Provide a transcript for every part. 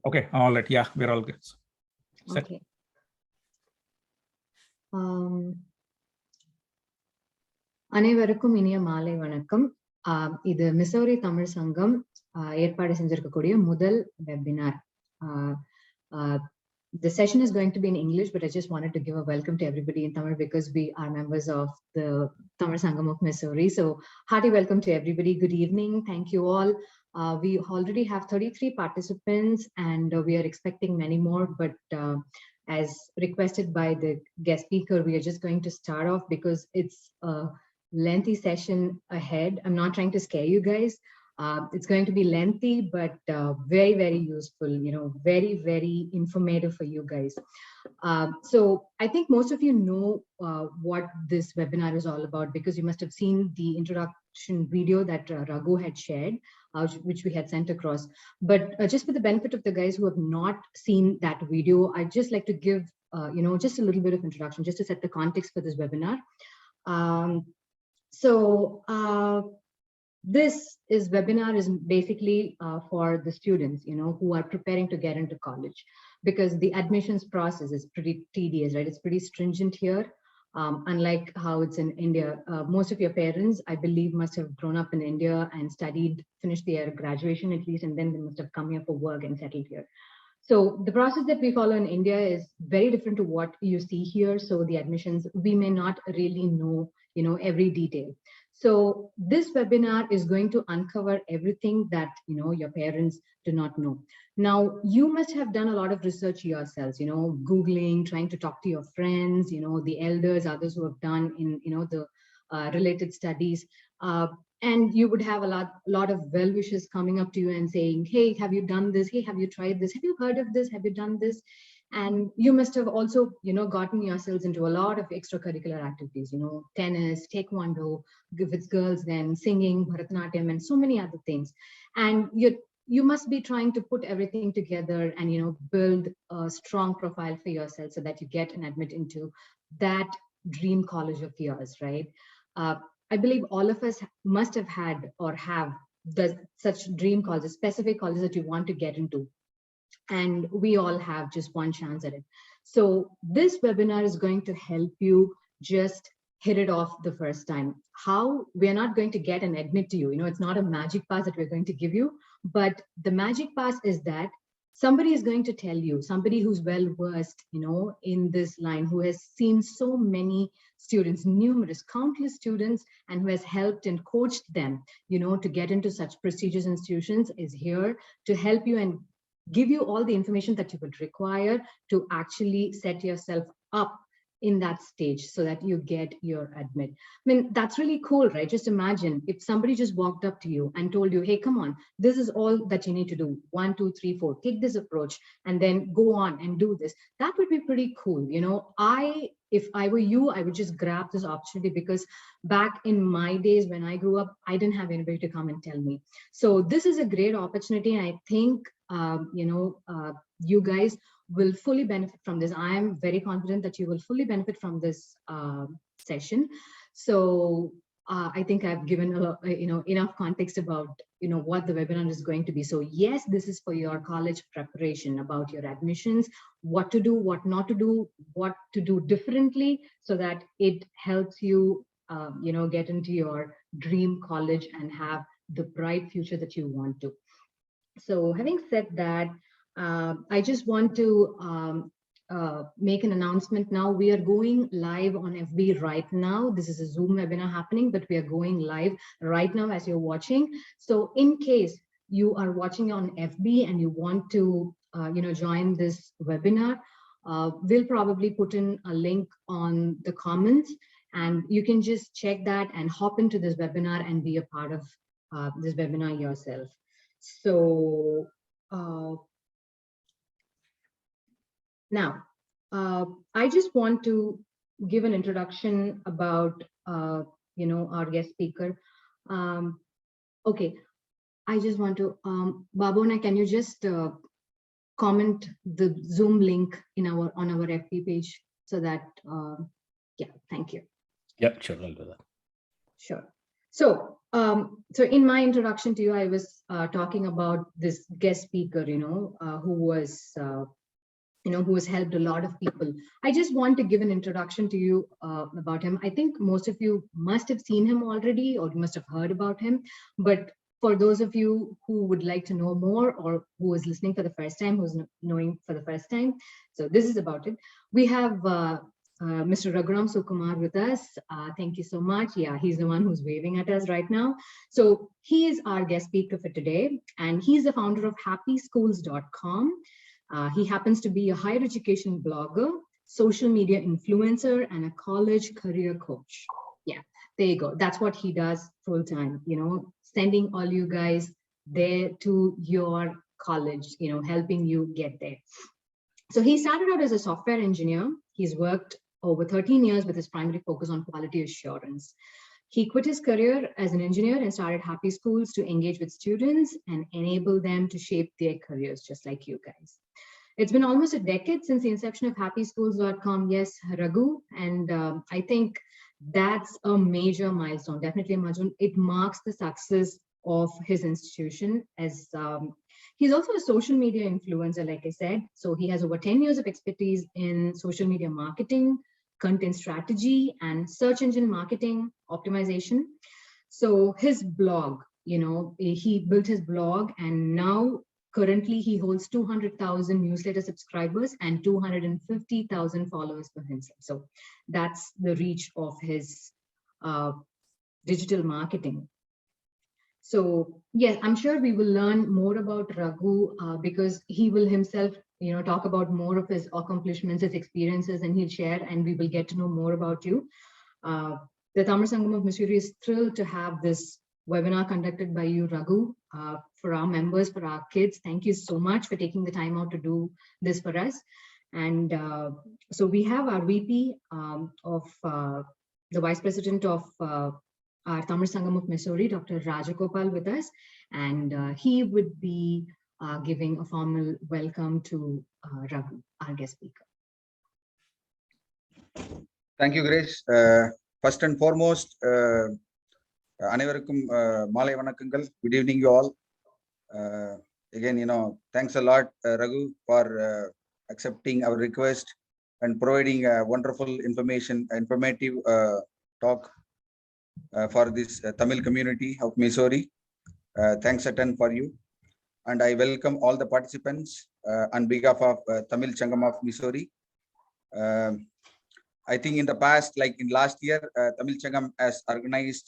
Okay, all right. Yeah, we're all good. Set. Okay. அனைவருக்கும் இனிய மாலை வணக்கம். இது மிசௌரி தமிழ் சங்கம் ஏற்பாடு செஞ்சிருக்கக்கூடிய முதல் webinar. The session is going to be in English, but I just wanted to give a welcome to everybody in Tamil because we are members of the Tamil Sangam of Missouri. So hearty welcome to everybody. Good evening. Thank you all. We already have 33 participants and we are expecting many more, but as requested by the guest speaker, we are just going to start off because it's a lengthy session ahead. I'm not trying to scare you guys. It's going to be lengthy, but very, very useful, very, very informative for you guys. So I think most of you know what this webinar is all about because you must have seen the introduction video that Raghu had shared, which we had sent across. But just for the benefit of the guys who have not seen that video, I'd just like to give, just a little bit of introduction, just to set the context for this webinar. This webinar is basically for the students, who are preparing to get into college because the admissions process is pretty tedious, right? It's pretty stringent here. Unlike how it's in India, most of your parents, I believe, must have grown up in India and studied, finished their graduation at least, and then they must have come here for work and settled here. So the process that we follow in India is very different to what you see here. So the admissions, we may not really know, every detail. So this webinar is going to uncover everything that, your parents do not know. Now, you must have done a lot of research yourselves, Googling, trying to talk to your friends, the elders, others who have done in, the related studies. And you would have a lot of well-wishers coming up to you and saying, hey, have you done this? Hey, have you tried this? Have you heard of this? Have you done this? And you must have also, gotten yourselves into a lot of extracurricular activities, tennis, taekwondo, if it's girls, then singing, Bharatanatyam, and so many other things. And you must be trying to put everything together and, build a strong profile for yourself so that you get and admit into that dream college of yours, right? I believe all of us must have had or have such dream colleges, specific colleges that you want to get into. And we all have just one chance at it. So this webinar is going to help you just hit it off the first time. How? We're not going to get and admit to you, it's not a magic pass that we're going to give you, but the magic pass is that somebody is going to tell you, somebody who's well versed, in this line, who has seen so many students, numerous, countless students, and who has helped and coached them, to get into such prestigious institutions, is here to help you and give you all the information that you would require to actually set yourself up in that stage so that you get your admit. I mean, that's really cool, right? Just imagine if somebody just walked up to you and told you, hey, come on, this is all that you need to do. 1, 2, 3, 4, take this approach and then go on and do this. That would be pretty cool. If I were you, I would just grab this opportunity because back in my days when I grew up, I didn't have anybody to come and tell me. So this is a great opportunity. And I think, you guys will fully benefit from this. I am very confident that you will fully benefit from this session. So I think I've given a lot, enough context about, what the webinar is going to be. So yes, this is for your college preparation, about your admissions, what to do, what not to do, what to do differently so that it helps you, get into your dream college and have the bright future that you want to. So having said that, I just want to make an announcement now. We are going live on FB right now. This is a Zoom webinar happening, but we are going live right now as you're watching. So in case you are watching on FB and you want to, join this webinar, we'll probably put in a link on the comments and you can just check that and hop into this webinar and be a part of this webinar yourself. So, now, I just want to give an introduction about, our guest speaker. Okay, I just want to, Babona, can you just comment the Zoom link on our FB page so that, yeah, thank you. Yep, sure, I'll do that. Sure. So So in my introduction to you, I was talking about this guest speaker, who has helped a lot of people. I just want to give an introduction to you about him. I think most of you must have seen him already, or you must have heard about him. But for those of you who would like to know more, or who is listening for the first time, who's knowing for the first time, so this is about it. We have Mr. Raghuram Sukumar with us. Thank you so much. Yeah, he's the one who's waving at us right now. So he is our guest speaker for today, and he's the founder of happyschools.com. He happens to be a higher education blogger, social media influencer, and a college career coach. Yeah, there you go. That's what he does full time, sending all you guys there to your college, helping you get there. So he started out as a software engineer. He's worked over 13 years with his primary focus on quality assurance. He quit his career as an engineer and started Happy Schools to engage with students and enable them to shape their careers, just like you guys. It's been almost a decade since the inception of happyschools.com. Yes, Raghu. And I think that's a major milestone, definitely a milestone. It marks the success of his institution, as he's also a social media influencer, like I said. So he has over 10 years of expertise in social media marketing, content strategy, and search engine marketing optimization. So his blog, he built his blog, and now currently he holds 200,000 newsletter subscribers and 250,000 followers for himself. So that's the reach of his digital marketing. So yes, I'm sure we will learn more about Raghu because he will himself, talk about more of his accomplishments, his experiences, and he'll share, and we will get to know more about you. The Tamil Sangam of Missouri is thrilled to have this webinar conducted by you, Raghu, for our members, for our kids. Thank you so much for taking the time out to do this for us. And so we have our VP of the Vice President of our Tamil Sangam of Missouri, Dr. Rajagopal, with us, and he would be giving a formal welcome to Raghu, our guest speaker. Thank you, Grace. First and foremost, அனைவருக்கும் மாலை வணக்கங்கள். Good evening, you all. Again, thanks a lot, Raghu, for accepting our request and providing a wonderful informative talk for this Tamil community of Missouri. Thanks a ton for you. And I welcome all the participants on behalf of Tamil Sangam of Missouri. I think in the past, like in last year, Tamil Sangam has organized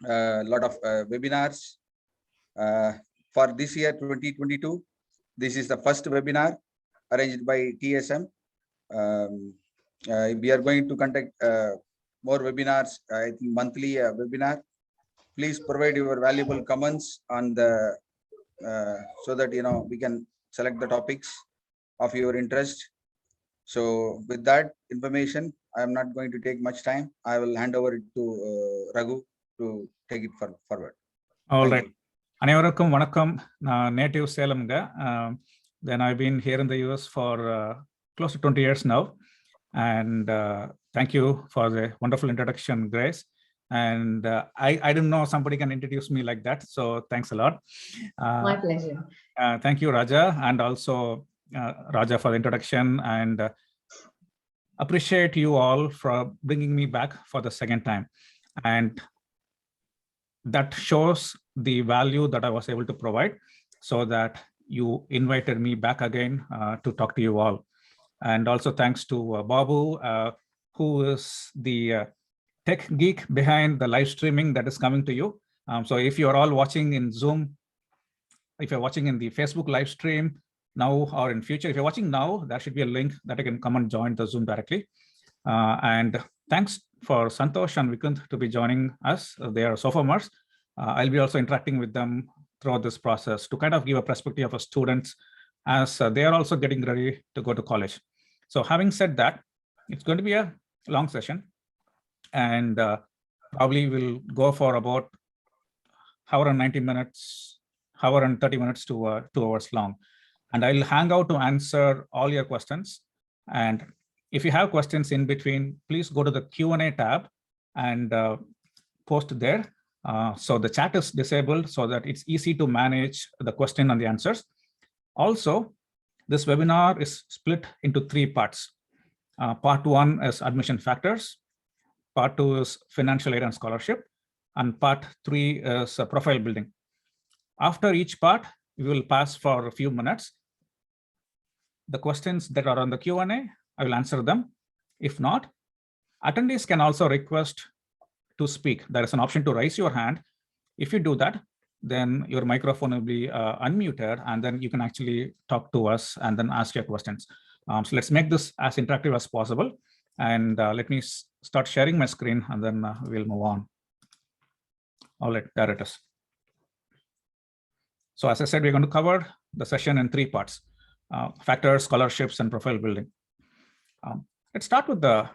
a lot of webinars. For this year, 2022, this is the first webinar arranged by TSM. We are going to conduct more webinars, I think monthly webinar. Please provide your valuable comments on the so that we can select the topics of your interest. So with that information, I am not going to take much time. I will hand over it to Raghu to take it forward. All right. அனைவருக்கும் வணக்கம். நான் native சேலம்ங்க. Then I've been here in the US for close to 20 years now. And thank you for the wonderful introduction, Grace. And I didn't know somebody can introduce me like that. So thanks a lot. My pleasure. Thank you, Raja, and also Raja for the introduction, and appreciate you all for bringing me back for the second time. And that shows the value that I was able to provide, so that you invited me back again to talk to you all. And also thanks to Babu, who is the tech geek behind the live streaming that is coming to you. So if you're all watching in Zoom, if you're watching in the Facebook live stream now or in future, if you're watching now, there should be a link that you can come and join the Zoom directly. And thanks for Santosh and Vikund to be joining us. They are sophomores. I'll be also interacting with them throughout this process to kind of give a perspective of students as they are also getting ready to go to college. So having said that, it's going to be a long session, and probably we'll go for about hour and 90 minutes, hour and 30 minutes to 2 hours long. And I'll hang out to answer all your questions. And if you have questions in between, please go to the Q&A tab and post there. So the chat is disabled so that it's easy to manage the question and the answers. Also, this webinar is split into 3 parts. Part 1 is admission factors. Part 2 is financial aid and scholarship. And part 3 is profile building. After each part, we will pass for a few minutes. The questions that are on the Q&A, I will answer them. If not, attendees can also request to speak. There is an option to raise your hand. If you do that, then your microphone will be unmuted, and then you can actually talk to us and then ask your questions. So let's make this as interactive as possible. And let me start sharing my screen, and then we'll move on. All right, there it is. So as I said, we're going to cover the session in 3 parts: factors, scholarships, and profile building. Let's start with the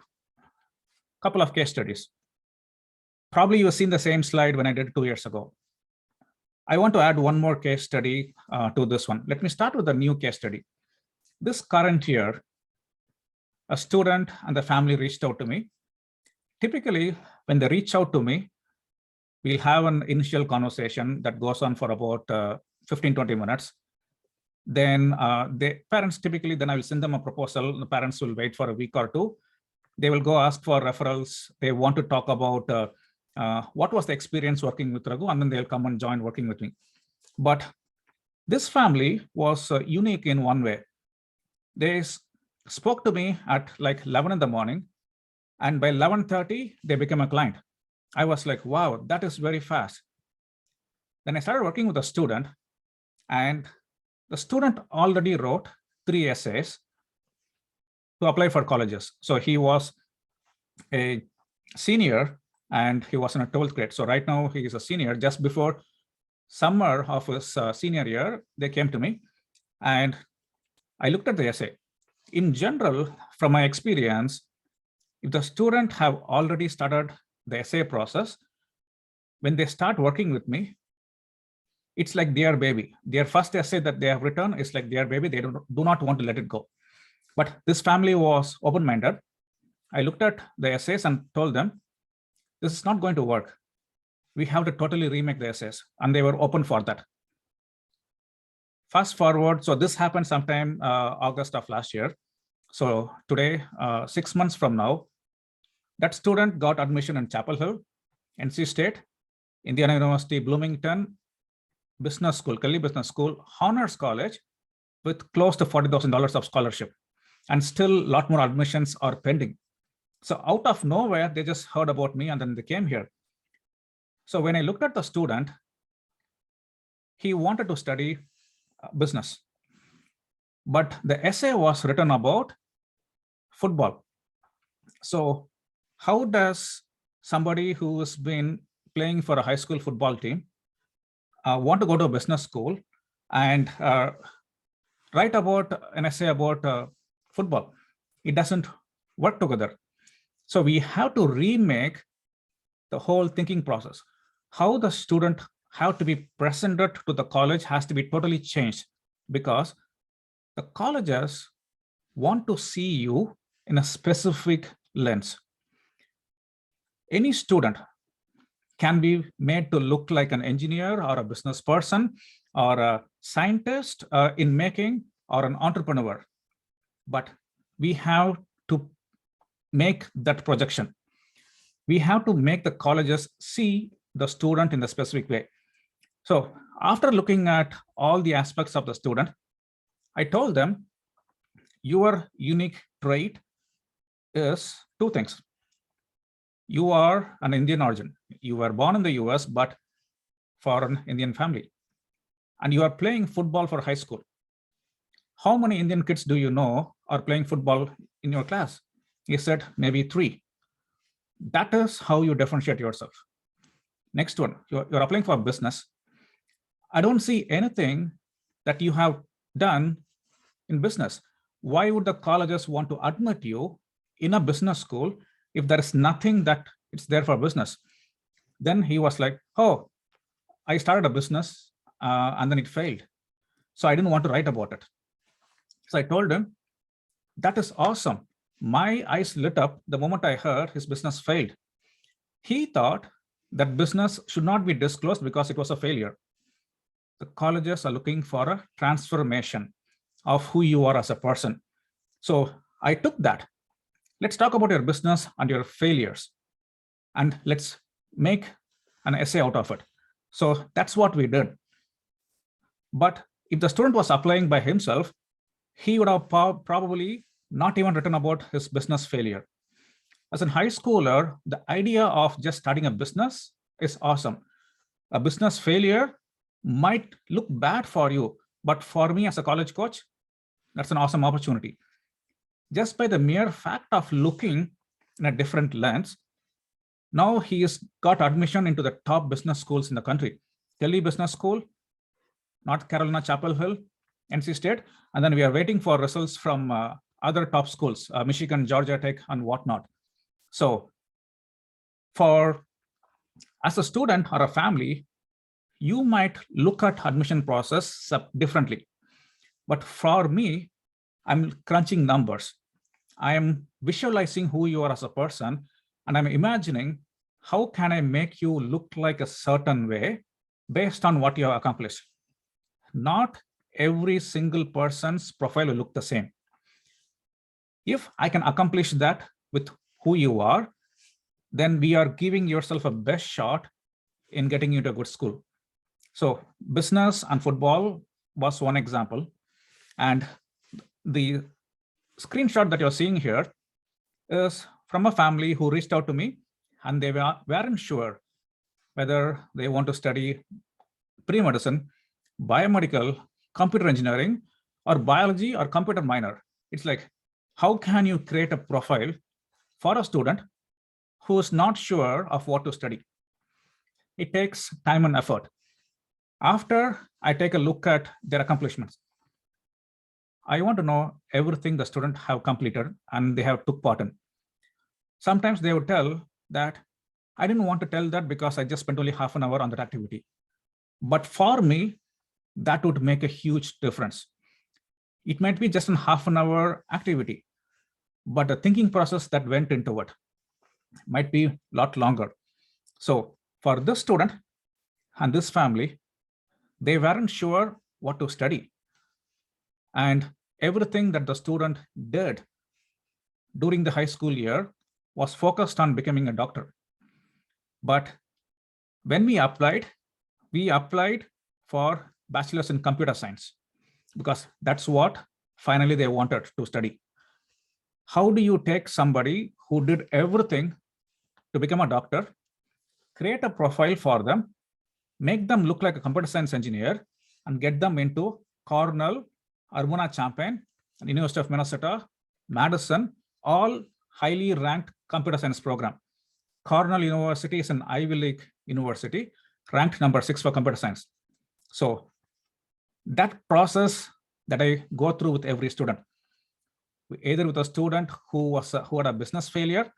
couple of case studies. Probably you've seen the same slide when I did 2 years ago. I want to add one more case study to this one. Let me start with a new case study. This current year, a student and the family reached out to me. Typically, when they reach out to me, we'll have an initial conversation that goes on for about 15-20 minutes. Then the parents typically, then I will send them a proposal. The parents will wait for a week or 2. They will go ask for referrals. They want to talk about what was the experience working with Raghu, and then they'll come and join working with me. But this family was unique in one way. They spoke to me at like 11 in the morning, and by 11:30, they became a client. I was like, wow, that is very fast. Then I started working with a student, and the student already wrote 3 essays to apply for colleges. So he was a senior and he was in a 12th grade. So right now he is a senior. Just before summer of his senior year, they came to me and I looked at the essay. In general, from my experience, if the student have already started the essay process, when they start working with me, it's like their baby. Their first essay that they have written is like their baby. They do not want to let it go. But this family was open-minded. I looked at the essays and told them, this is not going to work. We have to totally remake the essays. And they were open for that. Fast forward, so this happened sometime August of last year. So today, 6 months from now, that student got admission in Chapel Hill, NC State, Indiana University, Bloomington, Business School, Kelly Business School, Honors College, with close to $40,000 of scholarship. And still a lot more admissions are pending. So out of nowhere, they just heard about me and then they came here. So when I looked at the student, he wanted to study business. But the essay was written about football. So how does somebody who has been playing for a high school football team want to go to a business school and write about an essay about football? It doesn't work together. So we have to remake the whole thinking process. How the student have to be presented to the college has to be totally changed, because the colleges want to see you in a specific lens. Any student can be made to look like an engineer or a business person or a scientist in making or an entrepreneur. But we have to make that projection. We have to make the colleges see the student in a specific way. So after looking at all the aspects of the student, I told them, your unique trait is 2 things. You are an Indian origin. You were born in the US, but for an Indian family. And you are playing football for high school. How many Indian kids do you know are playing football in your class? He said, maybe 3. That is how you differentiate yourself. Next one, you're applying for business. I don't see anything that you have done in business. Why would the colleges want to admit you in a business school if there is nothing that it's there for business? Then he was like, oh, I started a business and then it failed. So I didn't want to write about it. So I told him, that is awesome. My eyes lit up the moment I heard his business failed. He thought that business should not be disclosed because it was a failure. The colleges are looking for a transformation of who you are as a person. So I took that. Let's talk about your business and your failures, and let's make an essay out of it. So that's what we did. But if the student was applying by himself, he would have probably not even written about his business failure. As a high schooler, the idea of just starting a business is awesome. A business failure might look bad for you, but for me as a college coach, that's an awesome opportunity. Just by the mere fact of looking in a different lens, now he has got admission into the top business schools in the country. Delhi Business School, North Carolina, Chapel Hill, NC State, and then we are waiting for results from other top schools, Michigan, Georgia Tech, and whatnot. So as a student or a family, you might look at admission process differently. But for me, I'm crunching numbers. I am visualizing who you are as a person, and I'm imagining how can I make you look like a certain way based on what you have accomplished. Not every single person's profile will look the same. If I can accomplish that with who you are, then we are giving yourself a best shot in getting you to a good school. So business and football was one example. And the screenshot that you're seeing here is from a family who reached out to me, and they weren't sure whether they want to study pre-medicine, biomedical, computer engineering, or biology or computer minor. It's like, how can you create a profile for a student who is not sure of what to study? It takes time and effort. After I take a look at their accomplishments, I want to know everything the student have completed and they have took part in. Sometimes they would tell that I didn't want to tell that because I just spent only half an hour on that activity. But for me, that would make a huge difference. It might be just a half an hour activity, but the thinking process that went into it might be a lot longer. So for this student and this family, they weren't sure what to study. And everything that the student did during the high school year was focused on becoming a doctor. But when we applied for bachelor's in computer science because that's what finally they wanted to study. How do you take somebody who did everything to become a doctor, create a profile for them, make them look like a computer science engineer, and get them into Cornell, Urbana-Champaign, and University of Minnesota, Madison, all highly ranked computer science program. Cornell University is an Ivy League university, ranked number 6 for computer science. So that process that I go through with every student, either with a student who had a business failure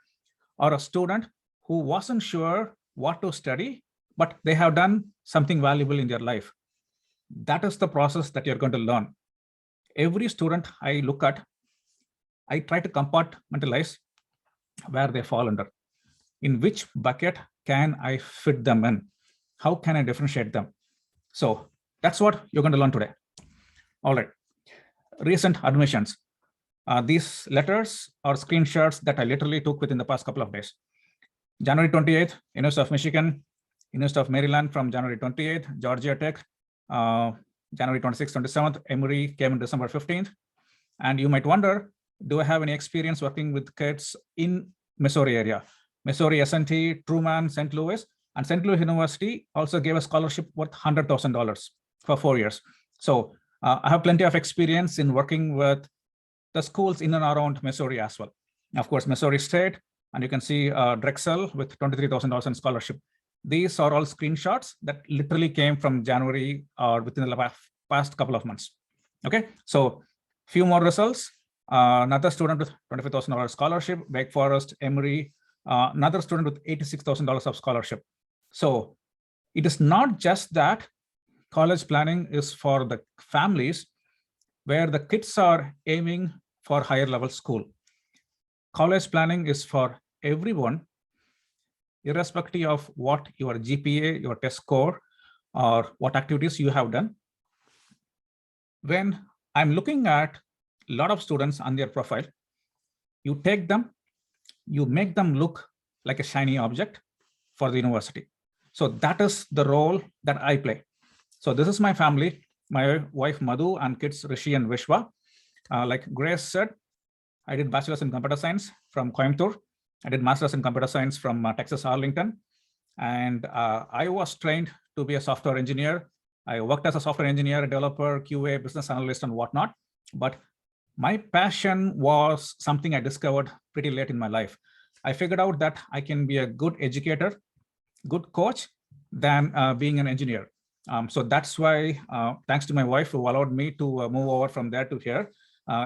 or a student who wasn't sure what to study, but they have done something valuable in their life. That is the process that you're going to learn. Every student I look at, I try to compartmentalize where they fall under. In which bucket can I fit them in? How can I differentiate them? So that's what you're going to learn today. All right. Recent admissions. These letters are screenshots that I literally took within the past couple of days. January 28th, University of Michigan, University of Maryland from January 28th, Georgia Tech, January 26th, 27th, Emory came in December 15th. And you might wonder, do I have any experience working with kids in Missouri area? Missouri, S&T, Truman, St. Louis, and St. Louis University also gave a scholarship worth $100,000 for 4 years. So I have plenty of experience in working with the schools in and around Missouri as well. Of course, Missouri State, and you can see Drexel with $23,000 in scholarship. These are all screenshots that literally came from January or within the past couple of months. Okay, so few more results. Another student with $25,000 scholarship, Wake Forest, Emory, another student with $86,000 of scholarship. So it is not just that college planning is for the families where the kids are aiming for higher level school. College planning is for everyone irrespective of what your GPA, your test score, or what activities you have done. When I'm looking at a lot of students on their profile, you take them, you make them look like a shiny object for the university. So that is the role that I play. So this is my family, my wife Madhu and kids Rishi and Vishwa. Like Grace said, I did bachelor's in computer science from Coimbatore. I did master's in computer science from Texas Arlington. And I was trained to be a software engineer. I worked as a software engineer, developer, QA, business analyst, and whatnot. But my passion was something I discovered pretty late in my life. I figured out that I can be a good educator, good coach, than being an engineer. So that's why, thanks to my wife who allowed me to move over from there to here,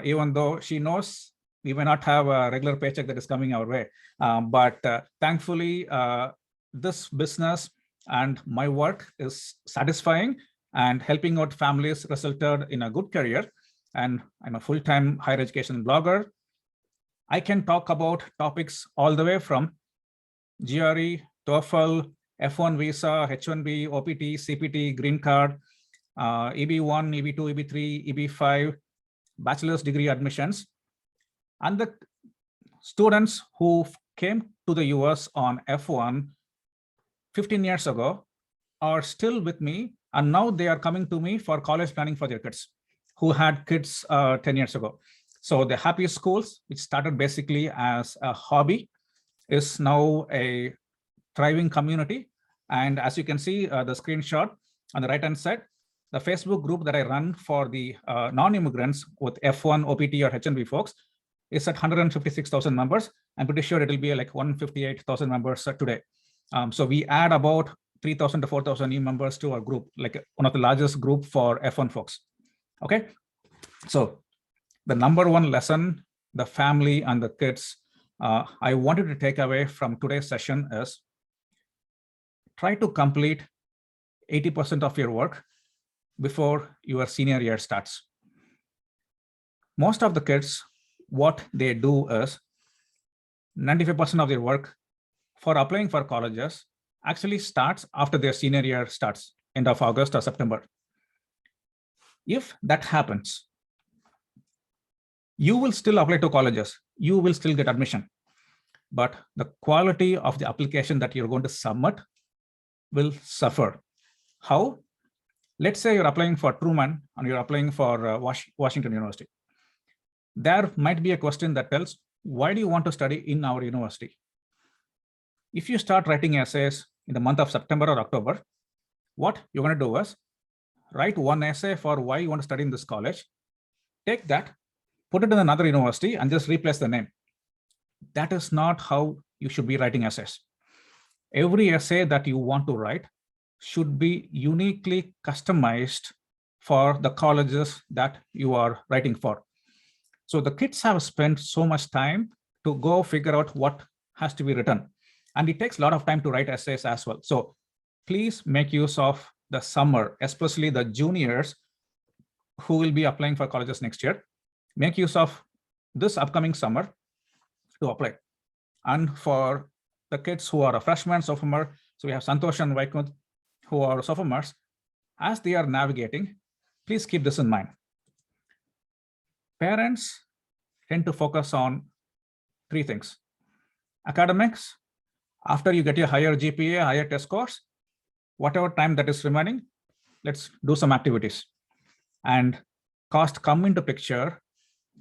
even though she knows we may not have a regular paycheck that is coming our way. But thankfully, this business and my work is satisfying and helping out families resulted in a good career. And I'm a full-time higher education blogger. I can talk about topics all the way from GRE, TOEFL, F1 visa, H1B, OPT, CPT, green card, EB1, EB2, EB3, EB5, bachelor's degree admissions. And the students who came to the US on F1 15 years ago are still with me. And now they are coming to me for college planning for their kids who had kids 10 years ago. So the Happy Schools, which started basically as a hobby, is now a thriving community. And as you can see, the screenshot on the right-hand side, the Facebook group that I run for the non-immigrants with F1, OPT, or H1B folks is at 156,000 members. I'm pretty sure it will be like 158,000 members today. So we add about 3,000 to 4,000 new members to our group, like one of the largest group for F1 folks. Okay, so the number one lesson, the family and the kids, I wanted to take away from today's session is try to complete 80% of your work before your senior year starts. Most of the kids, what they do is 95% of their work for applying for colleges actually starts after their senior year starts, end of August or September. If that happens, you will still apply to colleges, you will still get admission, but the quality of the application that you're going to submit will suffer. How? Let's say you're applying for Truman and you're applying for Washington University. There might be a question that tells, why do you want to study in our university? If you start writing essays in the month of September or October, what you're going to do is write one essay for why you want to study in this college, take that, put it in another university and just replace the name. That is not how you should be writing essays. Every essay that you want to write should be uniquely customized for the colleges that you are writing for. So the kids have spent so much time to go figure out what has to be written. And it takes a lot of time to write essays as well. So please make use of the summer, especially the juniors who will be applying for colleges next year. Make use of this upcoming summer to apply. And for the kids who are a freshman, sophomore, so we have Santosh and Vaikunth who are sophomores, as they are navigating, please keep this in mind. Parents tend to focus on three things. Academics, after you get your higher GPA, higher test scores, whatever time that is remaining, let's do some activities. And cost come into picture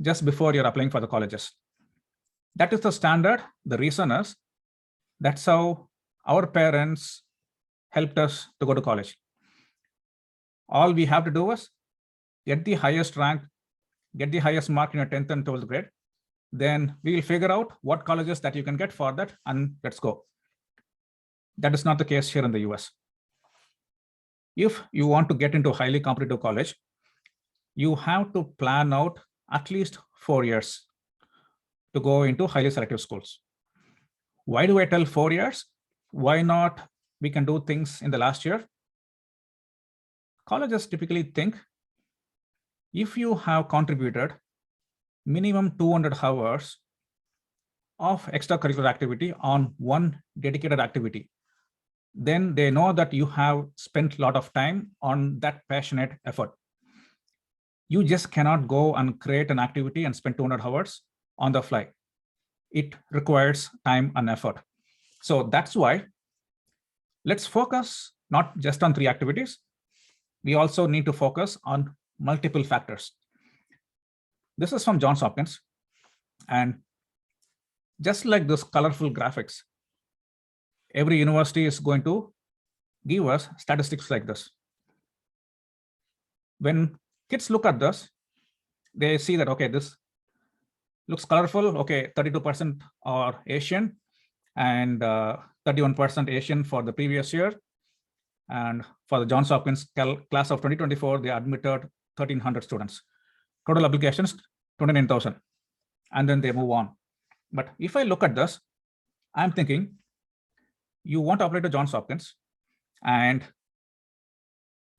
just before you're applying for the colleges. That is the standard. The reason is that's how our parents helped us to go to college. All we have to do is get the highest rank, get the highest mark in your 10th and 12th grade. Then we will figure out what colleges that you can get for that and let's go. That is not the case here in the US. If you want to get into a highly competitive college, you have to plan out at least 4 years to go into highly selective schools. Why do I tell 4 years? Why not we can do things in the last year? Colleges typically think if you have contributed minimum 200 hours of extracurricular activity on one dedicated activity, then they know that you have spent a lot of time on that passionate effort. You just cannot go and create an activity and spend 200 hours on the fly. It requires time and effort. So that's why let's focus not just on 3 activities. We also need to focus on multiple factors. This is from Johns Hopkins. And just like this colorful graphics, every university is going to give us statistics like this. When kids look at this, they see that, okay, this looks colorful. Okay, 32% are Asian and 31% Asian for the previous year. And for the Johns Hopkins class of 2024, they admitted 1,300 students. Total applications, 29,000. And then they move on. But if I look at this, I'm thinking, you want to apply to Johns Hopkins, and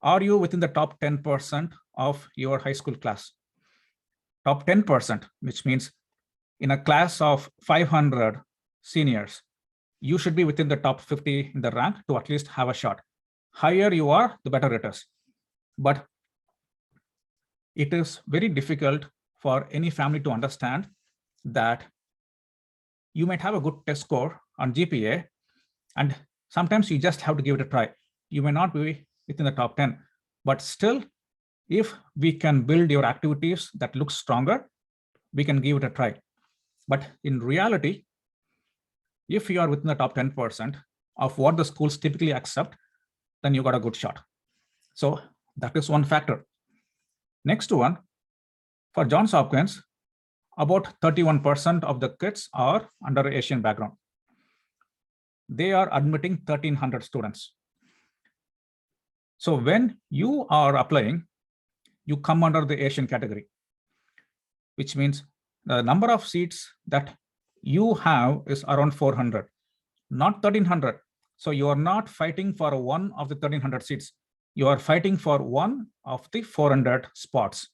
are you within the top 10% of your high school class? Top 10%, which means in a class of 500 seniors, you should be within the top 50 in the rank to at least have a shot. Higher you are, the better it is. But it is very difficult for any family to understand that you might have a good test score on GPA, and sometimes you just have to give it a try. You may not be within the top 10, but still, if we can build your activities that look stronger, we can give it a try. But in reality, if you are within the top 10% of what the schools typically accept, then you got a good shot. So that is one factor. Next one, for Johns Hopkins, about 31% of the kids are under Asian background. They are admitting 1,300 students. So when you are applying, you come under the Asian category, which means the number of seats that you have is around 400, not 1,300. So you are not fighting for one of the 1,300 seats. You are fighting for one of the 400 spots.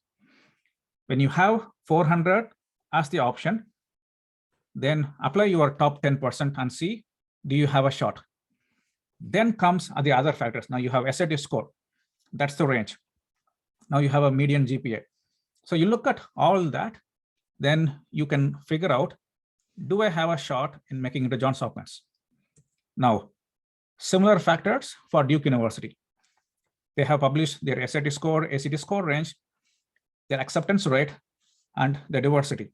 When you have 400 as the option, then apply your top 10% and see, do you have a shot? Then comes the other factors. Now you have SAT score. That's the range. Now you have a median GPA. So you look at all that, then you can figure out, do I have a shot in making it to Johns Hopkins? Now, similar factors for Duke University. They have published their SAT score, ACT score range, their acceptance rate, and the diversity.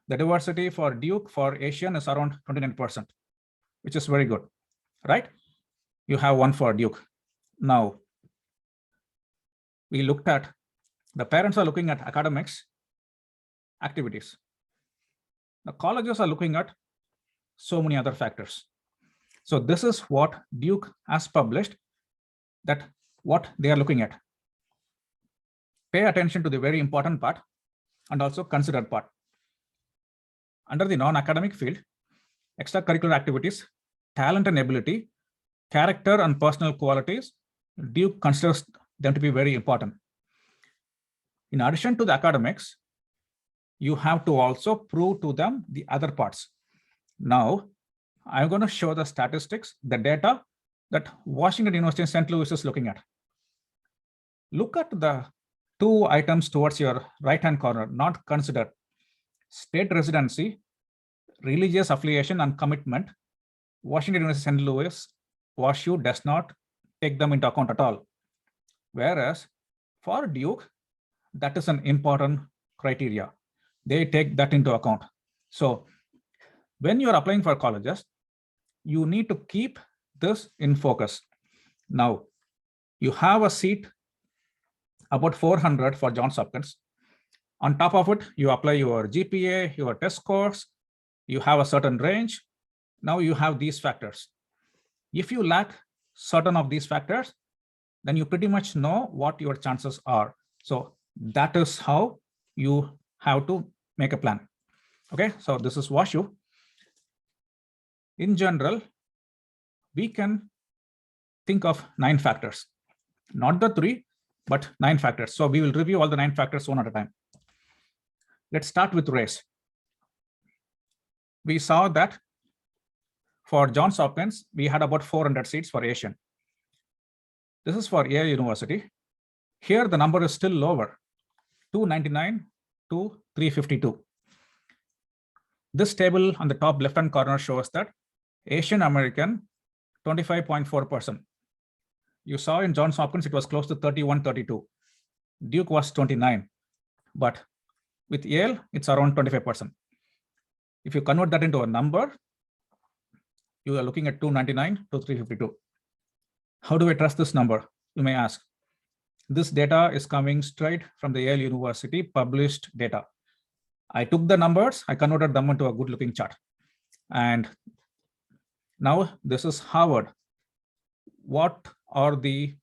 The diversity for Duke for Asian is around 29%, which is very good, right? You have one for Duke. Now, we looked at, the parents are looking at academics, activities. The colleges are looking at so many other factors. So this is what Duke has published, that what they are looking at. Pay attention to the very important part and also considered part. Under the non-academic field, extracurricular activities, talent and ability, character and personal qualities, Duke considers them to be very important. In addition to the academics, you have to also prove to them the other parts. Now, I'm going to show the statistics, the data that Washington University in St. Louis is looking at. Look at the 2 items towards your right-hand corner, not considered. State residency, religious affiliation and commitment. Washington University St. Louis, WashU does not take them into account at all. Whereas for Duke, that is an important criteria. They take that into account. So when you're applying for colleges, you need to keep this in focus. Now, you have a seat about 400 for Johns Hopkins. On top of it, you apply your GPA, your test scores, you have a certain range. Now you have these factors. If you lack certain of these factors, then you pretty much know what your chances are. So that is how you have to make a plan. Okay, so this is WashU. In general, we can think of 9 factors, not the 3, but 9 factors. So we will review all the 9 factors one at a time. Let's start with race. we saw that for Johns Hopkins, we had about 400 seats for Asian. This is for Yale University. Here, the number is still lower, 299 to 352. This table on the top left-hand corner shows that Asian American, 25.4%. You saw in Johns Hopkins, it was close to 31, 32. Duke was 29, but with Yale, it's around 25%. If you convert that into a number, you are looking at 299 to 352. How do I trust this number? You may ask. This data is coming straight from the Yale University published data. I took the numbers, I converted them into a good looking chart. And now this is Harvard. What are the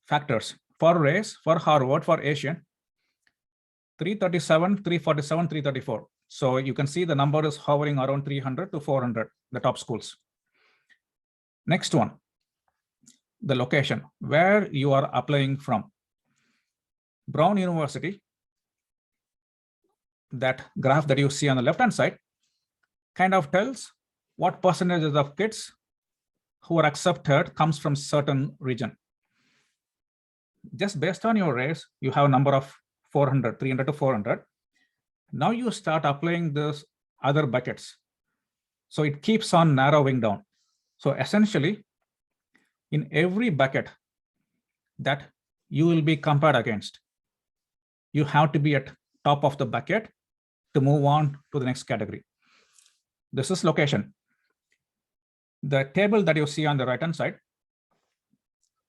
factors for race, for Harvard, for Asian? 337, 347, 334. So you can see the number is hovering around 300 to 400, the top schools. Next one, the location, where you are applying from. Brown University, that graph that you see on the left-hand side, kind of tells what percentages of kids who are accepted comes from certain region. Just based on your race, you have a number of 400, 300 to 400. Now you start applying this other buckets. So it keeps on narrowing down. So essentially, in every bucket that you will be compared against, you have to be at top of the bucket to move on to the next category. This is location. The table that you see on the right-hand side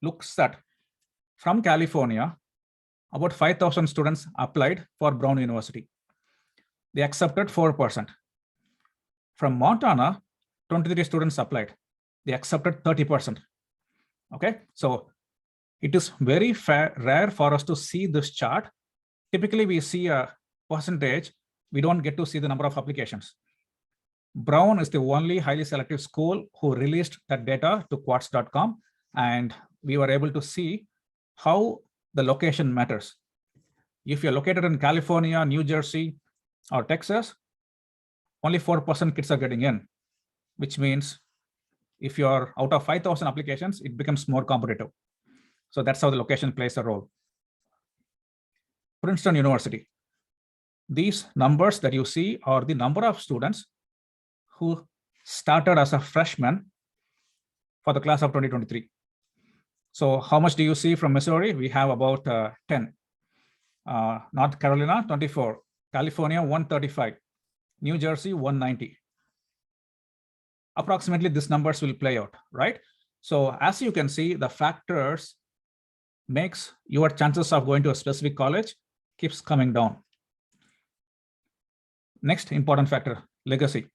looks at from California, about 5,000 students applied for Brown University. They accepted 4%. From Montana, 23 students applied. They accepted 30%. Okay, so it is very rare for us to see this chart. Typically, we see a percentage. We don't get to see the number of applications. Brown is the only highly selective school who released that data to quartz.com, and we were able to see how the location matters. If you're located in California, New Jersey, or Texas, only 4% kids are getting in, which means if you're out of 5,000 applications, it becomes more competitive. So that's how the location plays a role. Princeton University. These numbers that you see are the number of students who started as a freshman for the class of 2023. So how much do you see from Missouri? We have about 10. North Carolina, 24. California, 135. New Jersey, 190. Approximately these numbers will play out, right? So as you can see, the factors makes your chances of going to a specific college keeps coming down. Next important factor, legacy.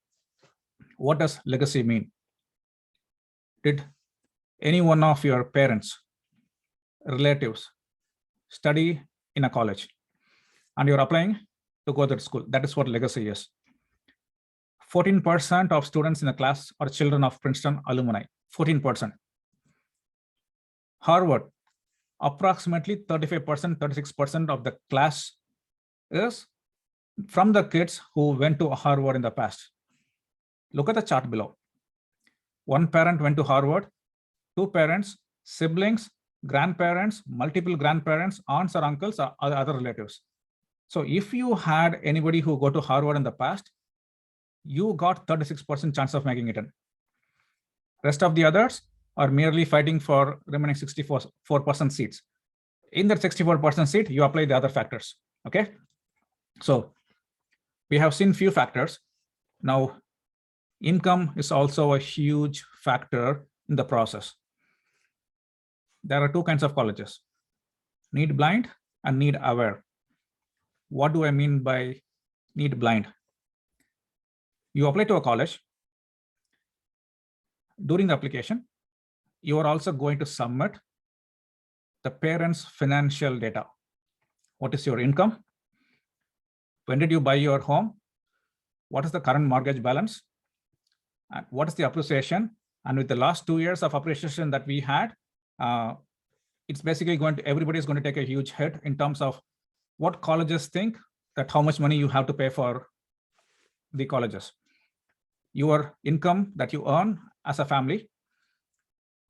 What does legacy mean? Did any one of your parents, relatives study in a college and you're applying to go to that school? That is what legacy is. 14% of students in the class are children of Princeton alumni, 14%. Harvard, approximately 35%, 36% of the class is from the kids who went to Harvard in the past. Look at the chart below. One parent went to Harvard, two parents, siblings, grandparents, multiple grandparents, aunts or uncles, or other relatives. So if you had anybody who go to Harvard in the past, you got 36% chance of making it in. Rest of the others are merely fighting for remaining 64% seats. In that 64% seat, you apply the other factors, okay? So we have seen few factors. Now, income is also a huge factor in the process. There are two kinds of colleges, need blind and need aware. What do I mean by need blind? You apply to a college. During the application, you are also going to submit the parents' financial data. What is your income? When did you buy your home? What is the current mortgage balance? And what is the appreciation? And with the last 2 years of appreciation that we had, it's basically everybody is going to take a huge hit in terms of what colleges think that how much money you have to pay for the colleges. your income that you earn as a family.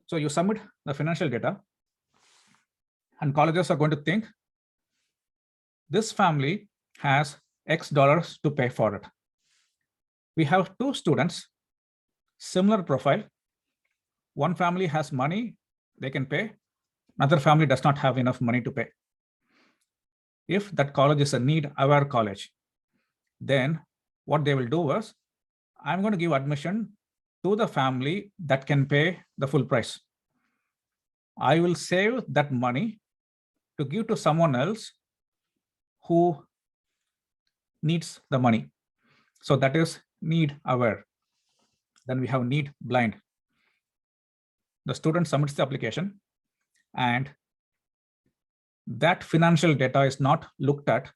So you submit the financial data, and colleges are going to think this family has X dollars to pay for it. We have two students, similar profile. One family has money, they can pay. Another family does not have enough money to pay. If that college is a need-aware college, then what they will do is, I'm going to give admission to the family that can pay the full price. I will save that money to give to someone else who needs the money. So that is need-aware. Then we have need-blind. The student submits the application, and that financial data is not looked at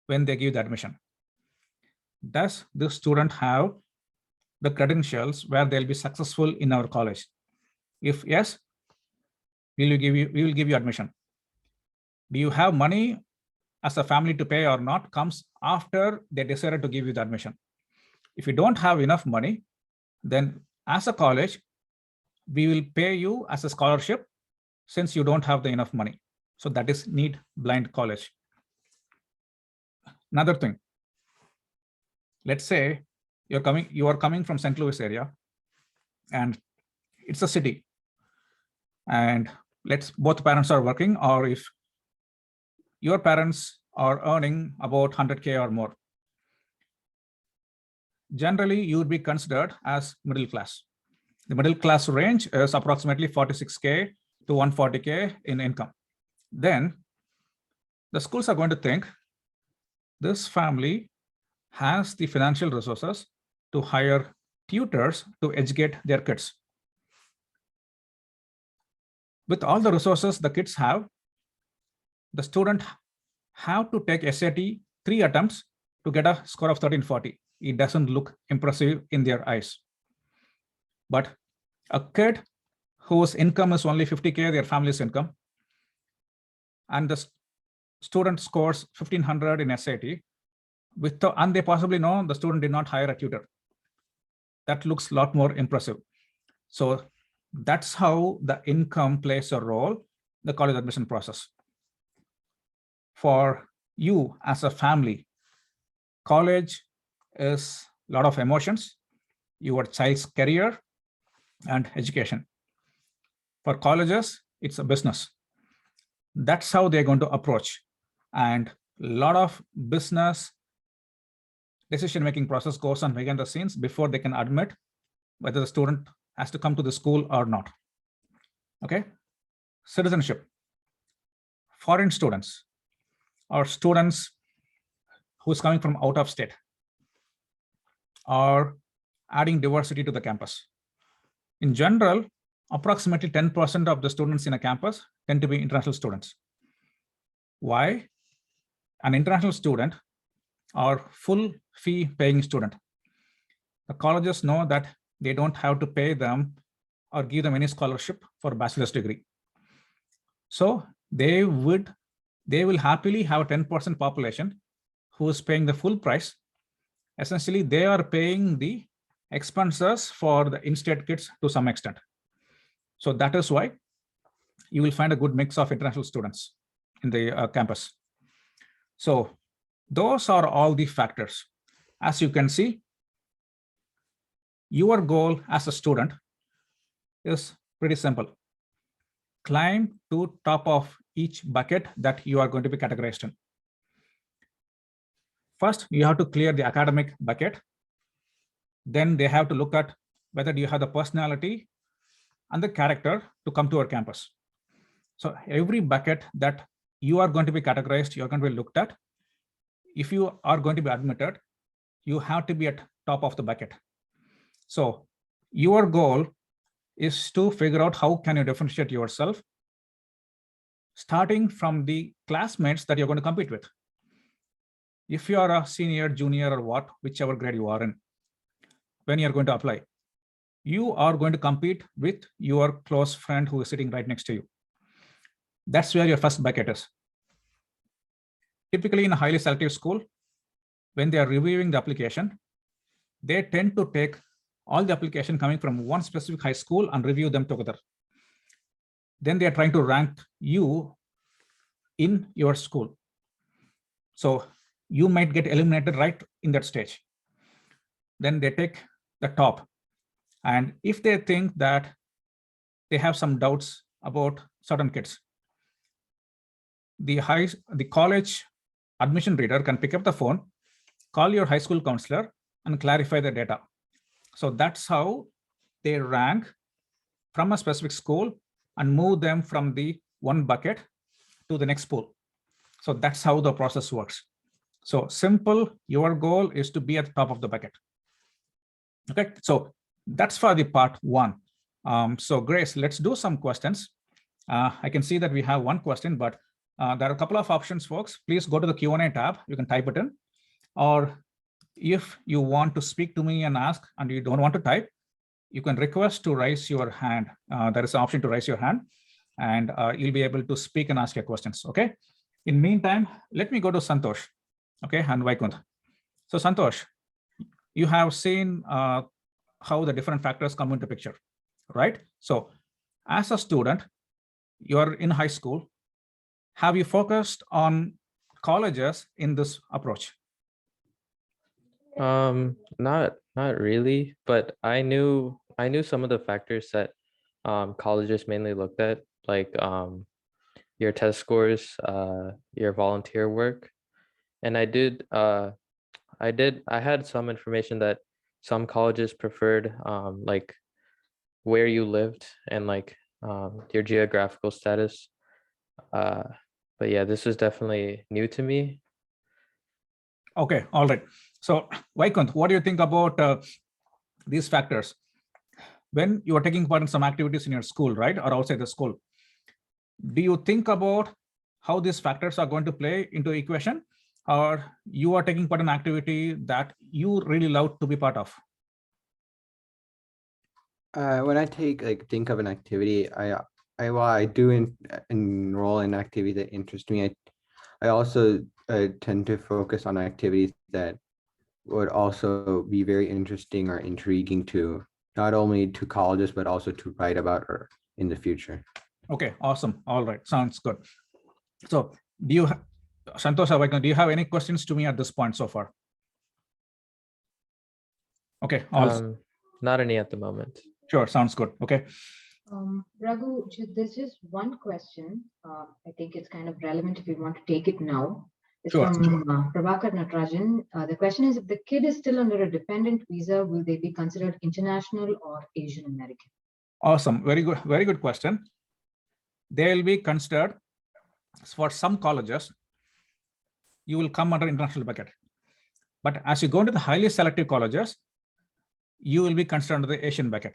when they give the admission. Does the student have the credentials where they'll be successful in our college? If yes, we will give you admission. Do you have money as a family to pay or not comes after they decided to give you the admission. If you don't have enough money, then as a college, we will pay you as a scholarship since you don't have the enough money. So that is need-blind college. Another thing, let's say you are coming from St. Louis area, and it's a city, and both parents are working, or if your parents are earning about 100K or more, generally you would be considered as middle class. The middle class range is approximately 46K to 140K in income. Then the schools are going to think this family has the financial resources to hire tutors to educate their kids. With all the resources the kids have, the student have to take SAT 3 attempts to get a score of 1340. It doesn't look impressive in their eyes. But a kid whose income is only 50K, their family's income, and the student scores 1500 in SAT, and they possibly know the student did not hire a tutor. That looks a lot more impressive. So that's how the income plays a role in the college admission process. For you as a family, college is a lot of emotions, your child's career and education. For colleges, it's a business. That's how they're going to approach. And a lot of business decision-making process goes on behind the scenes before they can admit whether the student has to come to the school or not. Okay, citizenship. Foreign students or students who's coming from out of state are adding diversity to the campus. In general, approximately 10% of the students in a campus tend to be international students. Why? An international student or full fee paying student. The colleges know that they don't have to pay them or give them any scholarship for a bachelor's degree. So they will happily have 10% population who is paying the full price. Essentially, they are paying the expenses for the in-state kids to some extent. So that is why you will find a good mix of international students in the campus. So those are all the factors. As you can see, your goal as a student is pretty simple. Climb to top of each bucket that you are going to be categorized in. First, you have to clear the academic bucket. Then they have to look at whether you have the personality and the character to come to our campus. So every bucket that you are going to be categorized, you're going to be looked at. If you are going to be admitted, you have to be at top of the bucket. So your goal is to figure out how can you differentiate yourself starting from the classmates that you're going to compete with. If you are a senior, junior, or whichever grade you are in, when you're going to apply, you are going to compete with your close friend who is sitting right next to you. That's where your first bucket is. Typically in a highly selective school, when they are reviewing the application, they tend to take all the application coming from one specific high school and review them together. Then they are trying to rank you in your school. So you might get eliminated right in that stage. Then they take the top. And if they think that they have some doubts about certain kids, the college admission reader can pick up the phone, call your high school counselor, and clarify the data. So that's how they rank from a specific school and move them from the one bucket to the next pool. So that's how the process works. So simple, your goal is to be at the top of the bucket. Okay, so that's for the part one. So Grace, let's do some questions. I can see that we have one question, but there are a couple of options, folks. Please go to the Q&A tab. You can type it in. Or if you want to speak to me and ask and you don't want to type, you can request to raise your hand. There is an option to raise your hand and you'll be able to speak and ask your questions, okay? In meantime, let me go to Santosh, okay, and Vaikunth. So Santosh, you have seen how the different factors come into picture, right? So as a student, you're in high school. Have you focused on colleges in this approach? Not really, but I knew some of the factors that colleges mainly looked at, like your test scores, your volunteer work, and I had some information that some colleges preferred like where you lived and like your geographical status. But yeah, this was definitely new to me. Okay, all right. So Vaikunth, what do you think about these factors? When you are taking part in some activities in your school, right, or outside the school, do you think about how these factors are going to play into equation, or you are taking part in an activity that you really love to be part of? When I think of an activity, while I do enroll in activities that interest me, I also tend to focus on activities that would also be very interesting or intriguing to not only to colleges, but also to write about or in the future. Okay, awesome. All right, sounds good. So do you, Santosh or Vaikunth, do you have any questions to me at this point so far? Okay, not any at the moment. Sure, sounds good. Okay. Raghu, there's just one question. I think it's kind of relevant if you want to take it now. It's Sure. from Prabhakar Natarajan. The question is, if the kid is still under a dependent visa, will they be considered international or Asian American? Awesome. Very good question. They will be considered, for some colleges, you will come under international bucket. But as you go into the highly selective colleges, you will be considered under the Asian bucket.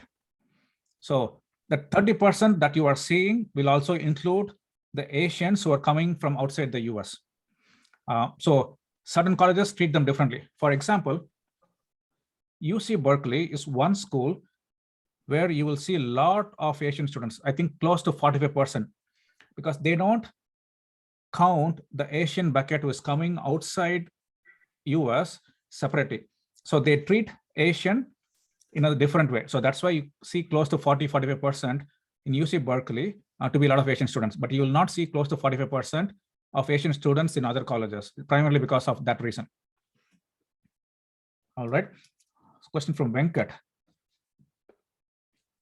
So the 30% that you are seeing will also include the Asians who are coming from outside the US. So certain colleges treat them differently. For example, UC Berkeley is one school where you will see a lot of Asian students, I think close to 45%, because they don't count the Asian bucket who is coming outside US separately. So they treat Asian in a different way. So that's why you see close to 45% in UC Berkeley to be a lot of Asian students, but you will not see close to 45% of Asian students in other colleges, primarily because of that reason. All right. Question from Venkat.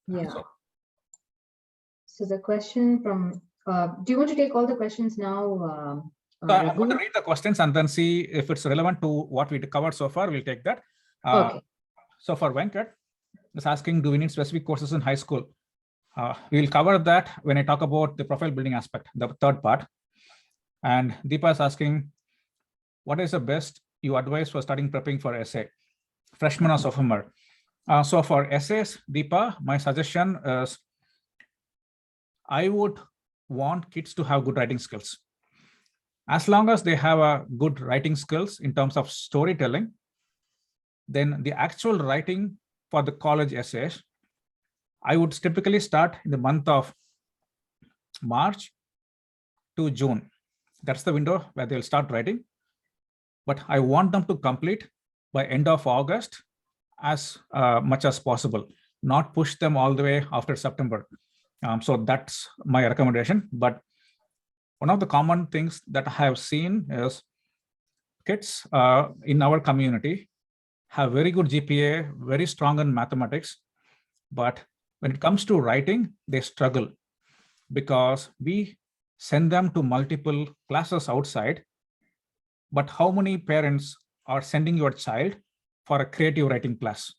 Yeah. So the question from, do you want to take all the questions now? I'm going to read the questions and then see if it's relevant to what we covered so far. We'll take that. Okay. So for Venkat, is asking, do we need specific courses in high school? We'll cover that when I talk about the profile building aspect, the third part. And Deepa is asking, what is the best you advise for starting prepping for essay, freshman or sophomore? So for essays, Deepa, my suggestion is I would want kids to have good writing skills. As long as they have a good writing skills in terms of storytelling, then the actual writing for the college essays, I would typically start in the month of March to June. That's the window where they'll start writing. But I want them to complete by end of August as much as possible, not push them all the way after September. So that's my recommendation. But one of the common things that I have seen is kids in our community have very good GPA, very strong in mathematics, but when it comes to writing, they struggle because we send them to multiple classes outside. But how many parents are sending your child for a creative writing class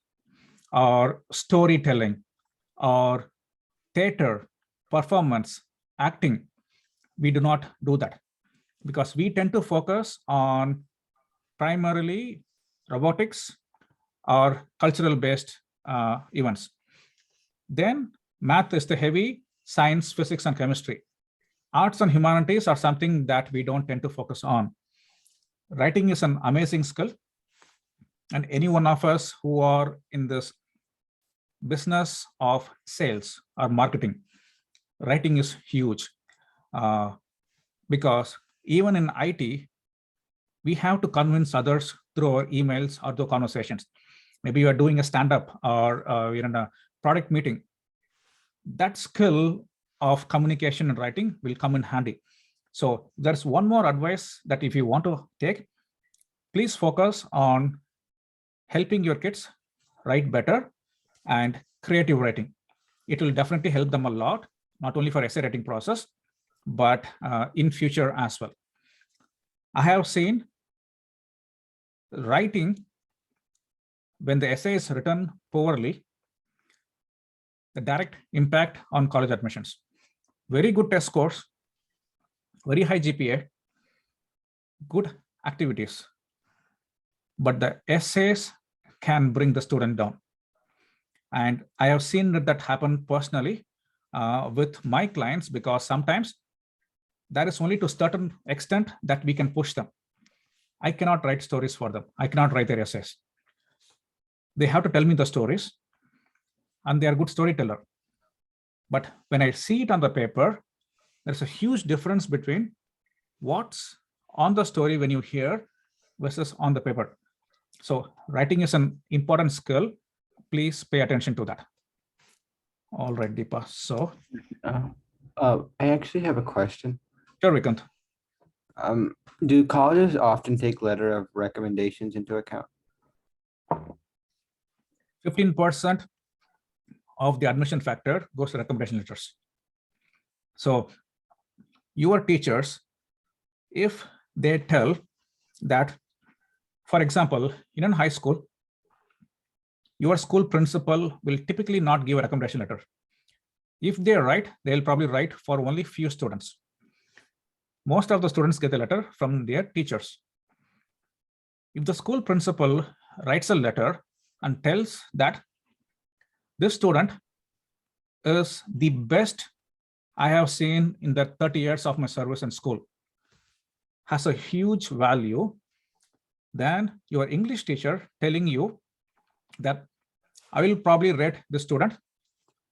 or storytelling or theater, performance, acting? We do not do that because we tend to focus on primarily robotics or cultural based events. Then math is the heavy, science, physics, and chemistry. Arts and humanities are something that we don't tend to focus on. Writing is an amazing skill. And any one of us who are in this business of sales or marketing, writing is huge because even in IT, we have to convince others through our emails or through conversations. Maybe you are doing a stand-up or you're in a product meeting. That skill of communication and writing will come in handy. So there's one more advice that if you want to take, please focus on helping your kids write better and creative writing. It will definitely help them a lot, not only for essay writing process, but in future as well. I have seen writing, when the essay is written poorly, the direct impact on college admissions. Very good test scores, very high GPA, good activities, but the essays can bring the student down. And I have seen that happen personally with my clients, because sometimes that is only to a certain extent that we can push them. I cannot write stories for them. I cannot write their essays. They have to tell me the stories, and they are good storyteller. But when I see it on the paper, there's a huge difference between what's on the story when you hear versus on the paper. So writing is an important skill. Please pay attention to that. All right, Deepa. So I actually have a question. sure, Vikant. Do colleges often take letter of recommendations into account? 15% of the admission factor goes to recommendation letters. So your teachers, if they tell that, for example, in a high school, your school principal will typically not give a recommendation letter. If they write, they'll probably write for only few students. Most of the students get a letter from their teachers. If the school principal writes a letter and tells that this student is the best I have seen in the 30 years of my service in school, has a huge value, then your English teacher telling you that I will probably rate the student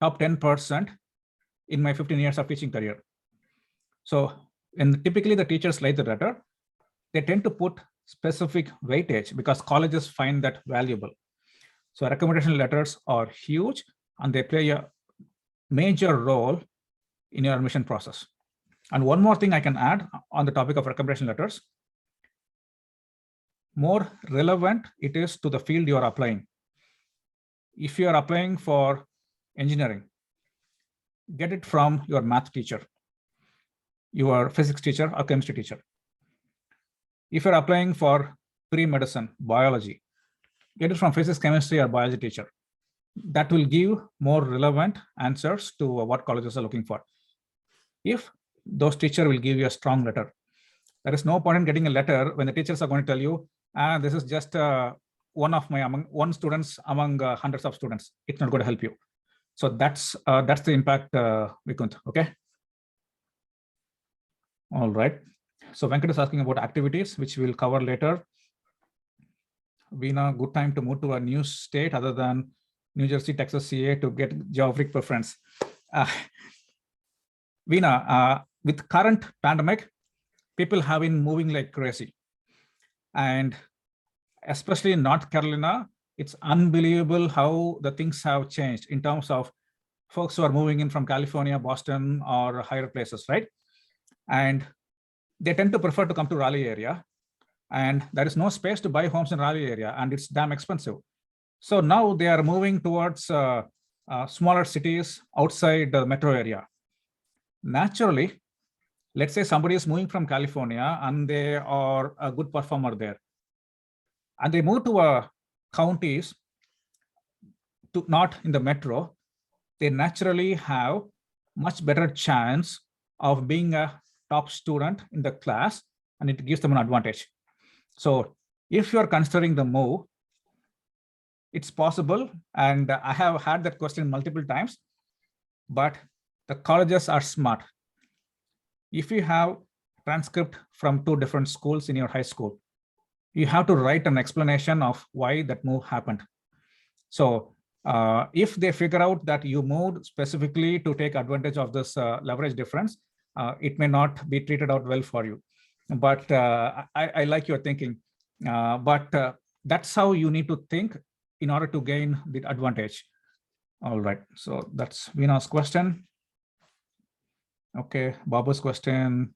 top 10% in my 15 years of teaching career. So when typically the teachers write the letter, they tend to put specific weightage because colleges find that valuable. So recommendation letters are huge and they play a major role in your admission process. And one more thing I can add on the topic of recommendation letters, more relevant it is to the field you are applying. If you are applying for engineering, get it from your math teacher, your physics teacher or chemistry teacher. If you're applying for pre-medicine, biology, get it from physics, chemistry or biology teacher. That will give more relevant answers to what colleges are looking for. If those teachers will give you a strong letter, there is no point in getting a letter when the teachers are going to tell you, this is just one students among hundreds of students. It's not going to help you. So that's the impact, Vikant. Okay. All right. So Venkat is asking about activities, which we'll cover later. Veena, good time to move to a new state other than New Jersey, Texas, CA to get geographic preference. Veena, with current pandemic, people have been moving like crazy. And especially in North Carolina, It's unbelievable how the things have changed in terms of folks who are moving in from California, Boston, or higher places, right? And they tend to prefer to come to Raleigh area, and there is no space to buy homes in Raleigh area, and it's damn expensive. So now they are moving towards smaller cities outside the metro area. Naturally, let's say somebody is moving from California and they are a good performer there, and they move to counties not in the metro, they naturally have much better chance of being a top student in the class, and it gives them an advantage. So if you're considering the move, it's possible, and I have had that question multiple times, but the colleges are smart. If you have transcript from 2 different schools in your high school, you have to write an explanation of why that move happened. So if they figure out that you moved specifically to take advantage of this leverage difference, it may not be treated out well for you. But I like your thinking. But that's how you need to think in order to gain the advantage. All right, so that's Veena's question. Okay, Babu's question.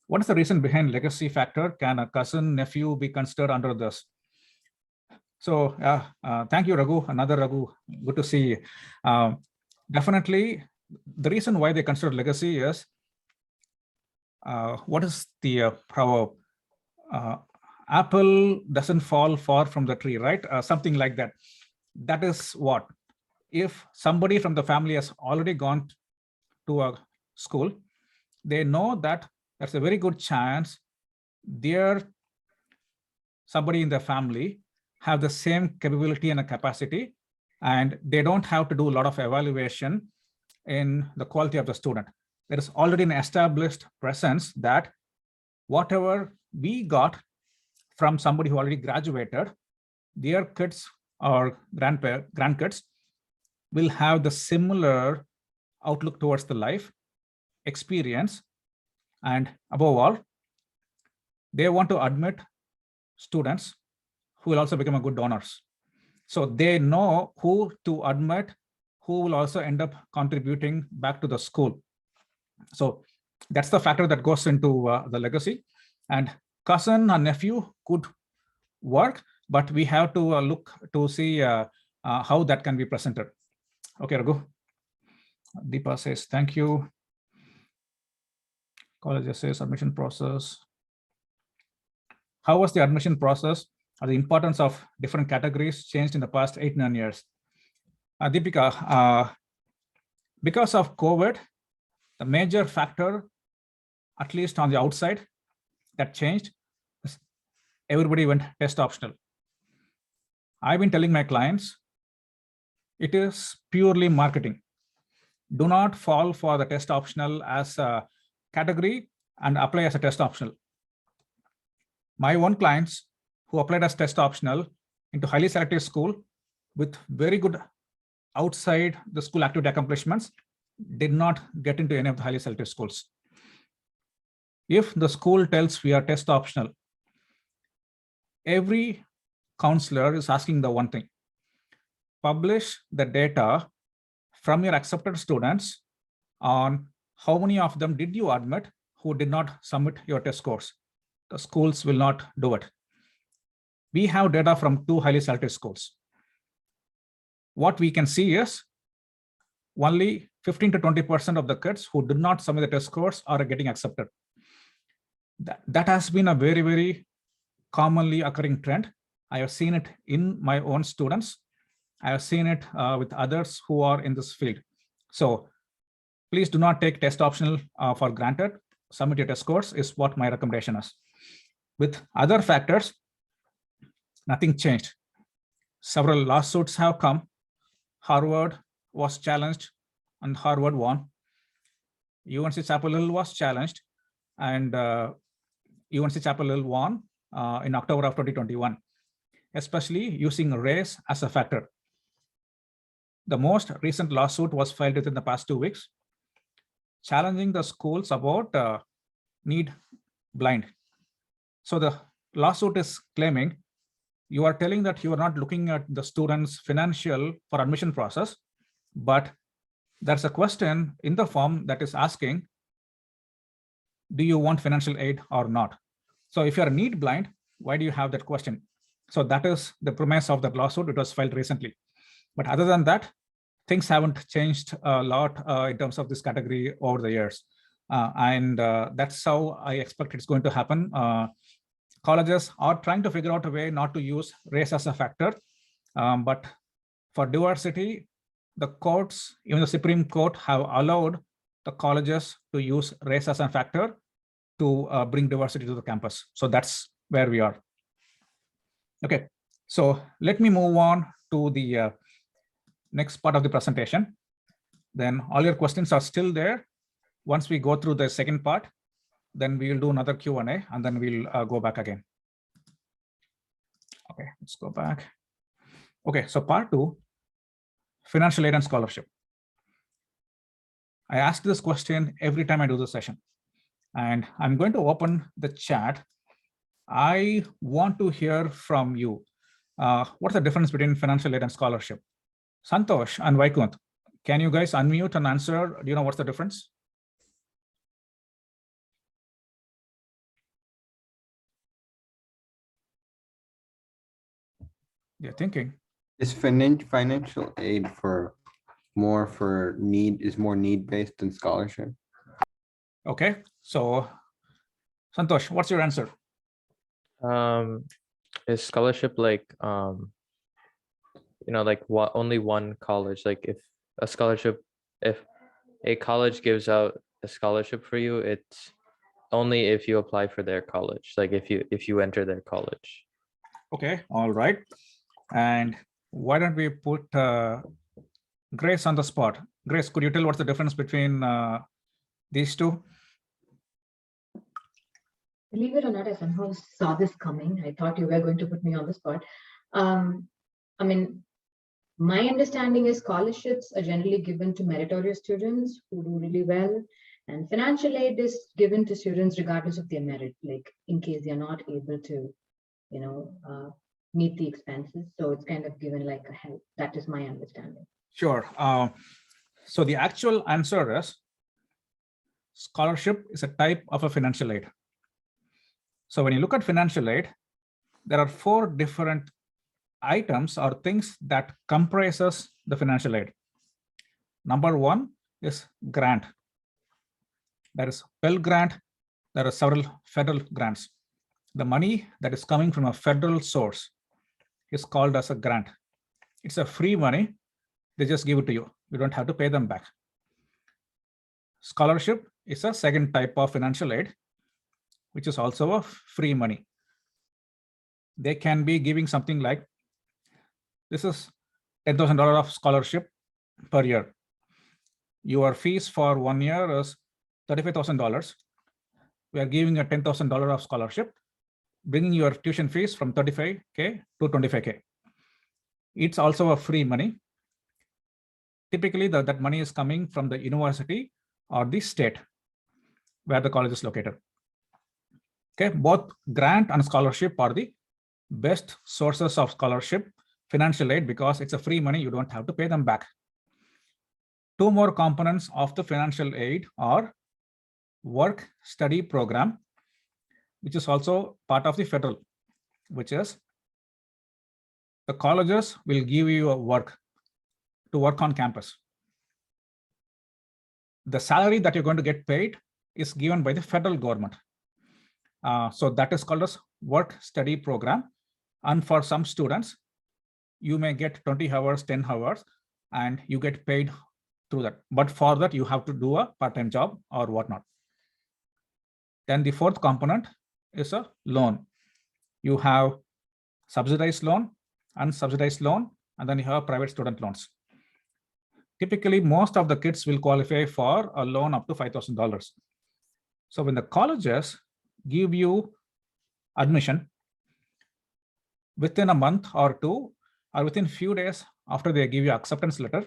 What is the reason behind legacy factor? Can a cousin, nephew be considered under this? So thank you, Raghu. Another Raghu, good to see you. Definitely, the reason why they consider legacy is, what is the proverb? Apple doesn't fall far from the tree, right? Something like that. That is what, if somebody from the family has already gone to a school, they know that there's a very good chance somebody in the family have the same capability and a capacity, and they don't have to do a lot of evaluation in the quality of the student. There is already an established presence that whatever we got from somebody who already graduated, their kids or grandkids will have the similar outlook towards the life, experience, and above all, they want to admit students who will also become a good donors. So they know who to admit, who will also end up contributing back to the school. So that's the factor that goes into the legacy. And cousin and nephew could work, but we have to look to see how that can be presented. Okay, Raghu. Deepa says, thank you. College says admission process. How was the admission process or the importance of different categories changed in the past 8-9 years? Deepika, because of COVID, the major factor, at least on the outside, that changed is everybody went test optional. I've been telling my clients, it is purely marketing. Do not fall for the test optional as a category and apply as a test optional. My own clients who applied as test optional into highly selective school with very good outside the school activity accomplishments did not get into any of the highly selective schools. If the school tells we are test optional, every counselor is asking the one thing: publish the data from your accepted students on how many of them did you admit who did not submit your test scores. The schools will not do it. We have data from 2 highly selected schools. What we can see is only 15 to 20% of the kids who did not submit the test scores are getting accepted. That has been a very, very commonly occurring trend. I have seen it in my own students. I have seen it with others who are in this field. So please do not take test optional for granted. Submit your test scores is what my recommendation is. With other factors, nothing changed. Several lawsuits have come. Harvard was challenged and Harvard won. UNC Chapel Hill was challenged and UNC Chapel Hill won in October of 2021, especially using race as a factor. The most recent lawsuit was filed within the past 2 weeks, challenging the schools about need blind. So the lawsuit is claiming you are telling that you are not looking at the students' financial for admission process, but there's a question in the form that is asking, do you want financial aid or not? So if you're need blind, why do you have that question? So that is the premise of the lawsuit. It was filed recently. But other than that, things haven't changed a lot in terms of this category over the years. That's how I expect it's going to happen. Colleges are trying to figure out a way not to use race as a factor. But for diversity, the courts, even the Supreme Court, have allowed the colleges to use race as a factor to bring diversity to the campus. So that's where we are. Okay, so let me move on to the next part of the presentation. Then all your questions are still there. Once we go through the second part, then we'll do another Q&A, and then we'll go back again. Okay, let's go back. Okay, so part 2, financial aid and scholarship. I ask this question every time I do the session, and I'm going to open the chat. I want to hear from you. What's the difference between financial aid and scholarship? Santosh and Vaikunt, can you guys unmute and answer? Do you know what's the difference? You're thinking. Is financial aid more need-based than scholarship? Okay, so Santosh, what's your answer? Is scholarship like like only one college? Like if a college gives out a scholarship for you, it's only if you apply for their college, like if you enter their college. Okay, all right. And why don't we put Grace on the spot? Grace, could you tell what's the difference between these two? Believe it or not, I somehow saw this coming. I thought you were going to put me on the spot. I mean, my understanding is scholarships are generally given to meritorious students who do really well, and financial aid is given to students regardless of their merit, like in case they're not able to, meet the expenses. So it's kind of given like a help. That is my understanding. Sure. So the actual answer is scholarship is a type of a financial aid. So when you look at financial aid, there are 4 different items or things that comprises the financial aid. Number 1 is grant. There is Pell Grant. There are several federal grants. The money that is coming from a federal source is called as a grant. It's a free money. They just give it to you. You don't have to pay them back. Scholarship is a second type of financial aid, which is also a free money. They can be giving something like, this is $10,000 of scholarship per year. Your fees for 1 year is $35,000. We are giving a $10,000 of scholarship, bringing your tuition fees from $35K to $25K. It's also a free money. Typically, that money is coming from the university or the state where the college is located. Okay, both grant and scholarship are the best sources of scholarship, financial aid, because it's a free money. You don't have to pay them back. 2 more components of the financial aid are work study program, which is also part of the federal, which is the colleges will give you a work to work on campus. The salary that you're going to get paid is given by the federal government. So that is called as work study program. And for some students, you may get 20 hours, 10 hours, and you get paid through that. But for that, you have to do a part-time job or whatnot. Then the 4th component is a loan. You have subsidized loan, unsubsidized loan, and then you have private student loans. Typically, most of the kids will qualify for a loan up to $5,000. So when the colleges give you admission, within a month or 2, or within few days after they give you acceptance letter,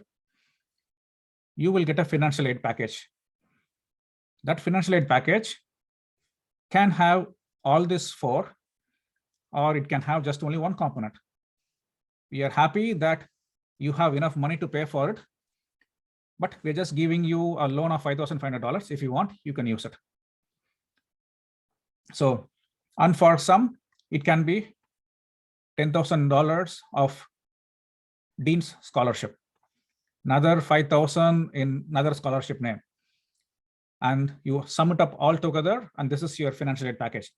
you will get a financial aid package. That financial aid package can have all these 4, or it can have just only one component. We are happy that you have enough money to pay for it, but we're just giving you a loan of $5,500. If you want, you can use it. So, and for some, it can be $10,000 of Dean's scholarship, another 5,000 in another scholarship name. And you sum it up all together, and this is your financial aid package.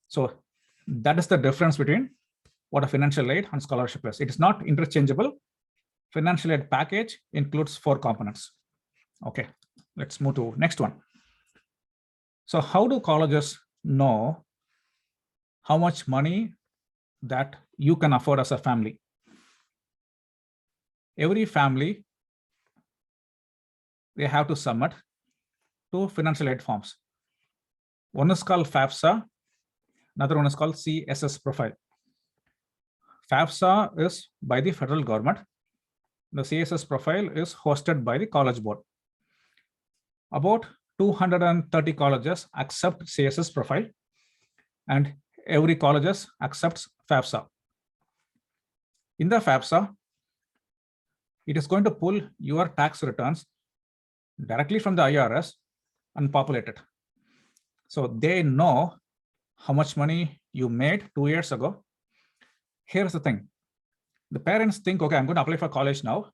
So that is the difference between what a financial aid and scholarship is. It is not interchangeable. Financial aid package includes 4 components. Okay, let's move to next one. So how do colleges know how much money that you can afford as a family? Every family, they have to submit 2 financial aid forms. One is called Fafsa, another one is called CSS profile. Fafsa is by the federal government. The CSS profile is hosted by the College Board. About 230 colleges accept CSS profile, and every college accepts Fafsa. In the Fafsa, it is going to pull your tax returns directly from the IRS and populate it. So they know how much money you made 2 years ago. Here's the thing. The parents think, okay, I'm going to apply for college now,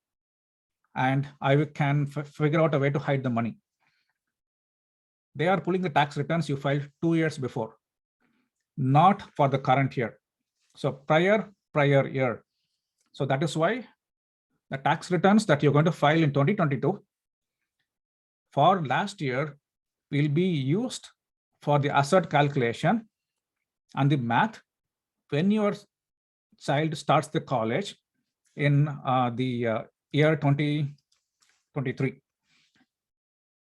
and I can figure out a way to hide the money. They are pulling the tax returns you filed 2 years before, not for the current year. So prior year. So that is why the tax returns that you're going to file in 2022 for last year will be used for the asset calculation and the math when your child starts the college in the year 2023.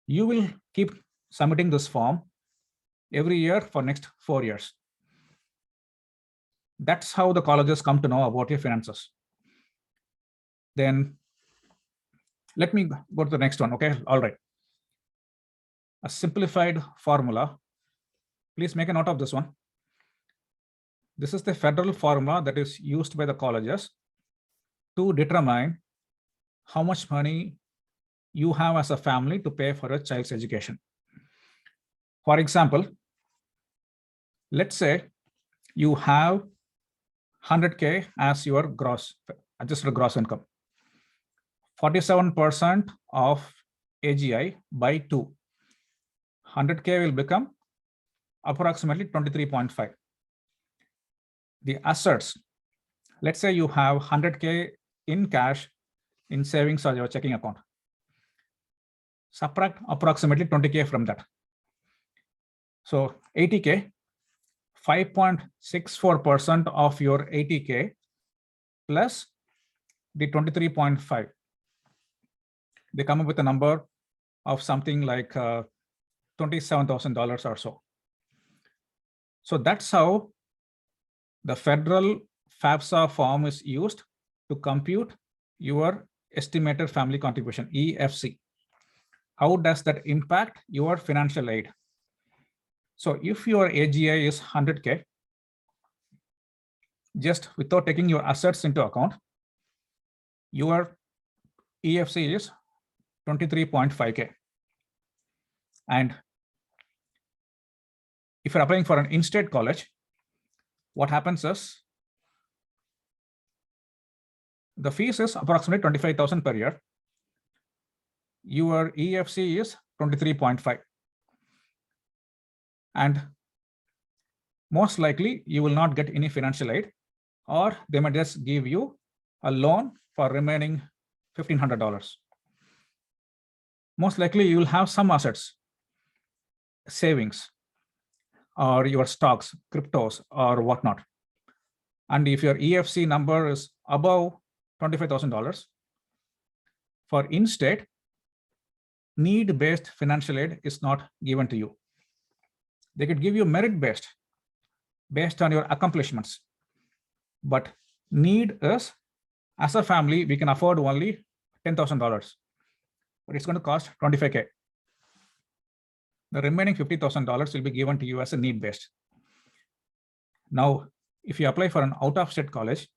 You will keep submitting this form every year for next 4 years. That's how the colleges come to know about your finances. Then let me go to the next one. Okay, all right. A simplified formula. Please make a note of this one. This is the federal formula that is used by the colleges to determine how much money you have as a family to pay for a child's education. For example, let's say you have 100K as your adjusted gross income. 47% of AGI by 2. 100K will become approximately 23.5. The assets, let's say you have 100K in cash in savings or your checking account. Subtract approximately 20K from that. So 80K, 5.64% of your 80K plus the 23.5. They come up with a number of something like $27,000 or so. So that's how the federal Fafsa form is used to compute your estimated family contribution, EFC. How does that impact your financial aid? So if your AGI is 100K, just without taking your assets into account, your EFC is 23.5K. And if you're applying for an in-state college, what happens is the fees is approximately 25,000 per year. Your EFC is 23.5. And most likely you will not get any financial aid, or they might just give you a loan for remaining $1,500. Most likely you will have some assets, savings, or your stocks, cryptos, or whatnot. And if your EFC number is above $25,000, for in-state, need-based financial aid is not given to you. They could give you merit-based, based on your accomplishments. But need is, as a family, we can afford only $10,000, but it's going to cost 25K. The remaining $50,000 will be given to you as a need-based. Now, if you apply for an out-of-state college,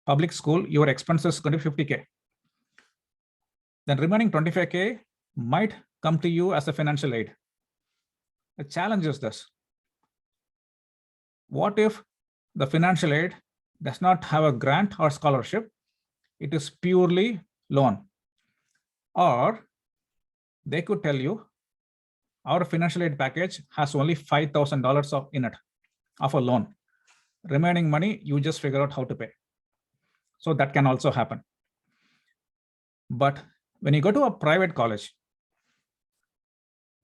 public school, your expenses is going to be 50K. Then remaining 25K might come to you as a financial aid. The challenge is this. What if the financial aid does not have a grant or scholarship? It is purely loan. Or they could tell you, our financial aid package has only $5,000 in it of a loan. Remaining money, you just figure out how to pay. So that can also happen. But when you go to a private college,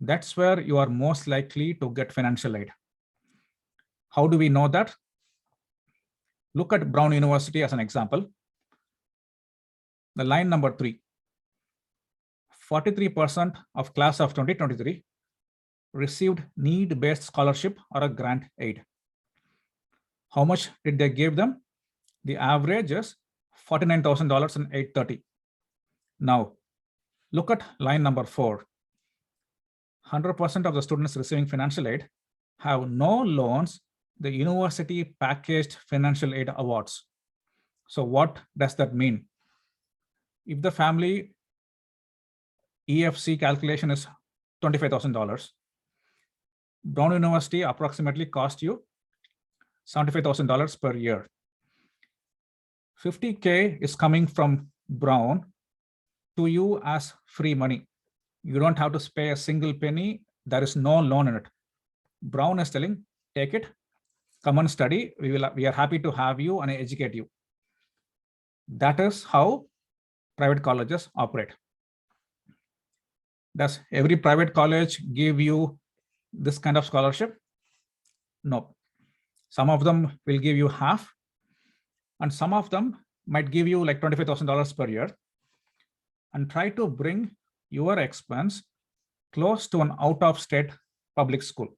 that's where you are most likely to get financial aid. How do we know that? Look at Brown University as an example. The line number 3, 43% of class of 2023 received need-based scholarship or a grant aid. How much did they give them? The average is $49,000 and $830. Now, look at line number 4. 100% of the students receiving financial aid have no loans, the university packaged financial aid awards. So what does that mean? If the family EFC calculation is $25,000, Brown University approximately cost you $75,000 per year. 50K is coming from Brown to you as free money. You don't have to pay a single penny. There is no loan in it. Brown is telling, take it, come and study. We are happy to have you and educate you. That is how private colleges operate. Does every private college give you this kind of scholarship? No. Some of them will give you half, and some of them might give you like $25,000 per year, and try to bring your expense close to an out-of-state public school.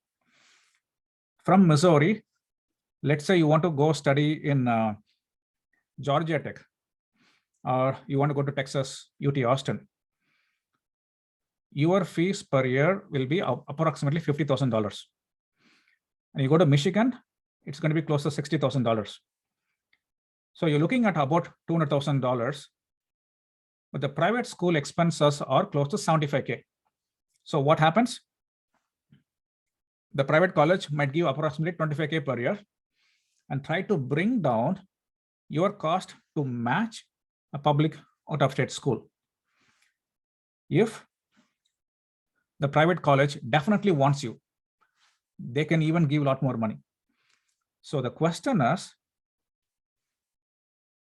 From Missouri, let's say you want to go study in Georgia Tech, or you want to go to Texas, UT Austin. Your fees per year will be approximately $50,000. And you go to Michigan, it's going to be close to $60,000. So you're looking at about $200,000, but the private school expenses are close to 75K. So what happens? The private college might give approximately 25K per year and try to bring down your cost to match a public out-of-state school. If the private college definitely wants you, they can even give a lot more money. So the question is,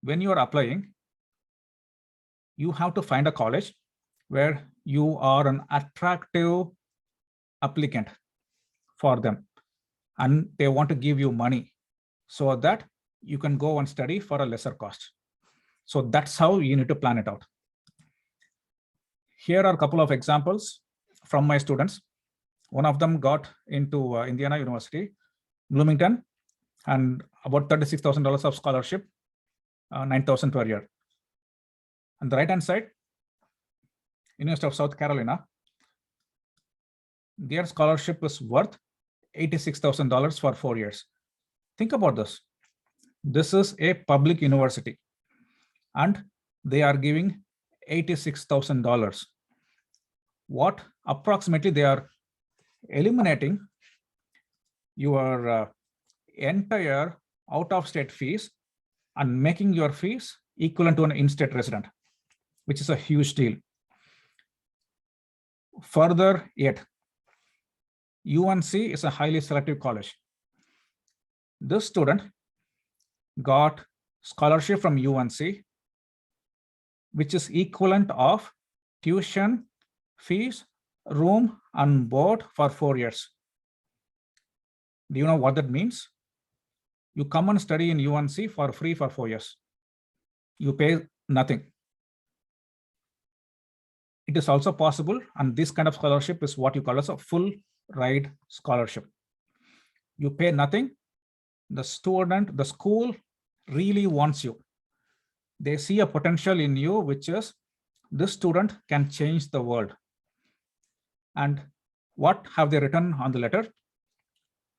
when you are applying, you have to find a college where you are an attractive applicant for them, and they want to give you money so that you can go and study for a lesser cost. So that's how you need to plan it out. Here are a couple of examples from my students. One of them got into Indiana University, Bloomington, and about $36,000 of scholarship, $9,000 per year. On the right-hand side, University of South Carolina, their scholarship is worth $86,000 for 4 years. Think about this. This is a public university, and they are giving $86,000. What approximately they are eliminating your entire out-of-state fees and making your fees equivalent to an in-state resident, which is a huge deal. Further yet, UNC is a highly selective college. This student got scholarship from UNC, which is equivalent of tuition, fees, room, and board for 4 years. Do you know what that means? You come and study in UNC for free for 4 years. You pay nothing. It is also possible, and this kind of scholarship is what you call as a full ride scholarship. You pay nothing. The student, the school really wants you. They see a potential in you, which is this student can change the world. And what have they written on the letter?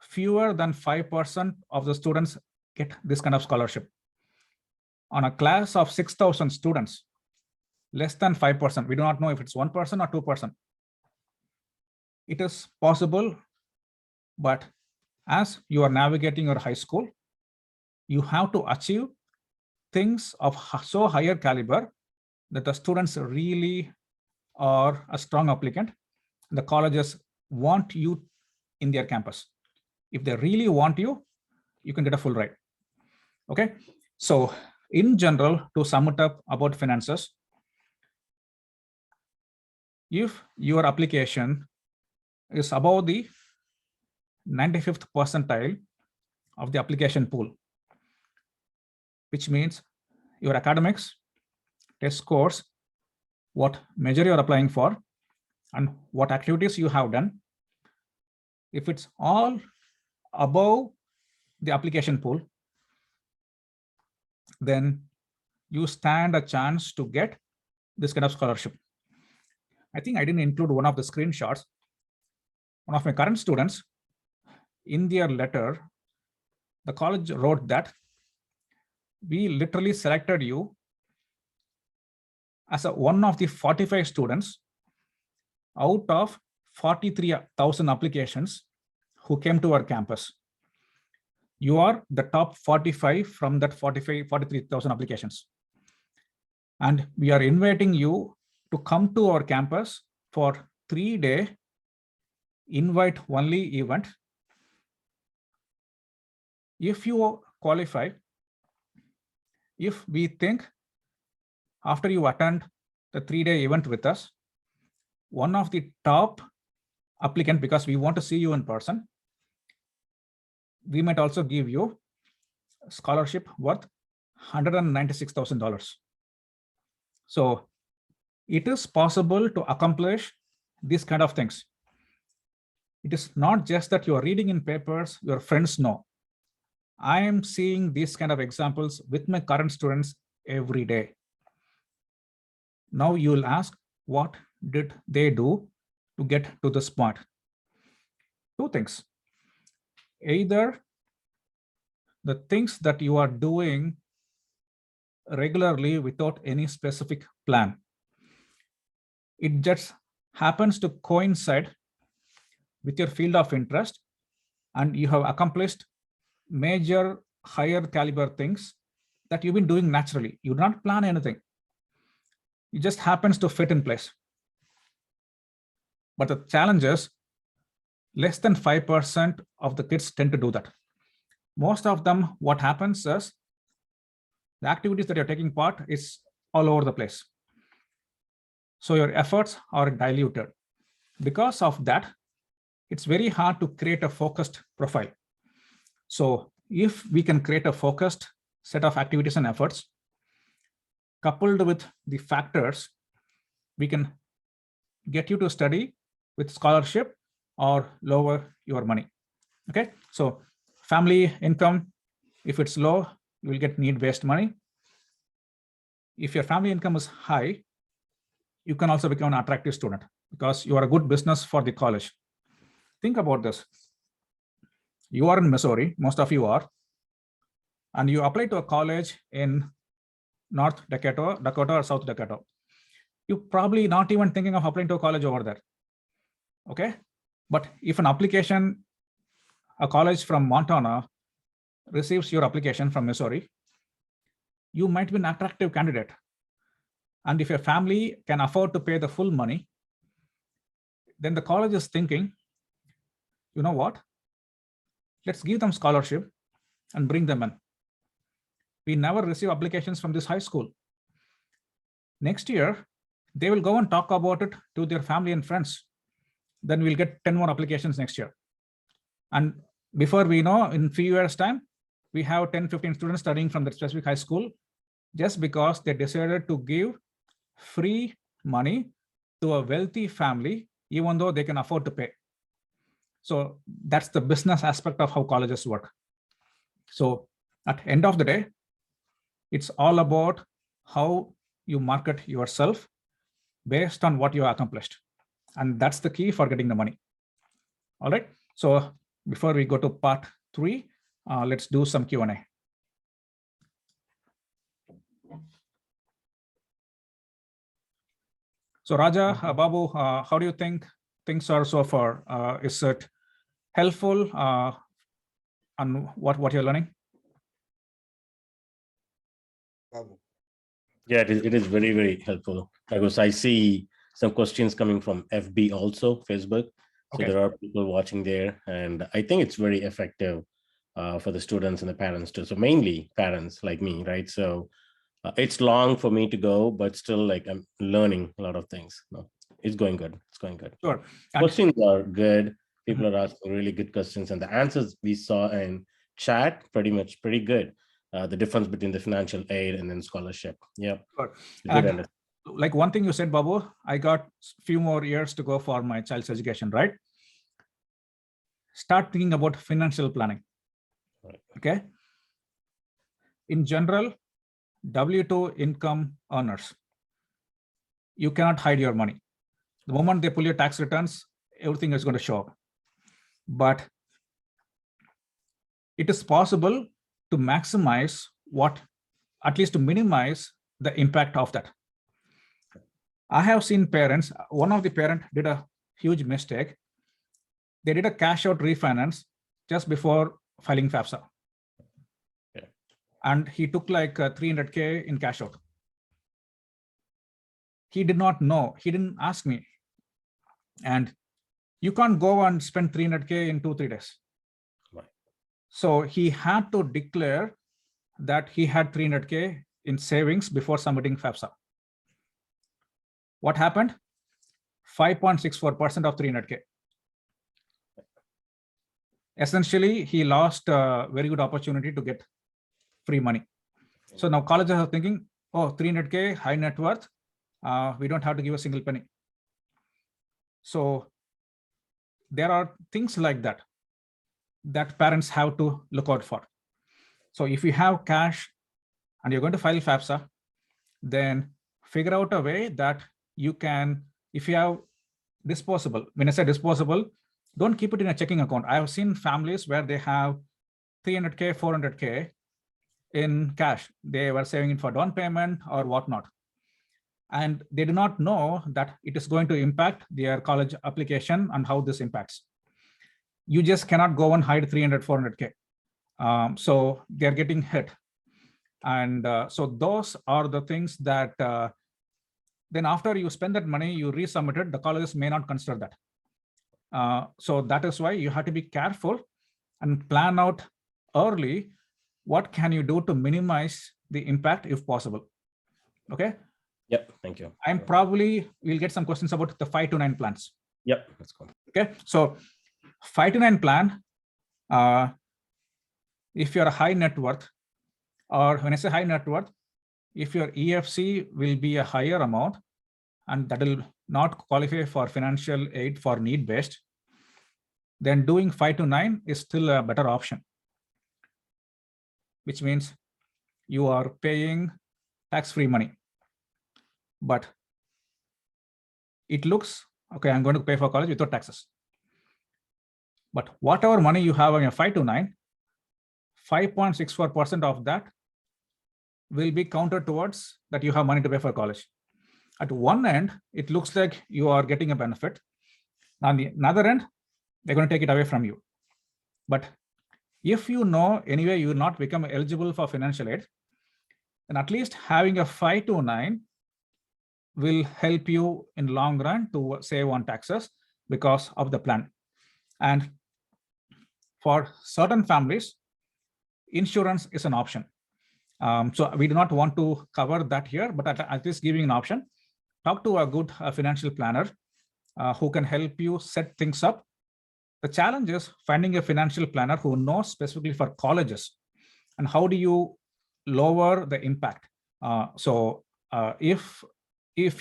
fewer than 5% of the students get this kind of scholarship. On a class of 6,000 students, less than 5%, we do not know if it's 1% or 2%. It is possible, but as you are navigating your high school, you have to achieve things of so higher caliber that the students really are a strong applicant. The colleges want you in their campus. If they really want you, you can get a full ride. Okay, so in general, to sum it up about finances, if your application is above the 95th percentile of the application pool, which means your academics, test scores, what major you're applying for, and what activities you have done, if it's all above the application pool, then you stand a chance to get this kind of scholarship. I think I didn't include one of the screenshots. One of my current students, in their letter, the college wrote that we literally selected you as one of the 45 students out of 43,000 applications who came to our campus. You are the top 45 from that 43,000 applications. And we are inviting you to come to our campus for 3-day invite-only event. If you qualify, if we think after you attend the 3-day event with us, one of the top applicant, because we want to see you in person, we might also give you a scholarship worth $196,000. So it is possible to accomplish these kind of things. It is not just that you are reading in papers, your friends know. I am seeing these kind of examples with my current students every day. Now you will ask, what did they do to get to this point? Two things. Either the things that you are doing regularly without any specific plan. It just happens to coincide with your field of interest, and you have accomplished major higher caliber things that you've been doing naturally. You do not plan anything. It just happens to fit in place. But the challenge is less than 5% of the kids tend to do that. Most of them, what happens is the activities that you're taking part is all over the place. So your efforts are diluted. Because of that, it's very hard to create a focused profile. So if we can create a focused set of activities and efforts, coupled with the factors, we can get you to study with scholarship or lower your money. Okay, so family income, if it's low, you will get need-based money. If your family income is high, you can also become an attractive student because you are a good business for the college. Think about this. You are in Missouri, most of you are, and you apply to a college in North Dakota or South Dakota. You're probably not even thinking of applying to a college over there. Okay, but if an application, a college from Montana receives your application from Missouri, you might be an attractive candidate. And if your family can afford to pay the full money, then the college is thinking, you know what? Let's give them scholarship and bring them in. We never receive applications from this high school. Next year, they will go and talk about it to their family and friends. Then we'll get 10 more applications next year. And before we know, in a few years' time, we have 10, 15 students studying from that specific high school just because they decided to give free money to a wealthy family, even though they can afford to pay. So that's the business aspect of how colleges work. So at the end of the day, it's all about how you market yourself based on what you accomplished. And that's the key for getting the money. All right. So before we go to part 3, let's do some Q&A. So Raja, Babu, how do you think things are so far? Is it helpful on what you're learning? Babu. Yeah, it is very, very helpful because I see some questions coming from FB also, Facebook. So Okay. there are people watching there, and I think it's very effective for the students and the parents too. So mainly parents like me, right? So it's long for me to go, but still, like, I'm learning a lot of things. No, it's going good. It's going good. Sure. And Questions are good. People are asking really good questions, and the answers we saw in chat pretty good. The difference between the financial aid and then scholarship. Yeah. Sure. Good. And like one thing you said, Babu, I got a few more years to go for my child's education, right? Start thinking about financial planning. Right. Okay. In general, W-2 income earners, you cannot hide your money. The moment they pull your tax returns, everything is going to show up. But it is possible to maximize at least to minimize the impact of that. I have seen parents, one of the parents did a huge mistake. They did a cash out refinance just before filing Fafsa. Yeah. And he took like 300K in cash out. He did not know, he didn't ask me. And you can't go and spend 300K in 2-3 days. Right. So he had to declare that he had 300K in savings before submitting Fafsa. What happened? 5.64% of 300K. Essentially, he lost a very good opportunity to get free money. So now colleges are thinking, oh, 300K, high net worth, we don't have to give a single penny. So there are things like that that parents have to look out for. So if you have cash and you're going to file Fafsa, then figure out a way that you can, if you have disposable, when I say disposable, don't keep it in a checking account. I have seen families where they have 300K, 400K in cash. They were saving it for down payment or whatnot. And they do not know that it is going to impact their college application and how this impacts. You just cannot go and hide 300, 400K. So they're getting hit. And so those are the things that then after you spend that money, you resubmit it, the colleges may not consider that. So that is why you have to be careful and plan out early. What can you do to minimize the impact if possible? Okay. Yep. Thank you. We'll get some questions about the 5 to 9 plans. Yep. Let's go. Okay. So 5 to 9 plan, if you're a high net worth, or when I say high net worth, if your EFC will be a higher amount and that will not qualify for financial aid for need-based, then doing 5 to 9 is still a better option, which means you are paying tax-free money. But it looks, okay, I'm going to pay for college without taxes. But whatever money you have on your 5 to 9, 5.64% of that will be counted towards that you have money to pay for college. At one end, it looks like you are getting a benefit. On the other end, they're going to take it away from you. But if you know anyway you will not become eligible for financial aid, then at least having a 5 to 9 will help you in long run to save on taxes because of the plan. And for certain families, insurance is an option. So we do not want to cover that here, but at least giving an option. Talk to a good financial planner who can help you set things up. The challenge is finding a financial planner who knows specifically for colleges and how do you lower the impact. So if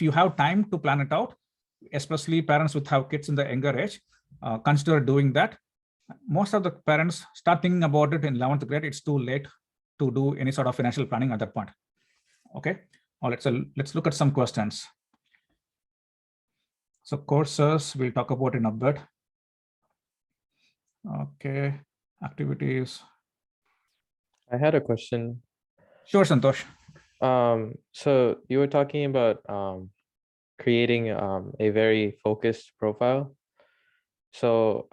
you have time to plan it out, especially parents with have kids in the younger age, consider doing that. Most of the parents start thinking about it in 11th grade. It's too late to do any sort of financial planning at that point. Okay, all right, so let's look at some questions. So courses, we'll talk about in a bit. Okay, activities. I had a question. Sure, Santosh. So you were talking about creating a very focused profile. So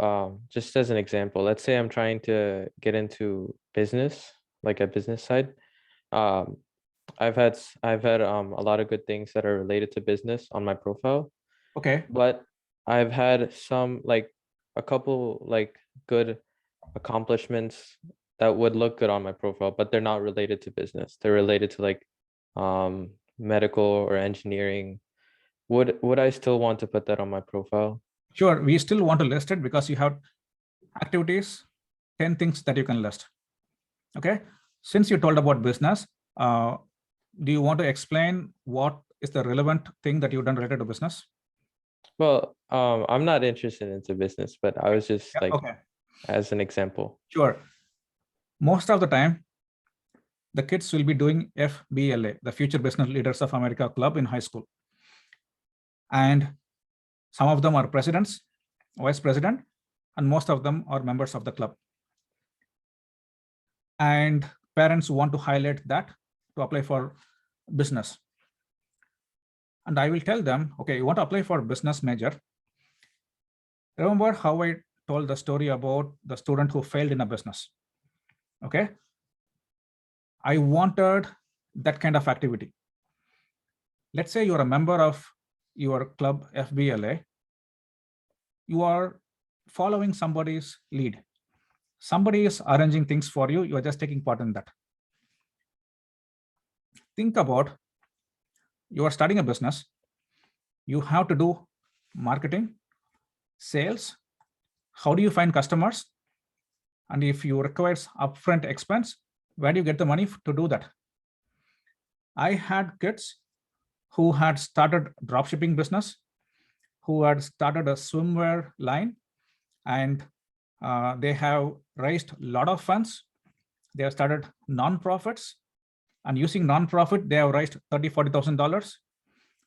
just as an example, let's say I'm trying to get into business, like a business side. I've had a lot of good things that are related to business on my profile, Okay, but I've had some like a couple like good accomplishments that would look good on my profile, but they're not related to business. They're related to like medical or engineering. Would I still want to put that on my profile? sure. We still want to list it because you have activities, 10 things that you can list. Okay, since you told about business, do you want to explain what is the relevant thing that you've done related to business? Well, I'm not interested into business, but I was just Yeah, like, okay, as an example. sure. Most of the time, the kids will be doing FBLA, the Future Business Leaders of America Club in high school. And some of them are presidents, vice president, and most of them are members of the club. And parents want to highlight that to apply for business. And I will tell them, okay, you want to apply for business major. Remember how I told the story about the student who failed in a business? Okay. I wanted that kind of activity. Let's say you're a member of your club FBLA. You are following somebody's lead. Somebody is arranging things for you. You are just taking part in that. Think about, you are starting a business. You have to do marketing, sales. How do you find customers? And if you require upfront expense, where do you get the money to do that? I had kids who had started dropshipping business, who had started a swimwear line, and they have raised a lot of funds. They have started non-profits, and using non-profit, they have raised $30,000, $40,000,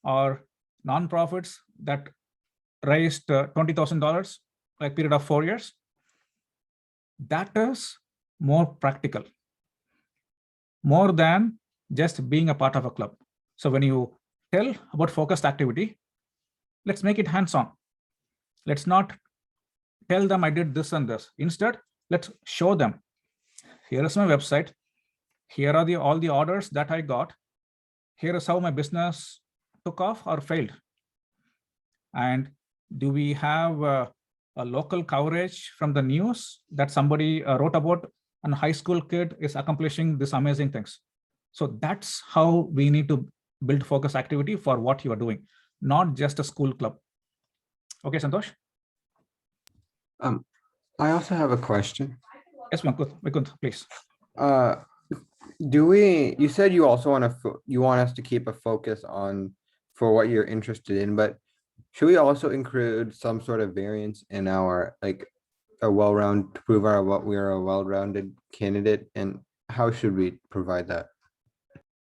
or non-profits that raised $20,000, like period of 4 years. That is more practical, more than just being a part of a club. So when you tell about focused activity, let's make it hands-on. Let's not tell them I did this and this. Instead, let's show them, here is my website. Here are all the orders that I got. Here is how my business took off or failed. And do we have a local coverage from the news that somebody wrote about, and a high school kid is accomplishing these amazing things? So that's how we need to build focus activity for what you are doing, not just a school club. Okay, Santosh? I also have a question. Yes, Vikund, please. You said you also want us to keep a focus on for what you're interested in, but should we also include some sort of variance in our like to prove we are a well-rounded candidate, and how should we provide that?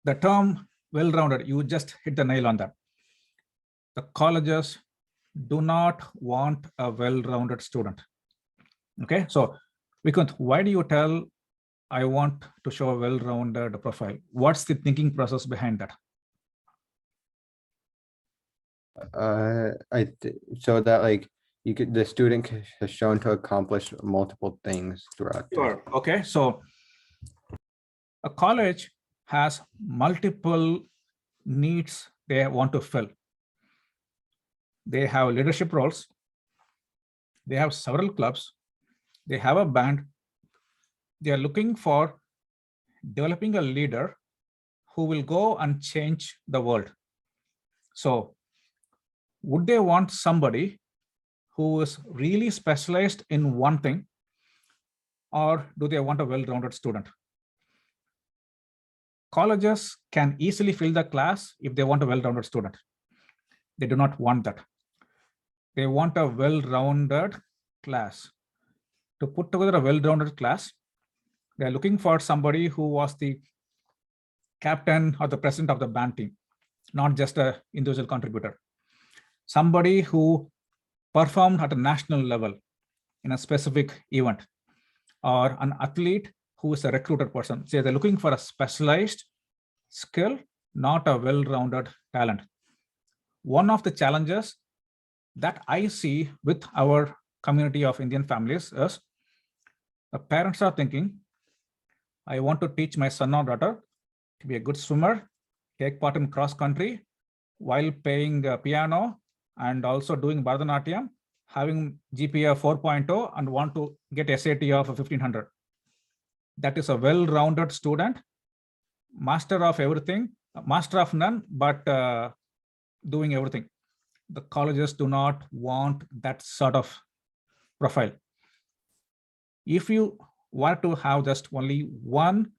The term well-rounded, you just hit the nail on that. The colleges do not want a well-rounded student. Okay, so Vikund, why do you tell I want to show a well-rounded profile? What's the thinking process behind that? So that like the student has shown to accomplish multiple things throughout. Sure. Okay, so a college has multiple needs they want to fill. They have leadership roles. They have several clubs. They have a band. They are looking for developing a leader who will go and change the world. So would they want somebody who is really specialized in one thing, or do they want a well-rounded student? Colleges can easily fill the class if they want a well-rounded student. They do not want that. They want a well-rounded class. To put together a well-rounded class, they're looking for somebody who was the captain or the president of the band team, not just an individual contributor. Somebody who performed at a national level in a specific event, or an athlete who is a recruited person. Say they're looking for a specialized skill, not a well-rounded talent. One of the challenges that I see with our community of Indian families is the parents are thinking, I want to teach my son or daughter to be a good swimmer, take part in cross country while playing piano and also doing Bharatanatyam, having GPA 4.0 and want to get SAT of 1500. That is a well-rounded student, master of everything, master of none, but doing everything. The colleges do not want that sort of profile. If you were to have just only one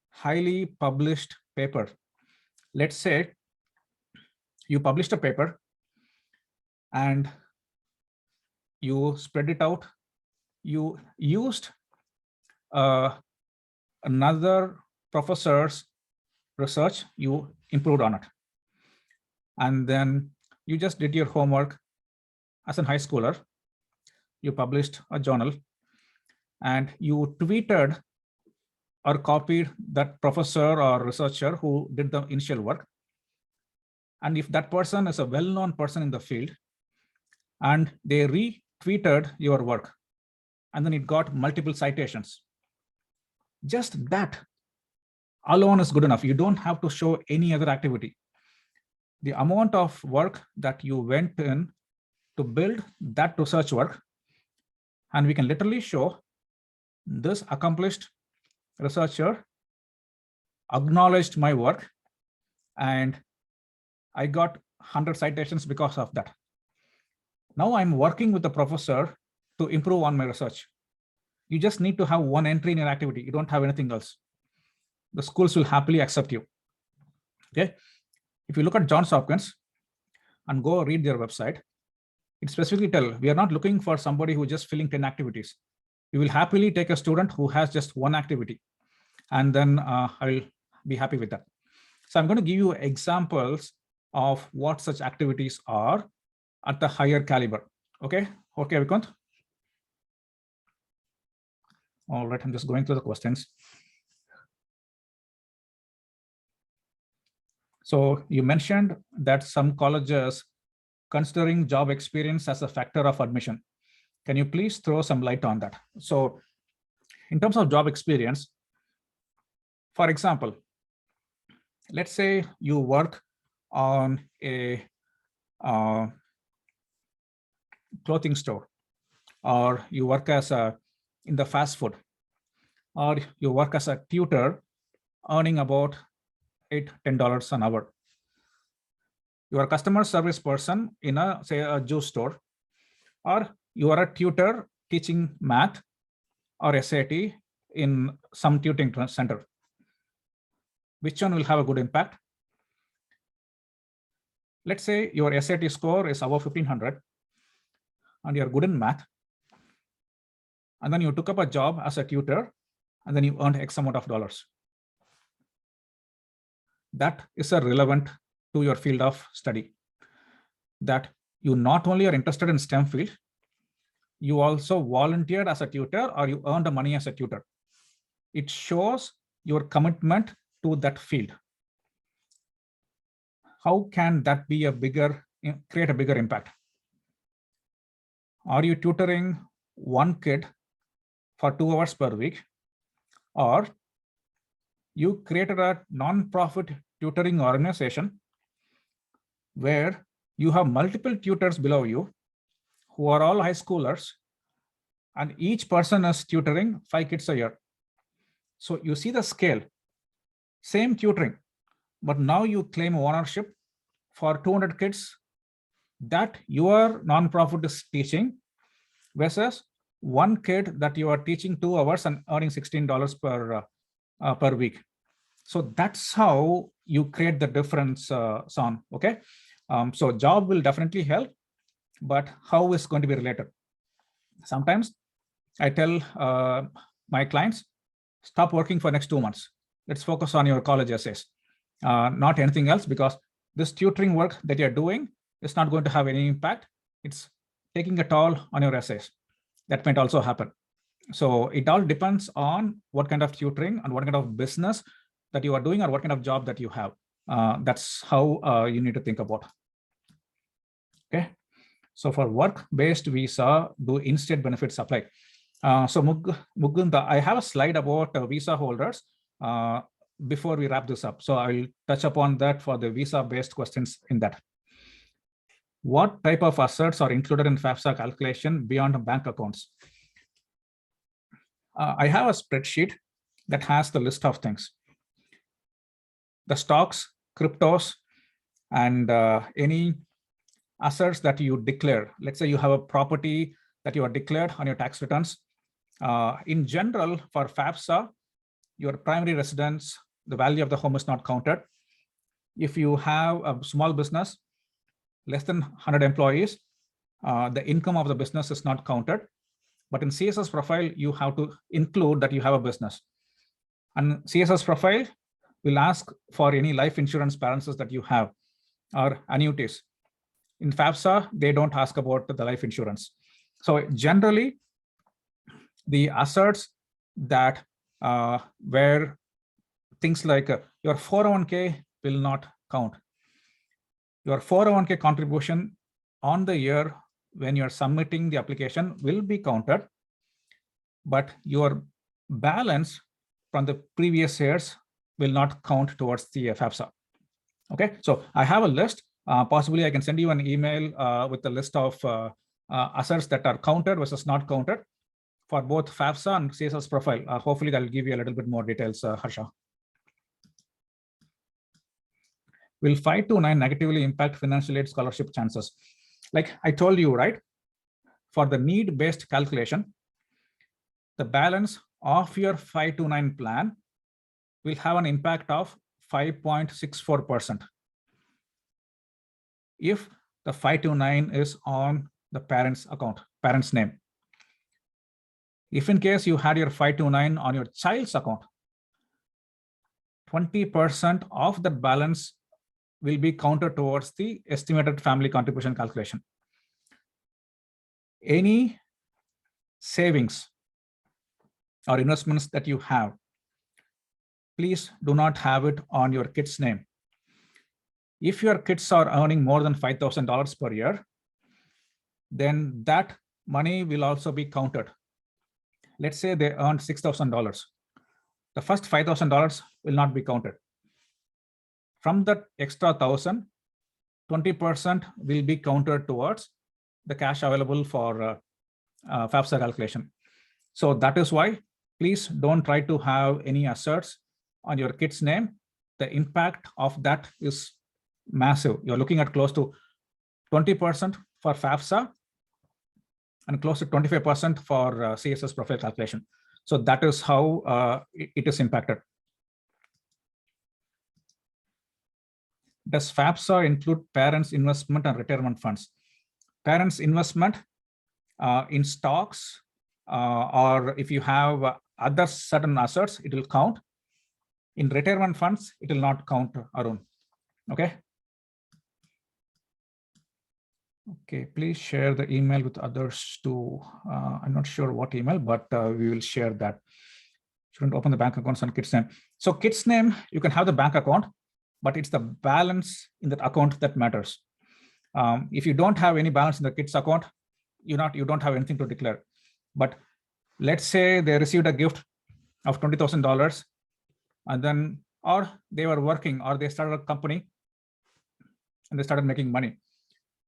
highly published paper, let's say you published a paper and you spread it out, you used another professor's research, you improved on it. And then you just did your homework as a high schooler, you published a journal, and you tweeted or copied that professor or researcher who did the initial work. And if that person is a well-known person in the field, and they retweeted your work, and then it got multiple citations, just that alone is good enough. You don't have to show any other activity. The amount of work that you went in to build that research work, and we can literally show this accomplished researcher acknowledged my work and I got 100 citations because of that. Now I'm working with the professor to improve on my research. You just need to have one entry in your activity. You don't have anything else. The schools will happily accept you. Okay. If you look at Johns Hopkins and go read their website, it specifically tells we are not looking for somebody who is just filling 10 activities. We will happily take a student who has just one activity, and then I will be happy with that. So I'm going to give you examples of what such activities are at the higher caliber. Okay, Vikant? All right, I'm just going through the questions. So you mentioned that some colleges considering job experience as a factor of admission. Can you please throw some light on that? So in terms of job experience, for example, let's say you work on a clothing store, or you work as in the fast food, or you work as a tutor earning about $8–10 an hour. You are a customer service person in a, say, a juice store, or you are a tutor teaching math or SAT in some tutoring center. Which one will have a good impact? Let's say your SAT score is above 1500 and you're good in math, and then you took up a job as a tutor and then you earned X amount of dollars. That is relevant to your field of study, that you not only are interested in STEM field, you also volunteered as a tutor or you earned the money as a tutor. It shows your commitment to that field. How can that be create a bigger impact? Are you tutoring one kid for 2 hours per week, or you created a non-profit tutoring organization where you have multiple tutors below you who are all high schoolers, and each person is tutoring 5 kids a year. So you see the scale, same tutoring, but now you claim ownership for 200 kids that your nonprofit is teaching versus one kid that you are teaching 2 hours and earning $16 per week. So that's how you create the difference, Son. Okay. So job will definitely help, but how is going to be related? Sometimes I tell my clients, stop working for next 2 months. Let's focus on your college essays, not anything else, because this tutoring work that you're doing is not going to have any impact. It's taking a toll on your essays. That might also happen. So it all depends on what kind of tutoring and what kind of business that you are doing or what kind of job that you have. That's how you need to think about. Okay. So for work-based visa, do in-state benefits apply? So Mugunda, I have a slide about visa holders before we wrap this up. So I will touch upon that for the visa-based questions in that. What type of assets are included in Fafsa calculation beyond bank accounts? I have a spreadsheet that has the list of things. The stocks, cryptos, and any assets that you declare. Let's say you have a property that you are declared on your tax returns. In general, for Fafsa, your primary residence, the value of the home is not counted. If you have a small business, less than 100 employees, the income of the business is not counted. But in CSS profile, you have to include that you have a business. And CSS profile will ask for any life insurance balances that you have or annuities. In Fafsa, they don't ask about the life insurance. So generally, the assets that where things like your 401k will not count. Your 401k contribution on the year when you're submitting the application will be counted, but your balance from the previous years will not count towards the Fafsa. Okay, so I have a list. Possibly I can send you an email with the list of assets that are counted versus not counted for both Fafsa and CSS profile. Hopefully that will give you a little bit more details, Harsha. Will 529 negatively impact financial aid scholarship chances? Like I told you, right? For the need-based calculation, the balance of your 529 plan will have an impact of 5.64%. If the 529 is on the parent's account, parent's name. If in case you had your 529 on your child's account, 20% of that balance will be counted towards the estimated family contribution calculation. Any savings or investments that you have, please do not have it on your kid's name. If your kids are earning more than $5,000 per year, then that money will also be counted. Let's say they earned $6,000. The first $5,000 will not be counted. From that extra 1,000, 20% will be counted towards the cash available for Fafsa calculation. So that is why please don't try to have any assets on your kid's name. The impact of that is massive. You're looking at close to 20% for Fafsa and close to 25% for CSS profile calculation. So that is how it is impacted. Does Fafsa include parents' investment and retirement funds? Parents' investment in stocks, or if you have other certain assets, it will count. In retirement funds, it will not count, Arun. Okay. Okay, please share the email with others too. I'm not sure what email, but we will share that. Shouldn't open the bank accounts on kids' name. So kids' name, you can have the bank account, but it's the balance in that account that matters. If you don't have any balance in the kids' account, you don't have anything to declare. But let's say they received a gift of $20,000, and then, or they were working, or they started a company and they started making money.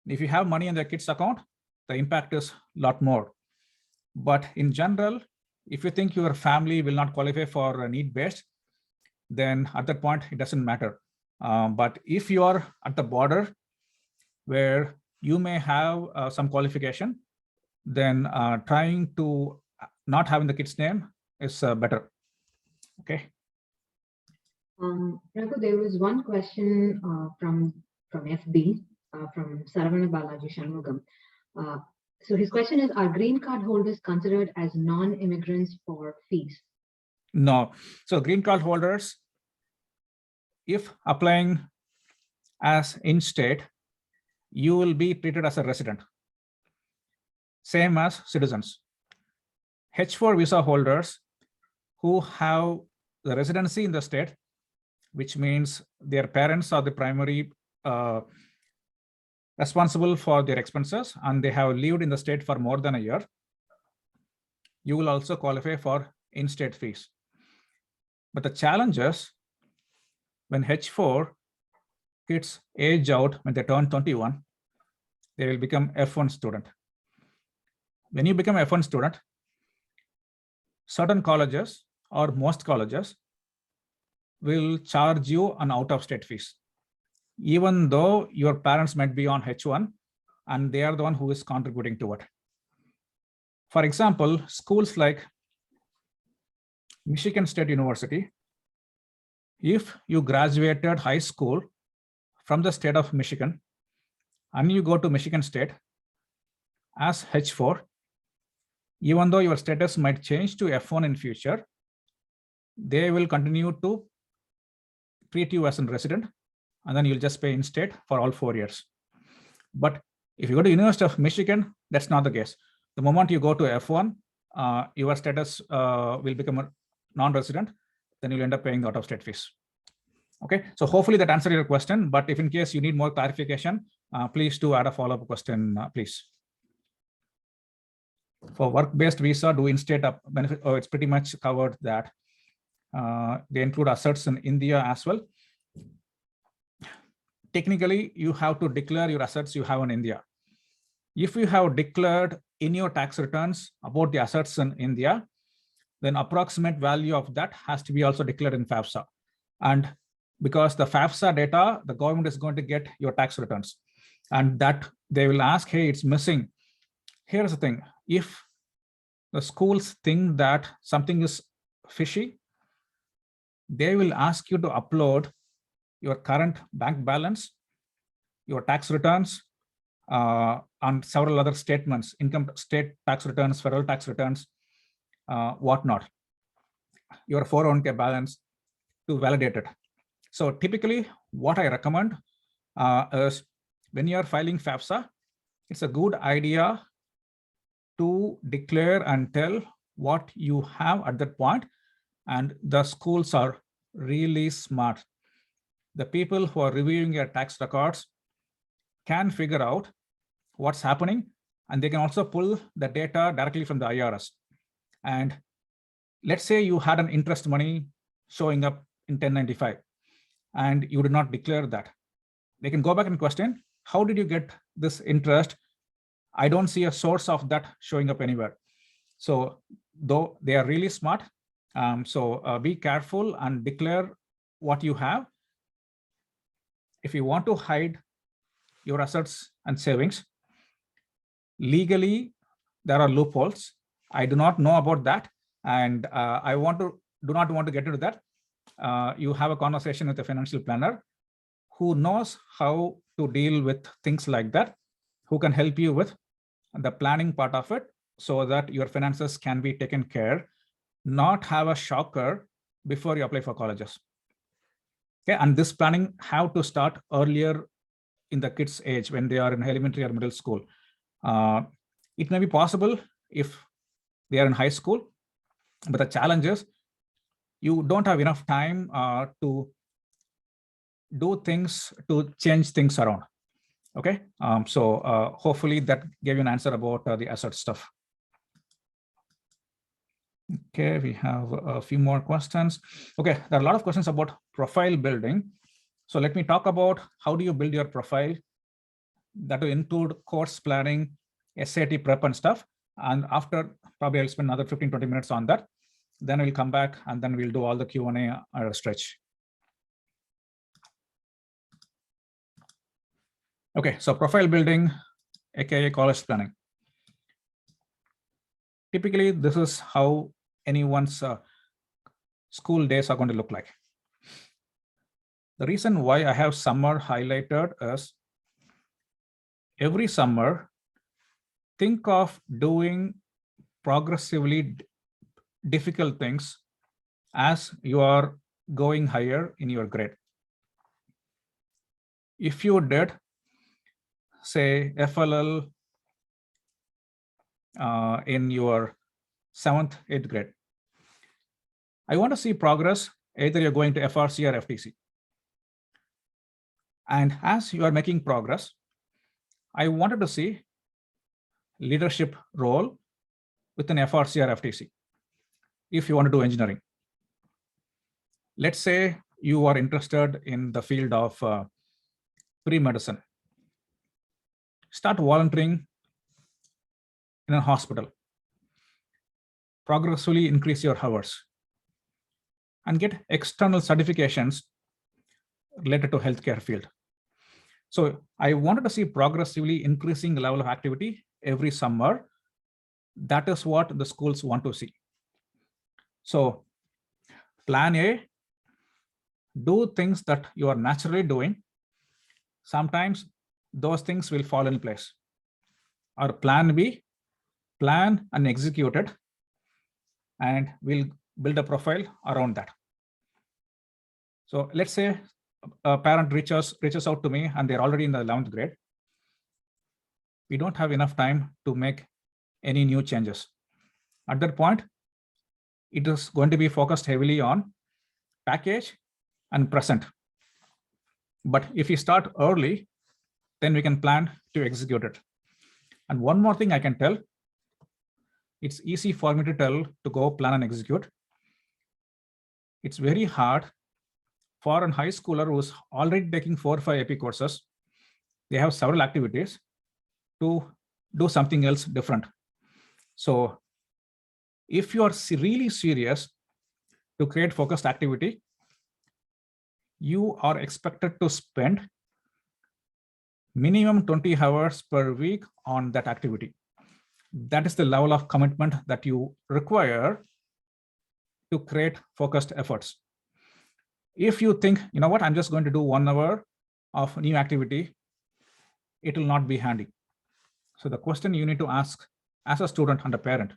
If you have money in the kids' account, the impact is a lot more. But in general, if you think your family will not qualify for a need-based, then at that point, it doesn't matter. But if you are at the border where you may have some qualification, then trying to not having the kid's name is better. Okay. Raghu, there was one question from FB, from Saravana Balaji Shanmugam. So his question is, are green card holders considered as non-immigrants for fees? No. So green card holders, if applying as in-state, you will be treated as a resident, same as citizens. H4 visa holders who have the residency in the state, which means their parents are the primary responsible for their expenses and they have lived in the state for more than a year, you will also qualify for in-state fees. But the challenge is when H4 kids age out, when they turn 21, they will become F1 student. When you become F1 student, certain colleges or most colleges will charge you an out-of-state fees, even though your parents might be on H1 and they are the one who is contributing to it. For example, schools like Michigan State University, if you graduated high school from the state of Michigan and you go to Michigan State as H4, even though your status might change to F1 in future, they will continue to treat you as a resident, and then you'll just pay in state for all 4 years. But if you go to University of Michigan, that's not the case. The moment you go to F1, your status will become a non-resident, then you'll end up paying the out-of-state fees. Okay, so hopefully that answered your question, but if in case you need more clarification, please do add a follow-up question, please. For work-based visa, do in-state benefit? Oh, it's pretty much covered that. They include assets in India as well. Technically, you have to declare your assets you have in India. If you have declared in your tax returns about the assets in India, then approximate value of that has to be also declared in Fafsa. And because the Fafsa data, the government is going to get your tax returns, and that they will ask, hey, it's missing. Here's the thing. If the schools think that something is fishy, they will ask you to upload your current bank balance, your tax returns, and several other statements, income state tax returns, federal tax returns, whatnot, your 401k balance to validate it. So typically what I recommend is when you're filing FAFSA, it's a good idea to declare and tell what you have at that point. And the schools are really smart. The people who are reviewing your tax records can figure out what's happening, and they can also pull the data directly from the IRS. And let's say you had an interest money showing up in 1095 and you did not declare that. They can go back and question, how did you get this interest? I don't see a source of that showing up anywhere. So though they are really smart, be careful and declare what you have. If you want to hide your assets and savings, legally, there are loopholes. I do not know about that. And I do not want to get into that. You have a conversation with a financial planner who knows how to deal with things like that, who can help you with the planning part of it so that your finances can be taken care, not have a shocker before you apply for colleges. Okay, and this planning have to start earlier in the kids' age when they are in elementary or middle school. It may be possible if they are in high school, but the challenge is you don't have enough time to do things, to change things around. Okay, hopefully that gave you an answer about the asset stuff. Okay, we have a few more questions. Okay, there are a lot of questions about profile building. So let me talk about how do you build your profile. That will include course planning, SAT prep and stuff. And after, probably I'll spend another 15-20 minutes on that. Then we'll come back and then we'll do all the Q&A stretch. Okay, so profile building, aka college planning. Typically, this is how anyone's school days are going to look like. The reason why I have summer highlighted is every summer, think of doing progressively difficult things as you are going higher in your grade. If you did, say, FLL in your 7th, 8th grade. I want to see progress, either you're going to FRC or FTC. And as you are making progress, I wanted to see leadership role within FRC or FTC if you want to do engineering. Let's say you are interested in the field of pre-medicine. Start volunteering in a hospital. Progressively increase your hours and get external certifications related to healthcare field. So I wanted to see progressively increasing the level of activity every summer. That is what the schools want to see. So plan A, do things that you are naturally doing. Sometimes those things will fall in place. Or plan B, plan and execute it, and we'll build a profile around that. So let's say a parent reaches out to me and they're already in the 11th grade. We don't have enough time to make any new changes. At that point, it is going to be focused heavily on package and present. But if we start early, then we can plan to execute it. And one more thing I can tell, it's easy for me to tell to go plan and execute. It's very hard for a high schooler who's already taking 4 or 5 AP courses. They have several activities to do something else different. So if you are really serious to create focused activity, you are expected to spend minimum 20 hours per week on that activity. That is the level of commitment that you require to create focused efforts. If you think, you know what, I'm just going to do 1 hour of new activity, it will not be handy. So the question you need to ask as a student and a parent,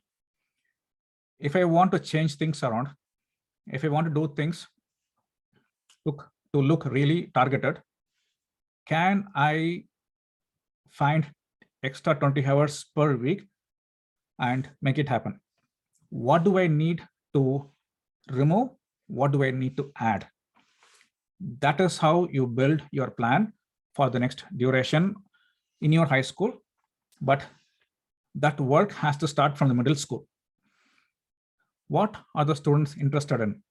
if I want to change things around, if I want to do things to look really targeted, can I find extra 20 hours per week and make it happen? What do I need to remove? What do I need to add? That is how you build your plan for the next duration in your high school. But that work has to start from the middle school. What are the students interested in?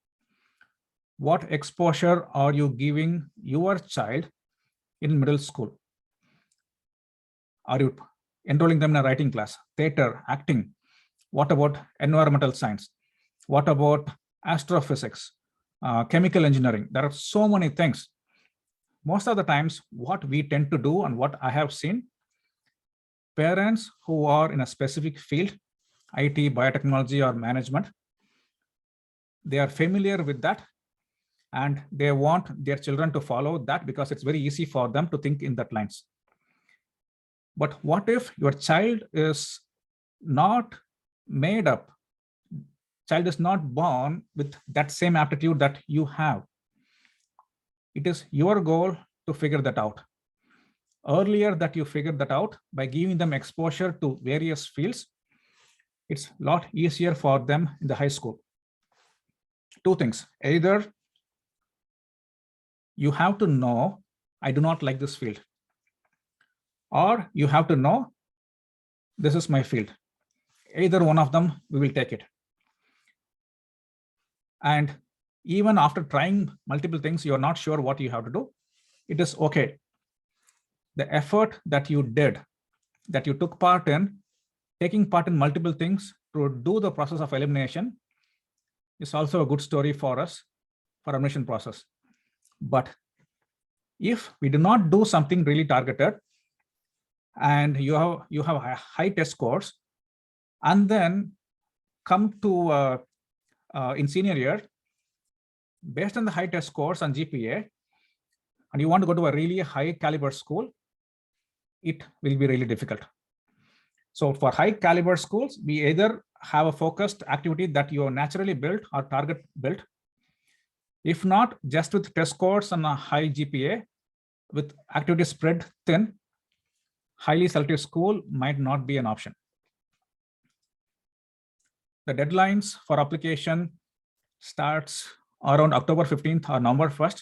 What exposure are you giving your child in middle school? Are you enrolling them in a writing class, theater, acting? What about environmental science? What about astrophysics, chemical engineering? There are so many things. Most of the times, what we tend to do and what I have seen, parents who are in a specific field, IT, biotechnology, or management, they are familiar with that and they want their children to follow that because it's very easy for them to think in that lines. But what if your child is not made up? Child is not born with that same aptitude that you have. It is your goal to figure that out. Earlier that you figure that out by giving them exposure to various fields, it's a lot easier for them in the high school. 2 things. Either you have to know, I do not like this field, or you have to know, this is my field. Either one of them, we will take it. And even after trying multiple things, you're not sure what you have to do, it is okay. The effort that you did, that you took part in, taking part in multiple things to do the process of elimination is also a good story for us, for admission process. But if we do not do something really targeted and you have a high test scores and then come to in senior year, based on the high test scores and GPA, and you want to go to a really high caliber school, it will be really difficult. So for high caliber schools, we either have a focused activity that you naturally built or target built. If not, just with test scores and a high GPA, with activity spread thin, highly selective school might not be an option. The deadlines for application starts around October 15th or November 1st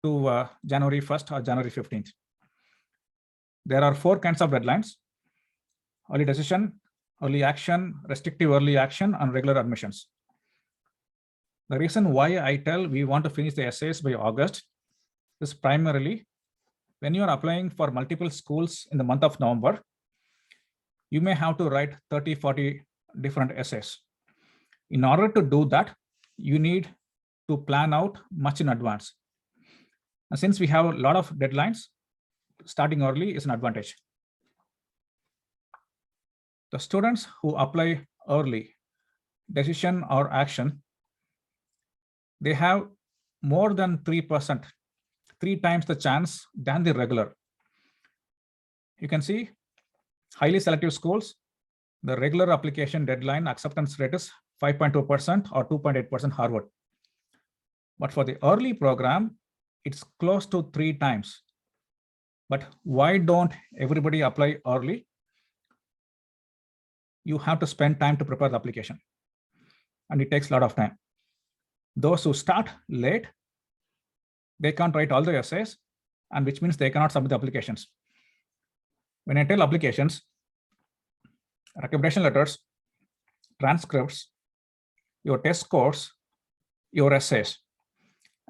to January 1st or January 15th. There are 4 kinds of deadlines: early decision, early action, restrictive early action, and regular admissions. The reason why I tell we want to finish the essays by August is primarily when you are applying for multiple schools in the month of November, you may have to write 30, 40 different essays. In order to do that, you need to plan out much in advance. And since we have a lot of deadlines, starting early is an advantage. The students who apply early, decision or action, they have more than 3%, 3 times the chance than the regular. You can see highly selective schools, the regular application deadline acceptance rate is 5.2% or 2.8% Harvard. But for the early program, it's close to 3 times. But why don't everybody apply early? You have to spend time to prepare the application, and it takes a lot of time. Those who start late, they can't write all the essays, and which means they cannot submit the applications. When I tell applications, recommendation letters, transcripts, your test scores, your essays,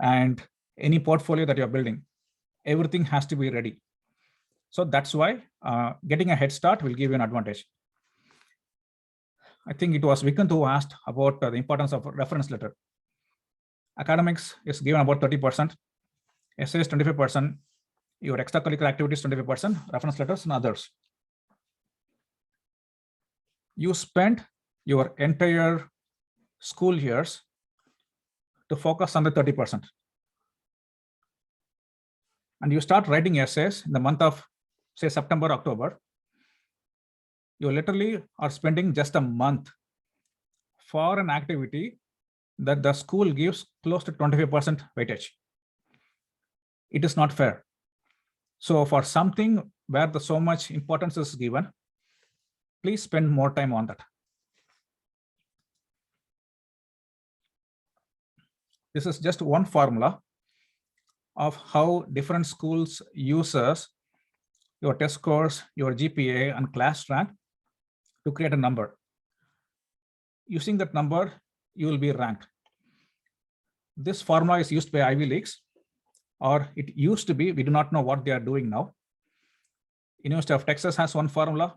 and any portfolio that you're building, everything has to be ready. So that's why getting a head start will give you an advantage. I think it was Vikant who asked about the importance of a reference letter. Academics is given about 30%, essays 25%, your extracurricular activities 25%, reference letters and others. You spend your entire school years to focus on the 30%. And you start writing essays in the month of, say, September, October. You literally are spending just a month for an activity that the school gives close to 25% weightage. It is not fair. So for something where so much importance is given, please spend more time on that. This is just one formula of how different schools uses your test scores, your GPA, and class rank to create a number. Using that number, you will be ranked. This formula is used by Ivy Leagues, or it used to be. We do not know what they are doing now. University of Texas has one formula.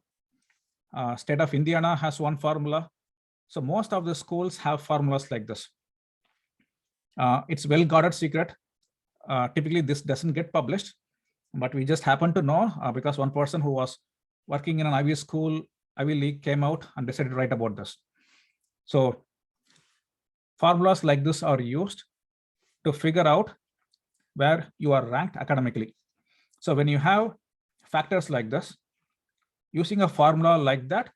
State of Indiana has one formula. So most of the schools have formulas like this. It's well-guarded secret. Typically, this doesn't get published, but we just happen to know because one person who was working in an Ivy League came out and decided to write about this. So formulas like this are used to figure out where you are ranked academically. So when you have factors like this, using a formula like that,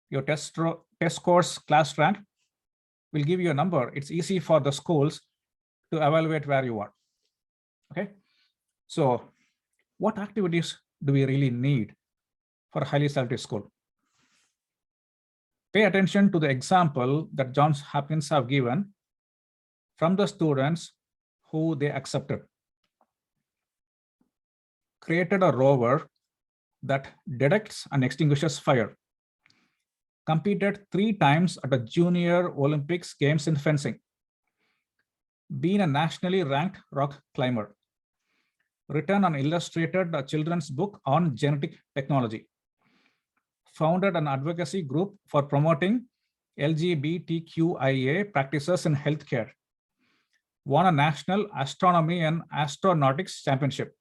your test scores, class rank will give you a number. It's easy for the schools to evaluate where you are. Okay, so what activities do we really need for a highly selective school? Pay attention to the example that Johns Hopkins have given from the students who they accepted. Created a rover that detects and extinguishes fire. Competed 3 times at the Junior Olympics Games in fencing. Been a nationally ranked rock climber. Written and illustrated a children's book on genetic technology. Founded an advocacy group for promoting LGBTQIA practices in healthcare. Won a national astronomy and astronautics championship.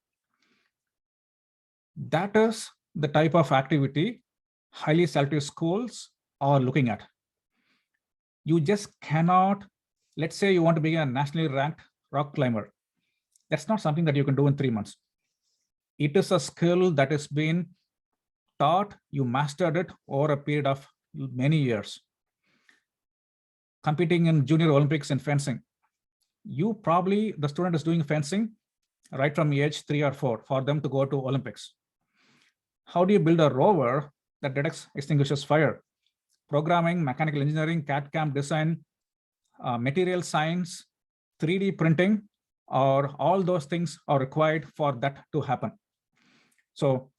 That is the type of activity highly selective schools are looking at. You just cannot, let's say you want to be a nationally ranked rock climber. That's not something that you can do in 3 months. It is a skill that has been taught, you mastered it over a period of many years. Competing in Junior Olympics in fencing. The student is doing fencing right from age 3 or 4 for them to go to Olympics. How do you build a rover that detects, extinguishes fire? programming, mechanical engineering, CAD/CAM design, material science, 3D printing, or all those things are required for that to happen. So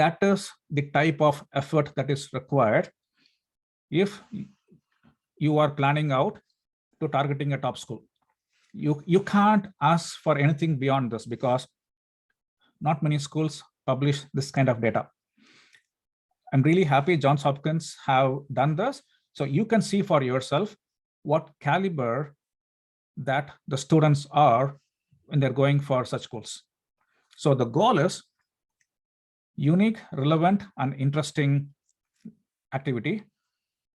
that is the type of effort that is required if you are planning out to targeting a top school. You can't ask for anything beyond this because not many schools publish this kind of data. I'm really happy Johns Hopkins have done this. So you can see for yourself what caliber that the students are when they're going for such schools. So the goal is unique, relevant, and interesting activity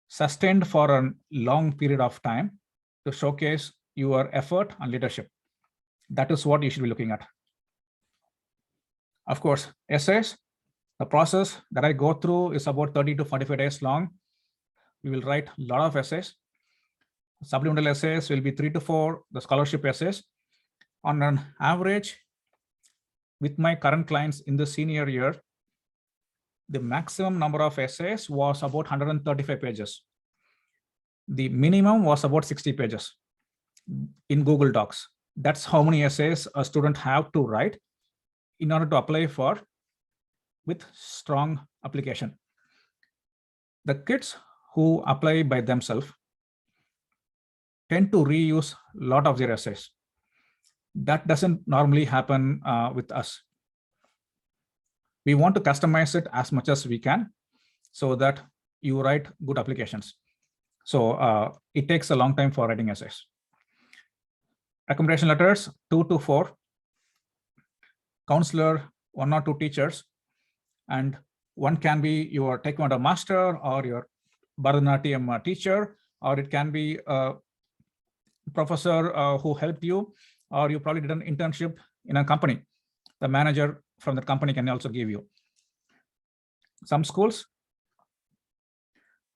sustained for a long period of time to showcase your effort and leadership. That is what you should be looking at. Of course, essays, the process that I go through is about 30 to 45 days long. We will write a lot of essays. Supplemental essays will be 3 to 4, the scholarship essays. On an average, with my current clients in the senior year, the maximum number of essays was about 135 pages. The minimum was about 60 pages in Google Docs. That's how many essays a student have to write in order to apply for with strong application. The kids who apply by themselves tend to reuse a lot of their essays. That doesn't normally happen with us. We want to customize it as much as we can so that you write good applications. So it takes a long time for writing essays. Recommendation letters, 2 to 4. Counselor, 1 or 2 teachers. And one can be your Taekwondo master or your Bharatanatyam teacher, or it can be a professor who helped you, or you probably did an internship in a company. The manager from the company can also give you. Some schools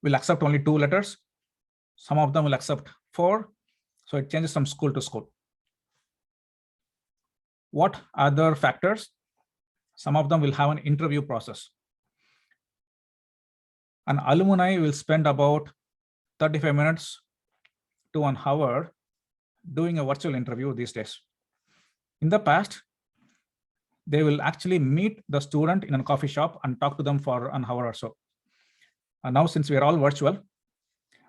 will accept only 2 letters. Some of them will accept 4. So it changes from school to school. What other factors? Some of them will have an interview process. An alumni will spend about 35 minutes to 1 hour doing a virtual interview these days. In the past, they will actually meet the student in a coffee shop and talk to them for an hour or so. And now, since we are all virtual,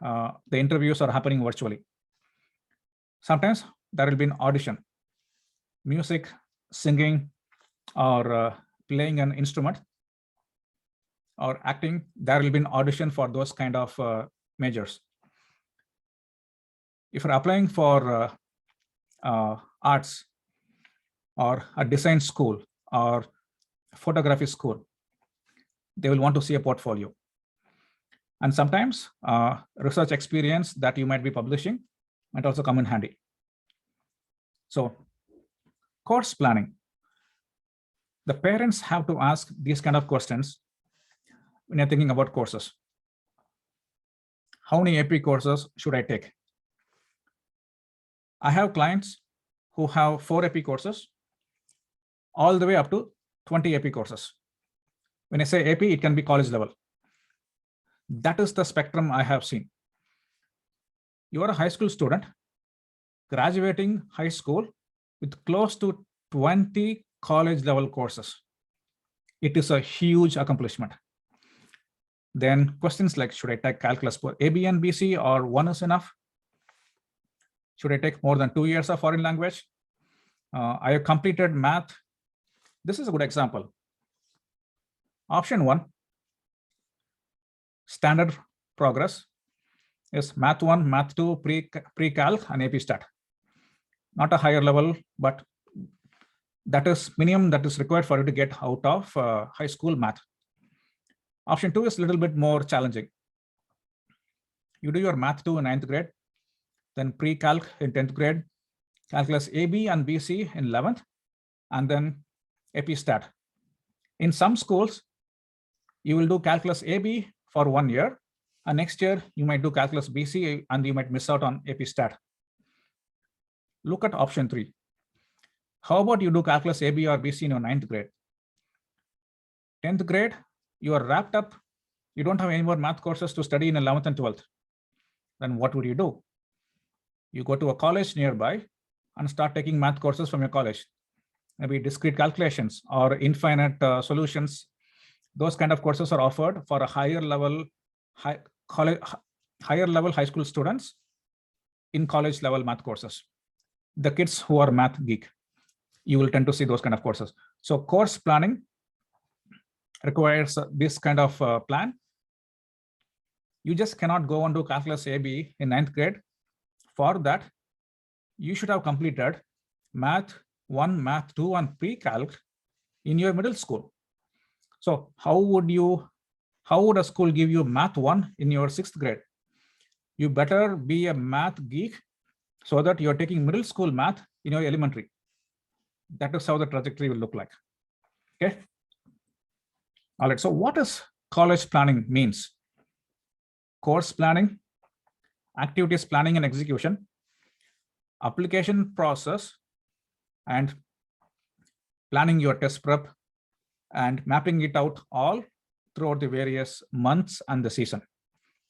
the interviews are happening virtually. Sometimes there will be an audition, music, singing, or playing an instrument, or acting. There will be an audition for those kind of majors. If you're applying for arts or a design school or photography school, they will want to see a portfolio. And sometimes research experience that you might be publishing might also come in handy. So course planning. The parents have to ask these kind of questions when you're thinking about courses. How many AP courses should I take? I have clients who have 4 AP courses all the way up to 20 AP courses. When I say AP, it can be college level. That is the spectrum I have seen. You are a high school student graduating high school with close to 20 college level courses. It is a huge accomplishment. Then questions like, should I take calculus for AB and BC, or 1 is enough? Should I take more than 2 years of foreign language? I have completed math. This is a good example. Option 1, standard progress, is Math 1, Math 2, pre-calc, and AP Stat. Not a higher level, but that is minimum that is required for you to get out of high school math. Option 2 is a little bit more challenging. You do your Math 2 in 9th grade, then pre-calc in 10th grade, calculus AB and BC in 11th, and then AP Stat. In some schools, you will do calculus AB for 1 year, and next year you might do calculus BC and you might miss out on AP Stat. Look at option 3. How about you do calculus AB or BC in your 9th grade? 10th grade, you are wrapped up you don't have any more math courses to study in 11th and 12th. Then what would you do? You go to a college nearby and start taking math courses from your college. Maybe discrete calculations or infinite solutions. Those kind of courses are offered for a higher level high school students in college level math courses. The kids who are math geek, you will tend to see those kind of courses. So course planning requires this kind of plan. You just cannot go and do calculus AB in 9th grade. For that, you should have completed math 1, math 2, and pre-calc in your middle school. So how would a school give you math 1 in your 6th grade? You better be a math geek so that you're taking middle school math in your elementary. That is how the trajectory will look like. Okay. All right. So what does college planning means? Course planning, activities planning and execution, application process, and planning your test prep and mapping it out all throughout the various months and the season.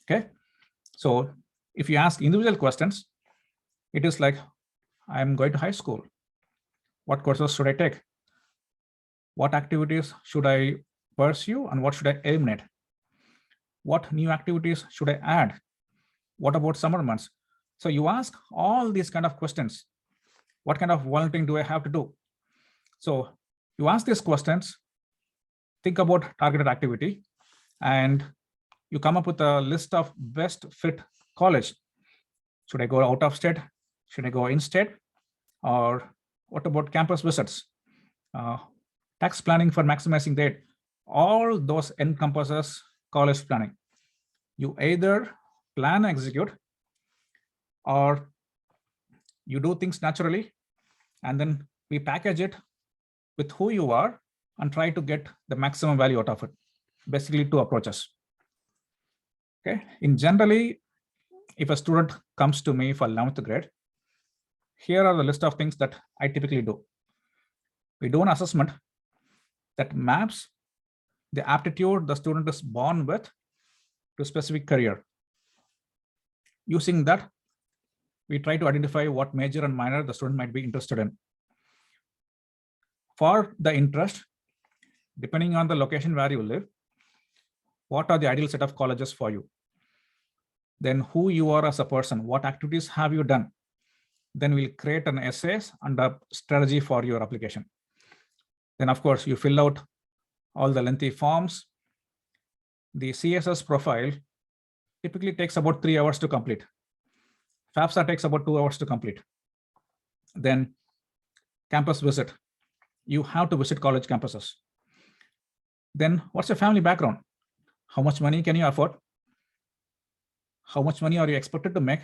Okay. So if you ask individual questions, it is like, I'm going to high school. What courses should I take? What activities should I pursue and what should I eliminate? What new activities should I add? What about summer months? So you ask all these kind of questions. What kind of volunteering do I have to do? So you ask these questions, think about targeted activity, and you come up with a list of best fit college. Should I go out of state? Should I go in state? Or what about campus visits? Tax planning for maximizing date. All those encompasses college planning. You either plan and execute, or you do things naturally, and then we package it with who you are and try to get the maximum value out of it. Basically, two approaches. Okay. In generally, if a student comes to me for 11th grade, here are the list of things that I typically do. We do an assessment that maps the aptitude the student is born with to a specific career. Using that, we try to identify what major and minor the student might be interested in. For the interest, depending on the location where you live, what are the ideal set of colleges for you? Then who you are as a person, what activities have you done? Then we'll create an essays and a strategy for your application. Then of course, you fill out all the lengthy forms. The CSS profile typically takes about 3 hours to complete. Fafsa takes about 2 hours to complete. Then campus visit. You have to visit college campuses. Then what's your family background? How much money can you afford? How much money are you expected to make?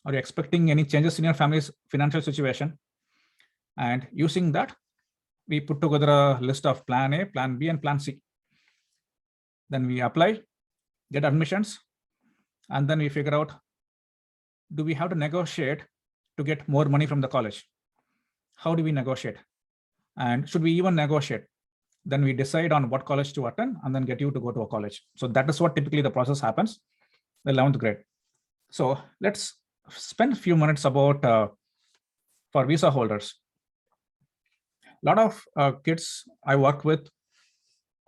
Are you expecting any changes in your family's financial situation? And using that, we put together a list of plan A, plan B, and plan C. Then we apply, get admissions, and then we figure out, do we have to negotiate to get more money from the college? How do we negotiate? And should we even negotiate? Then we decide on what college to attend and then get you to go to a college. So that is what typically the process happens in the 11th grade. So let's spend a few minutes about for visa holders. A lot of kids I work with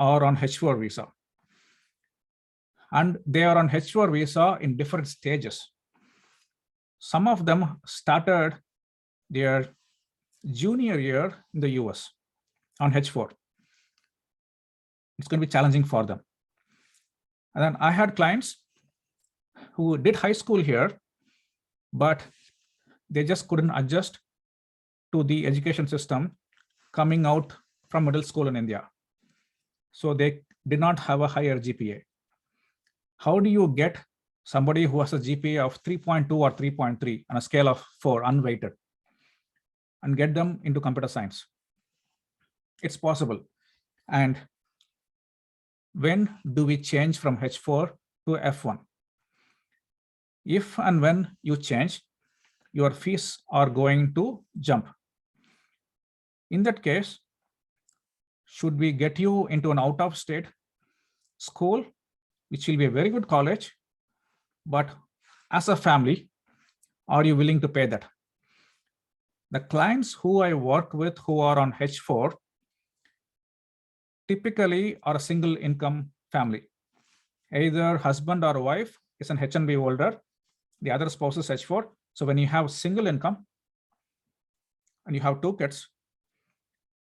are on H4 visa. And they are on H4 visa in different stages. Some of them started their junior year in the US on H4. It's going to be challenging for them. And then I had clients who did high school here, but they just couldn't adjust to the education system coming out from middle school in India. So they did not have a higher GPA. How do you get somebody who has a GPA of 3.2 or 3.3 on a scale of 4 unweighted and get them into computer science? It's possible. And when do we change from H4 to F1? If and when you change, your fees are going to jump. In that case, should we get you into an out-of-state school which will be a very good college, but as a family, are you willing to pay that? The clients who I work with who are on H4 typically are a single income family. Either husband or wife is an H&B holder, the other spouse is H4. So when you have single income and you have two kids,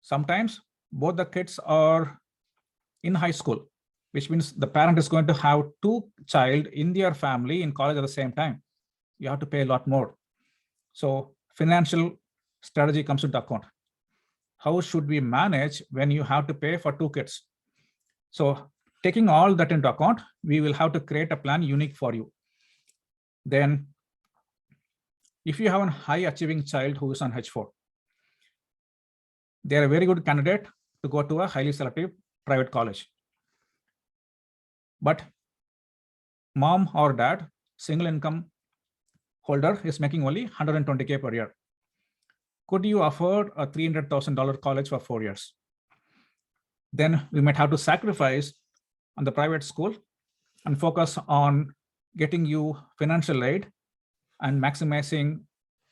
sometimes both the kids are in high school, which means the parent is going to have two child in their family in college at the same time. You have to pay a lot more. So financial strategy comes into account. How should we manage when you have to pay for two kids? So taking all that into account, we will have to create a plan unique for you. Then if you have a high achieving child who is on H4, they are a very good candidate to go to a highly selective private college. But mom or dad, single income holder, is making only $120K per year. Could you afford a $300,000 college for 4 years? Then we might have to sacrifice on the private school and focus on getting you financial aid and maximizing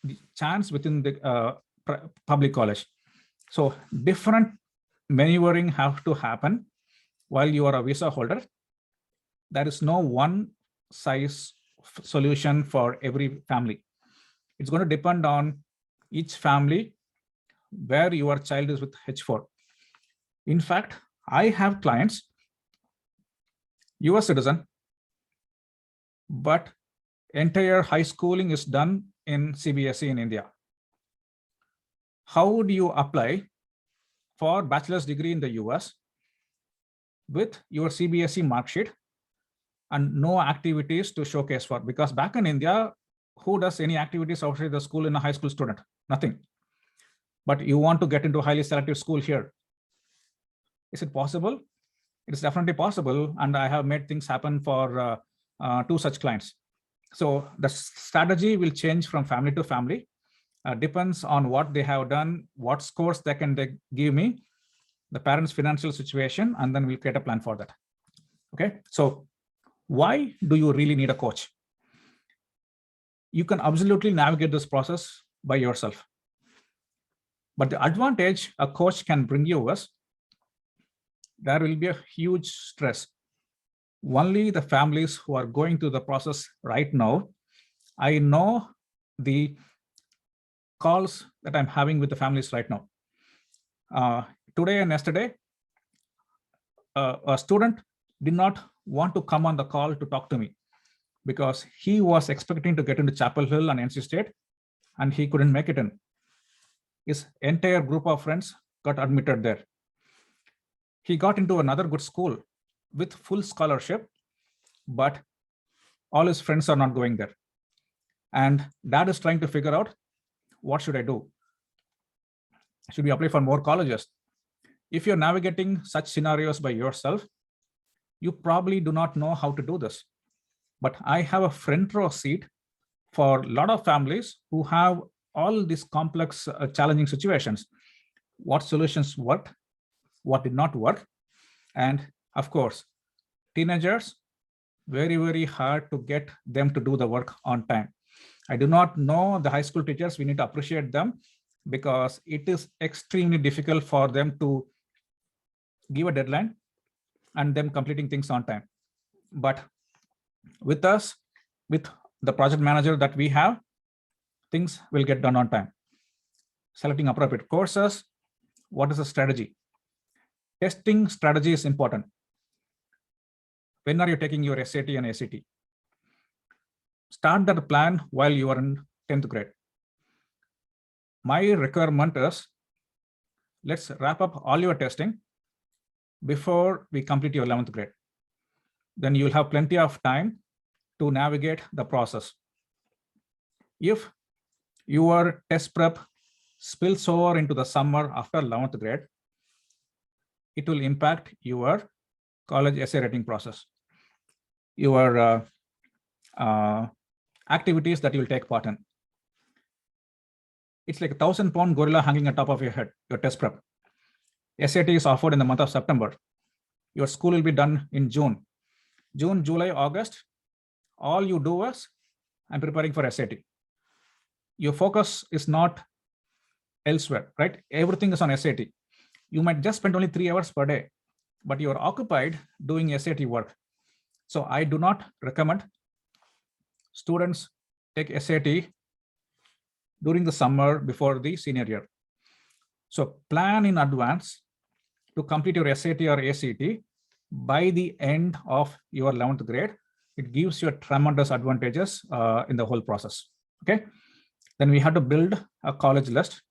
the chance within the public college. So different maneuvering have to happen while you are a visa holder. There is no one size solution for every family. It's going to depend on each family where your child is with H4. In fact, I have clients, US citizen, but entire high schooling is done in CBSE in India. How would you apply for bachelor's degree in the US with your CBSE mark sheet and no activities to showcase for? Because back in India, who does any activities outside the school in a high school student? Nothing. But you want to get into a highly selective school here. Is it possible? It is definitely possible. And I have made things happen for 2 such clients. So the strategy will change from family to family. Depends on what they have done, what scores they give me, the parents' financial situation, and then we'll create a plan for that. Okay, so why do you really need a coach? You can absolutely navigate this process by yourself. But the advantage a coach can bring you is there will be a huge stress. Only the families who are going through the process right now, I know the calls that I'm having with the families right now. Today and yesterday, a student did not want to come on the call to talk to me because he was expecting to get into Chapel Hill and NC State, and he couldn't make it in. His entire group of friends got admitted there. He got into another good school with full scholarship, but all his friends are not going there. And dad is trying to figure out, what should I do? Should we apply for more colleges? If you're navigating such scenarios by yourself, you probably do not know how to do this. But I have a front row seat for a lot of families who have all these complex, challenging situations. What solutions worked, what did not work. And of course, teenagers, very, very hard to get them to do the work on time. I do not know the high school teachers, we need to appreciate them because it is extremely difficult for them to give a deadline and them completing things on time. But with us, with the project manager that we have, things will get done on time. Selecting appropriate courses, what is the strategy? Testing strategy is important. When are you taking your SAT and ACT? Start that plan while you are in 10th grade. My requirement is, let's wrap up all your testing before we complete your 11th grade. Then you'll have plenty of time to navigate the process. If your test prep spills over into the summer after 11th grade, it will impact your college essay writing process, your activities that you will take part in. It's like a 1,000-pound gorilla hanging on top of your head, your test prep. SAT is offered in the month of September. Your school will be done in June. June, July, August, all you do is, I'm preparing for SAT. Your focus is not elsewhere, right? Everything is on SAT. You might just spend only 3 hours per day, but you're occupied doing SAT work. So I do not recommend students take SAT during the summer before the senior year. So plan in advance to complete your SAT or ACT by the end of your 11th grade. It gives you tremendous advantages in the whole process. Okay. Then we have to build a college list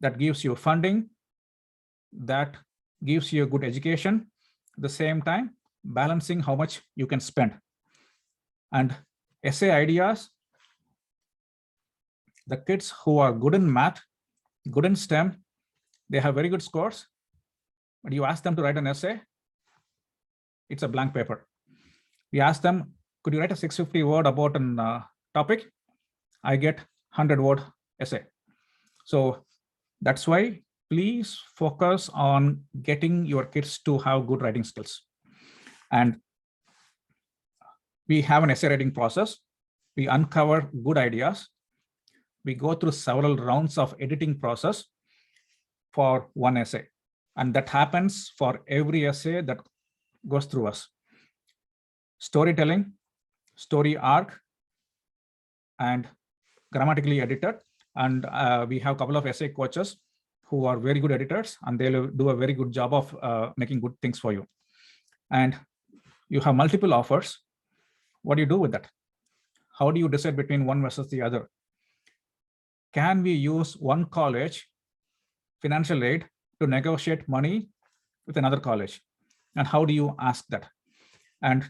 that gives you funding, that gives you a good education, at the same time balancing how much you can spend. And essay ideas, the kids who are good in math, good in STEM, they have very good scores, but you ask them to write an essay, it's a blank paper. We ask them, could you write a 650 word about a topic? I get 100-word essay. So that's why please focus on getting your kids to have good writing skills. And we have an essay writing process. We uncover good ideas. We go through several rounds of editing process for one essay. And that happens for every essay that goes through us. Storytelling, story arc, and grammatically edited. And we have a couple of essay coaches who are very good editors, and they'll do a very good job of making good things for you. And you have multiple offers. What do you do with that? How do you decide between one versus the other? Can we use one college financial aid to negotiate money with another college? And how do you ask that? And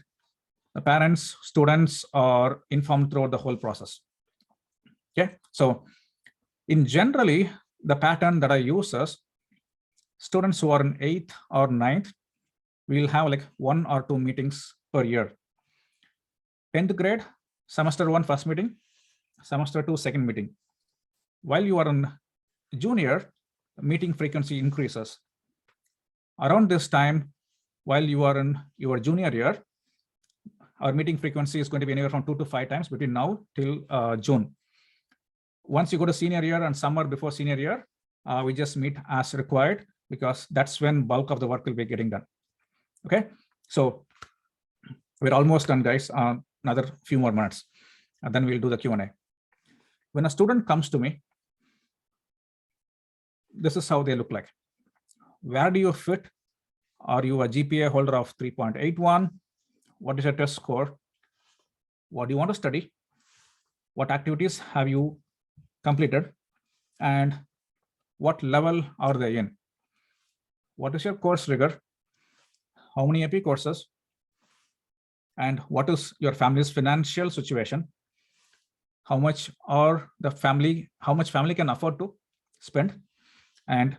the parents, students are informed throughout the whole process. Okay, so in generally, the pattern that I use is students who are in 8th or 9th, we'll have like 1 or 2 meetings per year. 10th grade, semester 1 first meeting, semester 2 second meeting. While you are in junior, meeting frequency increases. Around this time, while you are in your junior year, our meeting frequency is going to be anywhere from 2 to 5 times between now till June. Once you go to senior year and summer before senior year, we just meet as required because that's when bulk of the work will be getting done. Okay, so we're almost done, guys. Another few more minutes, and then we'll do the Q&A. When a student comes to me, this is how they look like. Where do you fit? Are you a GPA holder of 3.81? What is your test score? What do you want to study? What activities have you completed? And what level are they in? What is your course rigor? How many AP courses? And what is your family's financial situation? How much family can afford to spend? And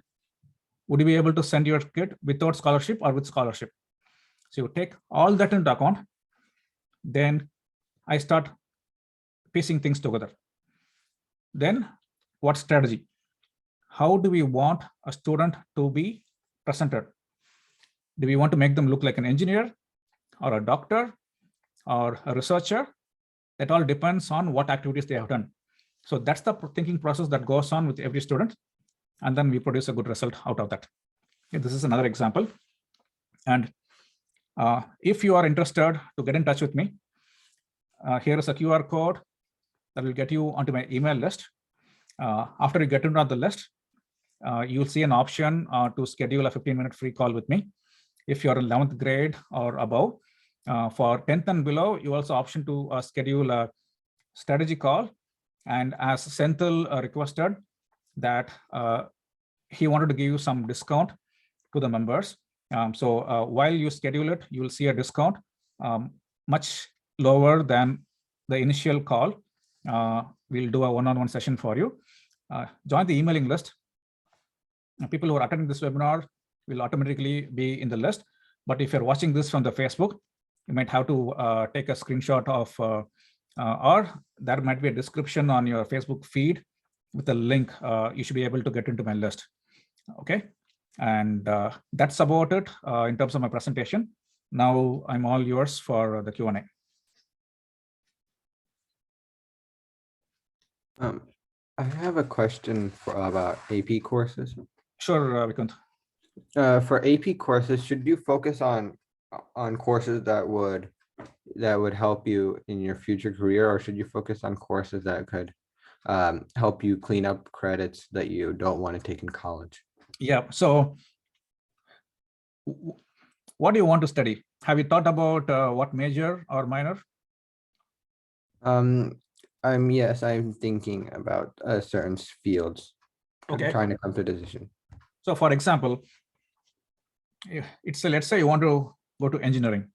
would you be able to send your kid without scholarship or with scholarship? So you take all that into account, then I start piecing things together. Then what strategy? How do we want a student to be presented? Do we want to make them look like an engineer or a doctor or a researcher? That all depends on what activities they have done. So that's the thinking process that goes on with every student. And then we produce a good result out of that. Okay, this is another example. And if you are interested to get in touch with me, here is a QR code that will get you onto my email list. After you get into the list, you'll see an option to schedule a 15-minute free call with me. If you're in 11th grade or above, for 10th and below, you also option to schedule a strategy call. And as Senthil requested that he wanted to give you some discount to the members. So while you schedule it, you will see a discount much lower than the initial call. We'll do a one-on-one session for you. Join the emailing list. People who are attending this webinar will automatically be in the list. But if you're watching this from the Facebook, you might have to take a screenshot of, or there might be a description on your Facebook feed with a link. You should be able to get into my list. Okay. And that's about it in terms of my presentation. Now I'm all yours for the Q&A. I have a question about AP courses. Sure, Vikant. For AP courses, should you focus on courses that would help you in your future career, or should you focus on courses that could help you clean up credits that you don't want to take in college? Yeah. So what do you want to study? Have you thought about what major or minor? Yes, I'm thinking about certain fields. Okay. I'm trying to come to a decision. So for example, let's say you want to go to engineering.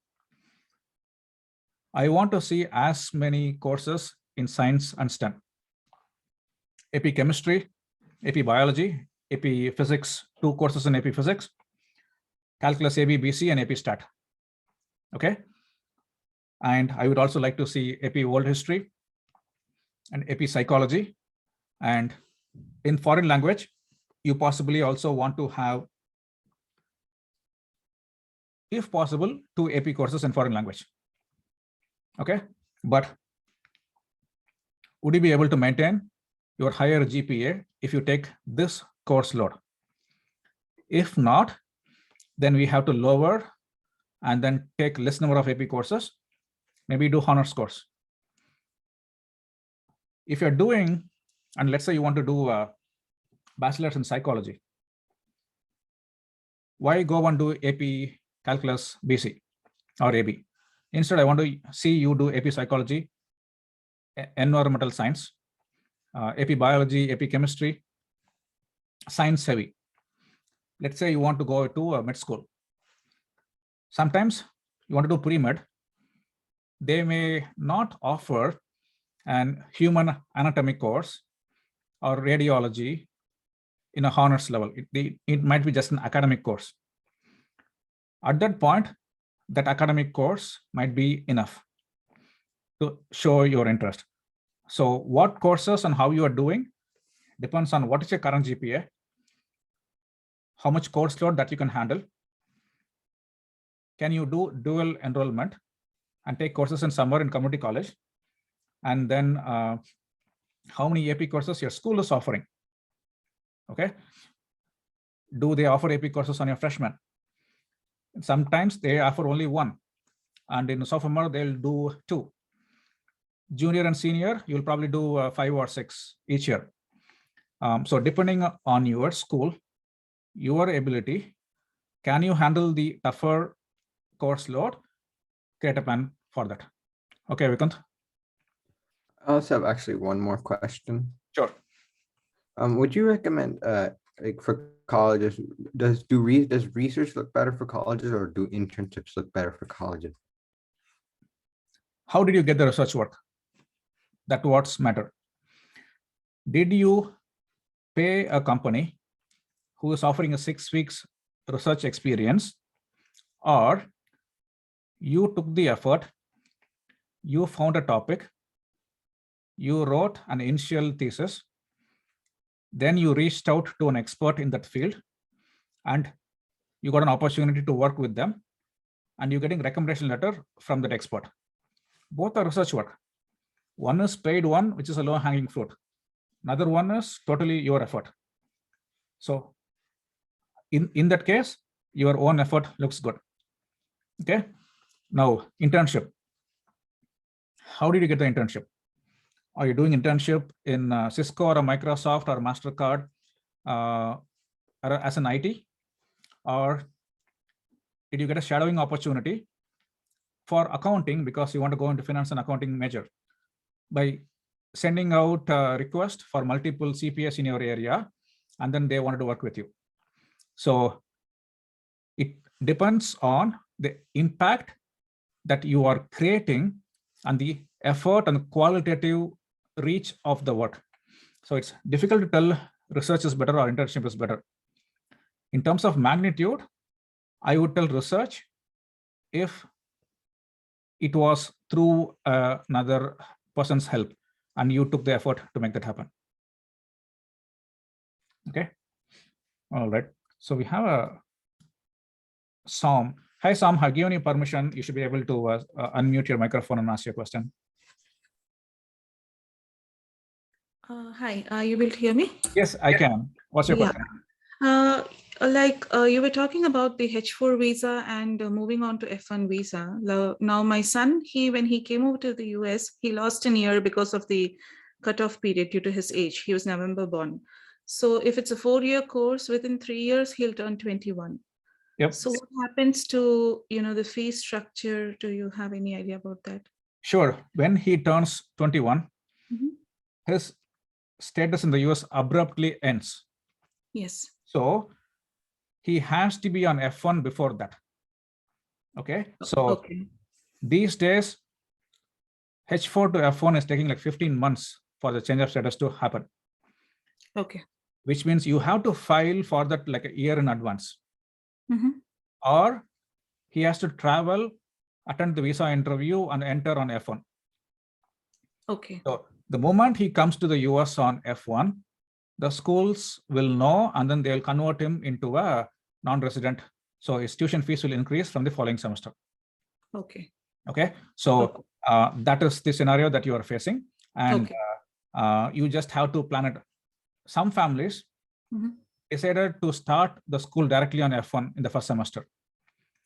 I want to see as many courses in science and STEM. AP chemistry, AP biology, AP physics, 2 courses in AP physics, calculus AB, BC, and AP stat. Okay. And I would also like to see AP world history and AP psychology. And in foreign language, you possibly also want to have, if possible, 2 AP courses in foreign language. Okay. But would you be able to maintain your higher GPA if you take this course load? If not, then we have to lower and then take less number of AP courses, maybe do honors course. If you're doing, and let's say you want to do a bachelor's in psychology, why go and do AP calculus BC or AB? Instead, I want to see you do AP psychology, environmental science, AP biology, AP chemistry, science heavy. Let's say you want to go to a med school. Sometimes you want to do pre-med. They may not offer an human anatomy course or radiology in a honors level. It might be just an academic course. At that point, that academic course might be enough to show your interest. So what courses and how you are doing depends on what is your current GPA, how much course load that you can handle. Can you do dual enrollment and take courses in summer in community college? And then how many AP courses your school is offering? Okay. Do they offer AP courses on your freshman? Sometimes they offer only 1. And in sophomore, they'll do 2. Junior and senior, you'll probably do 5 or 6 each year. So depending on your school, your ability, can you handle the tougher course load? Create a plan for that. Okay, Vikant. I also have actually one more question. Sure. Would you recommend like for colleges, does research look better for colleges, or do internships look better for colleges? How did you get the research work? That's what's matter. Did you pay a company who is offering a 6 weeks research experience, or you took the effort, you found a topic, you wrote an initial thesis, then you reached out to an expert in that field, and you got an opportunity to work with them, and you're getting recommendation letter from that expert. Both are research work. One is paid one, which is a low-hanging fruit. Another one is totally your effort. So in that case, your own effort looks good. Okay. Now, internship. How did you get the internship? Are you doing internship in Cisco or a Microsoft or MasterCard as an IT? Or did you get a shadowing opportunity for accounting because you want to go into finance and accounting major by sending out a request for multiple CPS in your area, and then they wanted to work with you? So it depends on the impact that you are creating and the effort and qualitative reach of the work. So it's difficult to tell research is better or internship is better. In terms of magnitude, I would tell research if it was through another person's help and you took the effort to make that happen. Okay. All right. So we have a Sam. Hi, Sam, I've given you permission. You should be able to unmute your microphone and ask your question. Hi, you will hear me? Yes, I can. What's your Yeah. question? You were talking about the H4 visa and moving on to F1 visa. Now, my son, when he came over to the US, he lost an year because of the cutoff period due to his age. He was November born. So if it's a 4-year course, within 3 years, he'll turn 21. Yep. So what happens to, the fee structure? Do you have any idea about that? Sure. When he turns 21, his status in the US abruptly ends. Yes. So he has to be on F1 before that. Okay. So these days, H4 to F1 is taking like 15 months for the change of status to happen. Okay. Which means you have to file for that like a year in advance. Or he has to travel, attend the visa interview, and enter on F1. Okay. So the moment he comes to the US on F1, the schools will know, and then they'll convert him into a non-resident. So his tuition fees will increase from the following semester. Okay. Okay. So that is the scenario that you are facing. And you just have to plan it. Some families decided to start the school directly on F1 in the first semester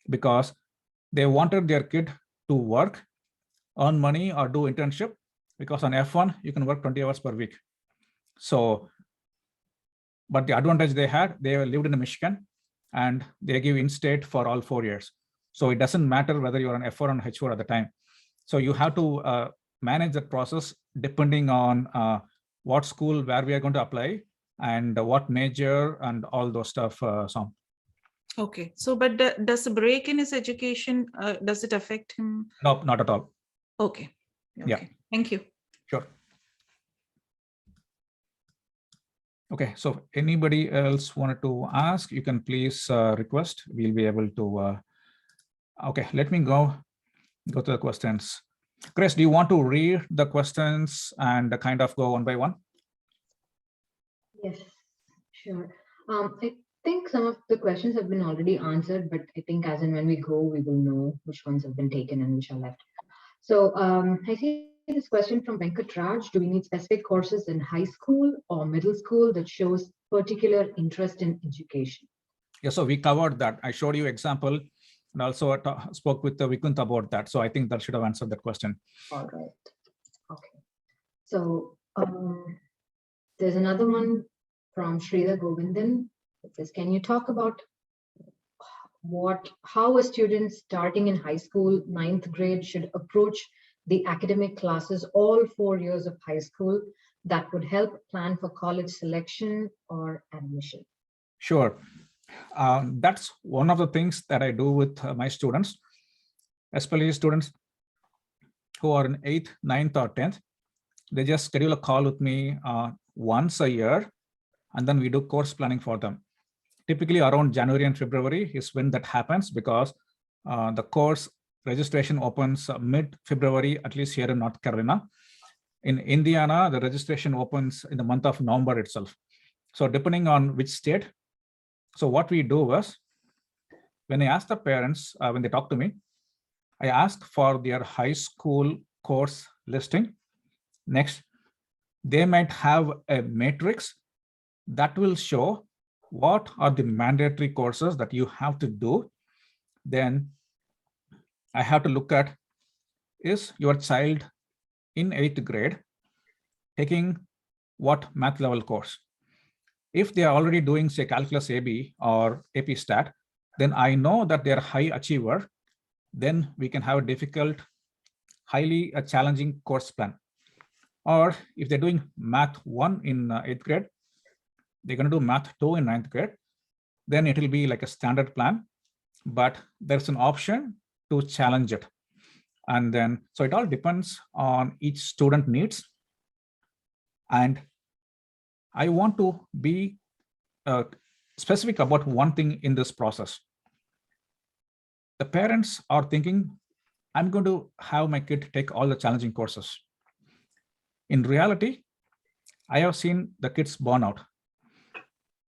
because they wanted their kid to work, earn money, or do internship, because on F1 you can work 20 hours per week. So, but the advantage they had, they lived in Michigan and they give in-state for all 4 years. So it doesn't matter whether you're on F4 or on H4 at the time. So you have to manage that process depending on what school, where we are going to apply, and what major, and all those stuff. Sam. Okay. So, but does the break in his education, does it affect him? No, not at all. Okay. Yeah. Thank you. Sure. Okay. So anybody else wanted to ask, you can please request. We'll be able to. Okay. Let me go to the questions. Chris, do you want to read the questions and kind of go one by one? Yes, sure. I think some of the questions have been already answered, but I think as and when we go, we will know which ones have been taken and which are left. So I see this question from Venkat Raj. Do we need specific courses in high school or middle school that shows particular interest in education? Yeah, so we covered that. I showed you example and also spoke with Vikant about that. So I think that should have answered that question. All right. Okay. So there's another one from Sridhar Govindan. It says, can you talk about how a student starting in high school, 9th grade, should approach the academic classes all 4 years of high school that would help plan for college selection or admission? Sure. That's one of the things that I do with my students, especially students who are in 8th, 9th, or 10th. They just schedule a call with me once a year, and then we do course planning for them. Typically around January and February is when that happens, because the course registration opens mid-February, at least here in North Carolina. In Indiana, the registration opens in the month of November itself. So depending on which state. So what we do was, when I ask the parents, when they talk to me, I ask for their high school course listing. Next, they might have a matrix that will show what are the mandatory courses that you have to do. Then I have to look at, is your child in 8th grade taking what math level course? If they are already doing, say, calculus AB or AP stat, then I know that they're a high achiever. Then we can have a difficult, highly challenging course plan. Or if they're doing math 1 in 8th grade, they're going to do math 2 in 9th grade, then it will be like a standard plan, but there's an option to challenge it. And then, so it all depends on each student needs. And I want to be specific about one thing in this process. The parents are thinking, I'm going to have my kid take all the challenging courses. In reality, I have seen the kids burn out.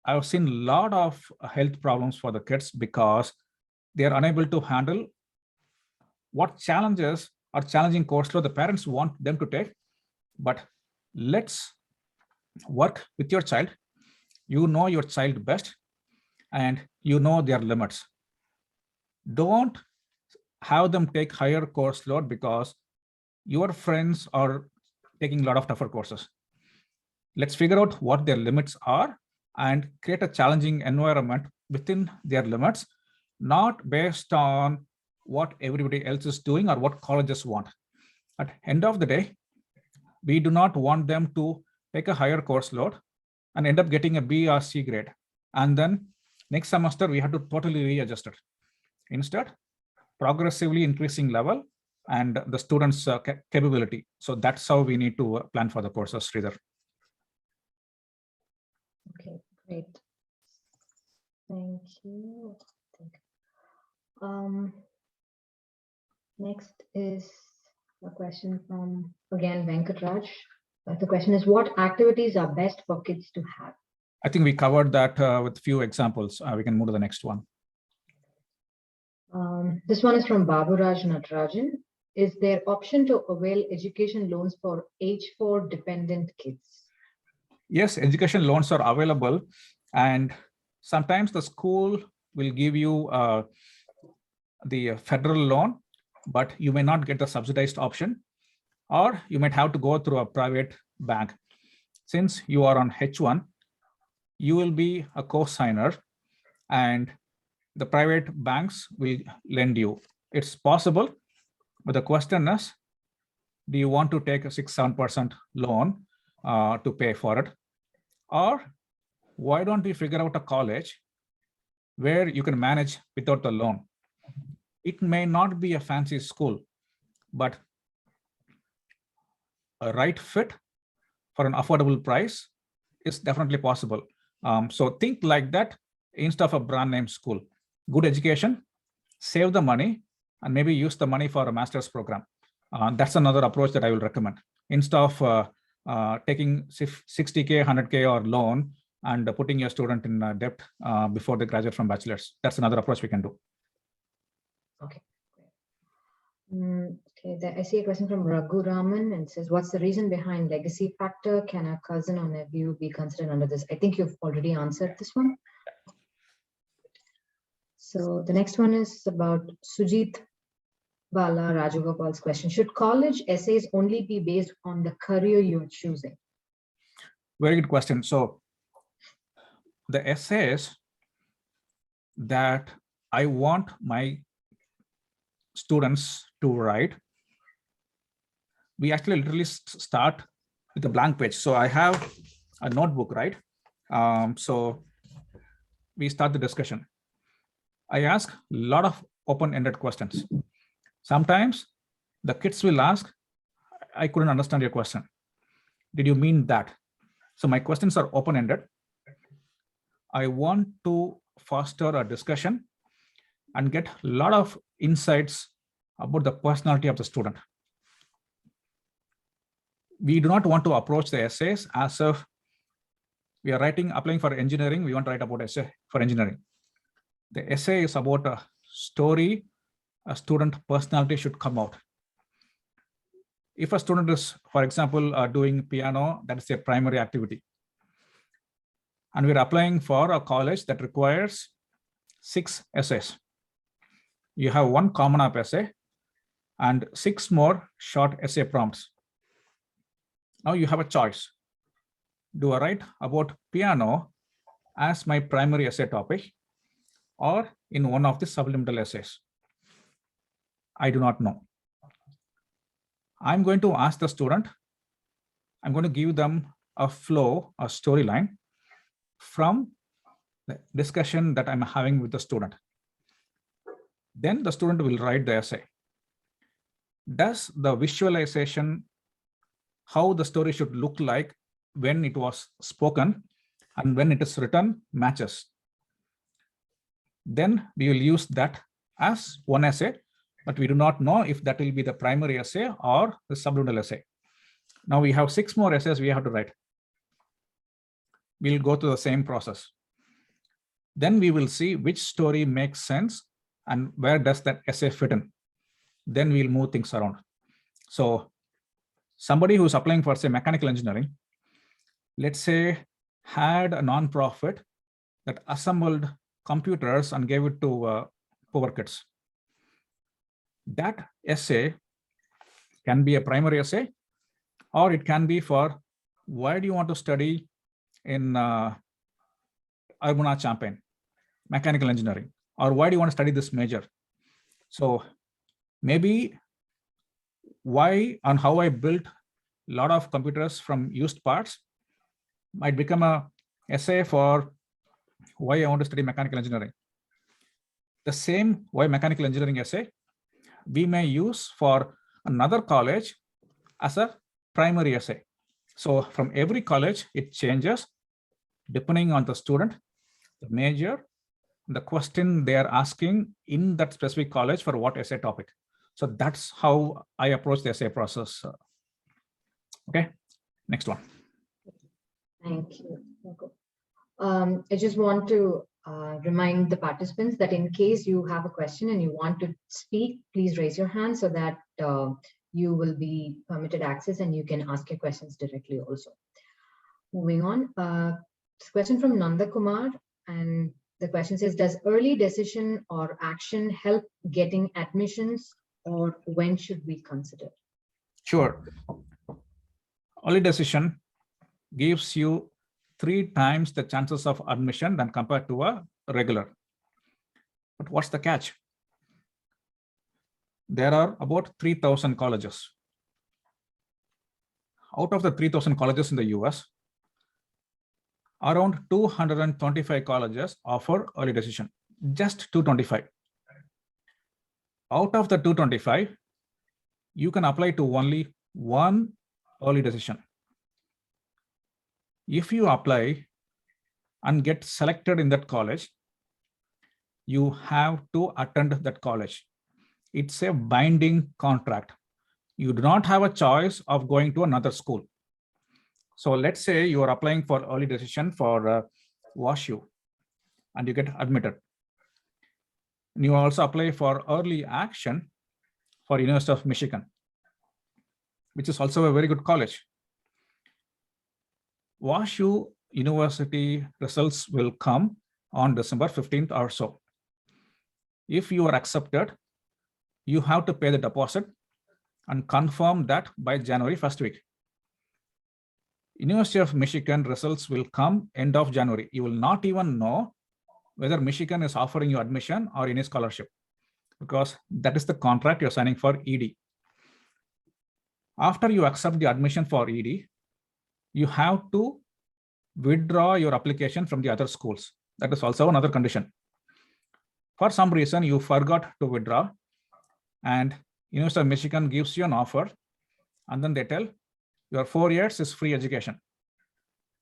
I've seen a lot of health problems for the kids because they are unable to handle what challenges or challenging course load the parents want them to take. But let's work with your child. You know your child best and you know their limits. Don't have them take higher course load because your friends are taking a lot of tougher courses. Let's figure out what their limits are and create a challenging environment within their limits, not based on what everybody else is doing or what colleges want. At the end of the day, we do not want them to take a higher course load and end up getting a B or C grade. And then next semester, we have to totally readjust it. Instead, progressively increasing level and the students' capability. So that's how we need to plan for the courses, Sridhar. Okay, great. Thank you. Next is a question from, again, Venkatraj. The question is, what activities are best for kids to have? I think we covered that with few examples. We can move to the next one. This one is from Baburaj Natarajan. Is there option to avail education loans for H4 dependent kids? Yes, education loans are available, and sometimes the school will give you the federal loan, but you may not get the subsidized option, or you might have to go through a private bank. Since you are on H1, you will be a co-signer and the private banks will lend you. It's possible, but the question is, do you want to take a 6-7% loan to pay for it? Or why don't we figure out a college where you can manage without the loan? It may not be a fancy school, but a right fit for an affordable price is definitely possible. So think like that instead of a brand name school. Good education, save the money, and maybe use the money for a master's program. That's another approach that I will recommend. Instead of taking 60K, 100K or loan and putting your student in debt before they graduate from bachelor's. That's another approach we can do. Okay. Okay, I see a question from Raghu Raman and says, what's the reason behind legacy factor? Can a cousin or nephew be considered under this? I think you've already answered this one. So the next one is about Sujit Bala Rajagopal's question. Should college essays only be based on the career you're choosing? Very good question. So the essays that I want my students to write, we actually literally start with a blank page. So I have a notebook, right? So we start the discussion. I ask a lot of open-ended questions. Sometimes the kids will ask, I couldn't understand your question. Did you mean that? So my questions are open-ended. I want to foster a discussion and get a lot of insights about the personality of the student. We do not want to approach the essays as if we are applying for engineering, we want to write about essay for engineering. The essay is about a story, a student personality should come out. If a student is, for example, doing piano, that is their primary activity. And we're applying for a college that requires 6 essays. You have 1 common app essay and 6 more short essay prompts. Now you have a choice. Do I write about piano as my primary essay topic or in one of the subliminal essays? I do not know. I'm going to ask the student, I'm going to give them a flow, a storyline from the discussion that I'm having with the student. Then the student will write the essay. Does the visualization, how the story should look like when it was spoken and when it is written, matches? Then we will use that as one essay, but we do not know if that will be the primary essay or the subliminal essay. Now we have 6 more essays we have to write. We'll go through the same process. Then we will see which story makes sense and where does that essay fit in? Then we'll move things around. So somebody who's applying for, say, mechanical engineering, let's say, had a non-profit that assembled computers and gave it to poor kids. That essay can be a primary essay, or it can be for why do you want to study in Urbana-Champaign, mechanical engineering, or why do you want to study this major? So maybe why and how I built a lot of computers from used parts might become a essay for why I want to study mechanical engineering. The same why mechanical engineering essay we may use for another college as a primary essay. So from every college, it changes depending on the student, the major, the question they are asking in that specific college for what essay topic. So that's how I approach the essay process. Okay, next one. Thank you. I just want to remind the participants that in case you have a question and you want to speak, please raise your hand so that you will be permitted access and you can ask your questions directly also. Moving on, question from Nanda Kumar, and the question says, does early decision or action help getting admissions, or when should we consider? Sure. Early decision gives you 3 times the chances of admission than compared to a regular. But what's the catch? There are about 3,000 colleges. Out of the 3,000 colleges in the US, around 225 colleges offer early decision, just 225. Out of the 225, you can apply to only one early decision. If you apply and get selected in that college, you have to attend that college. It's a binding contract. You do not have a choice of going to another school. So let's say you are applying for early decision for WashU and you get admitted. And you also apply for early action for University of Michigan, which is also a very good college. WashU University results will come on December 15th or so. If you are accepted, you have to pay the deposit and confirm that by January 1st week. University of Michigan results will come end of January. You will not even know whether Michigan is offering you admission or any scholarship, because that is the contract you're signing for ED. After you accept the admission for ED, you have to withdraw your application from the other schools. That is also another condition. For some reason, you forgot to withdraw, and University of Michigan gives you an offer, and then they tell your 4 years is free education.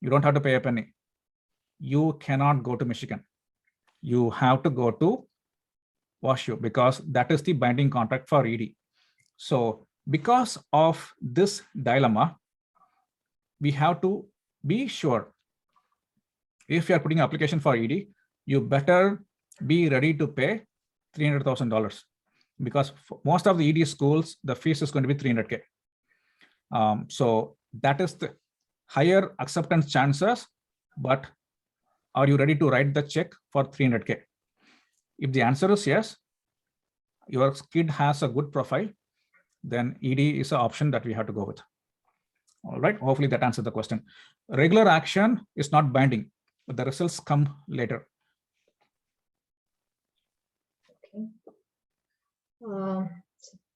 You don't have to pay a penny. You cannot go to Michigan. You have to go to WashU because that is the binding contract for ED. So because of this dilemma, we have to be sure if you are putting an application for ED, you better be ready to pay $300,000 because for most of the ED schools, the fees is going to be $300K. So that is the higher acceptance chances, but are you ready to write the check for $300K? If the answer is yes, your kid has a good profile, then ED is an option that we have to go with. All right, hopefully that answered the question. Regular action is not binding, but the results come later. Okay.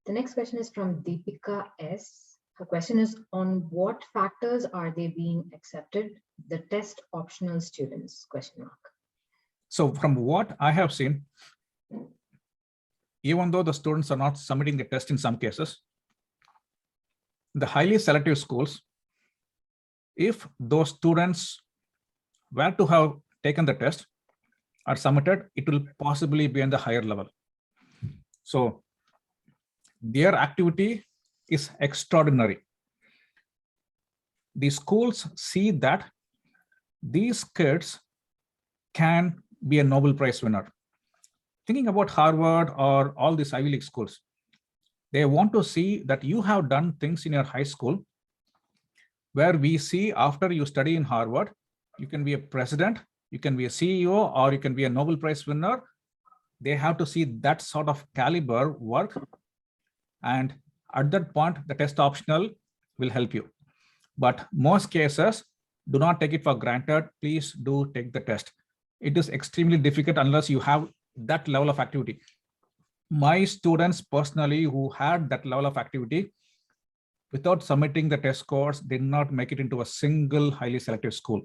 The next question is from Deepika S. Her question is, on what factors are they being accepted? The test optional students, question mark. So from what I have seen, even though the students are not submitting the test in some cases, the highly selective schools, if those students were to have taken the test or submitted, it will possibly be in the higher level. So their activity is extraordinary. The schools see that these kids can be a Nobel Prize winner. thinking about Harvard or all these Ivy League schools, they want to see that you have done things in your high school where we see after you study in Harvard, you can be a president, you can be a CEO, or you can be a Nobel Prize winner. They have to see that sort of caliber work. And at that point, the test optional will help you. But most cases, do not take it for granted. Please do take the test. It is extremely difficult unless you have that level of activity. My students personally who had that level of activity, without submitting the test scores, did not make it into a single highly selective school.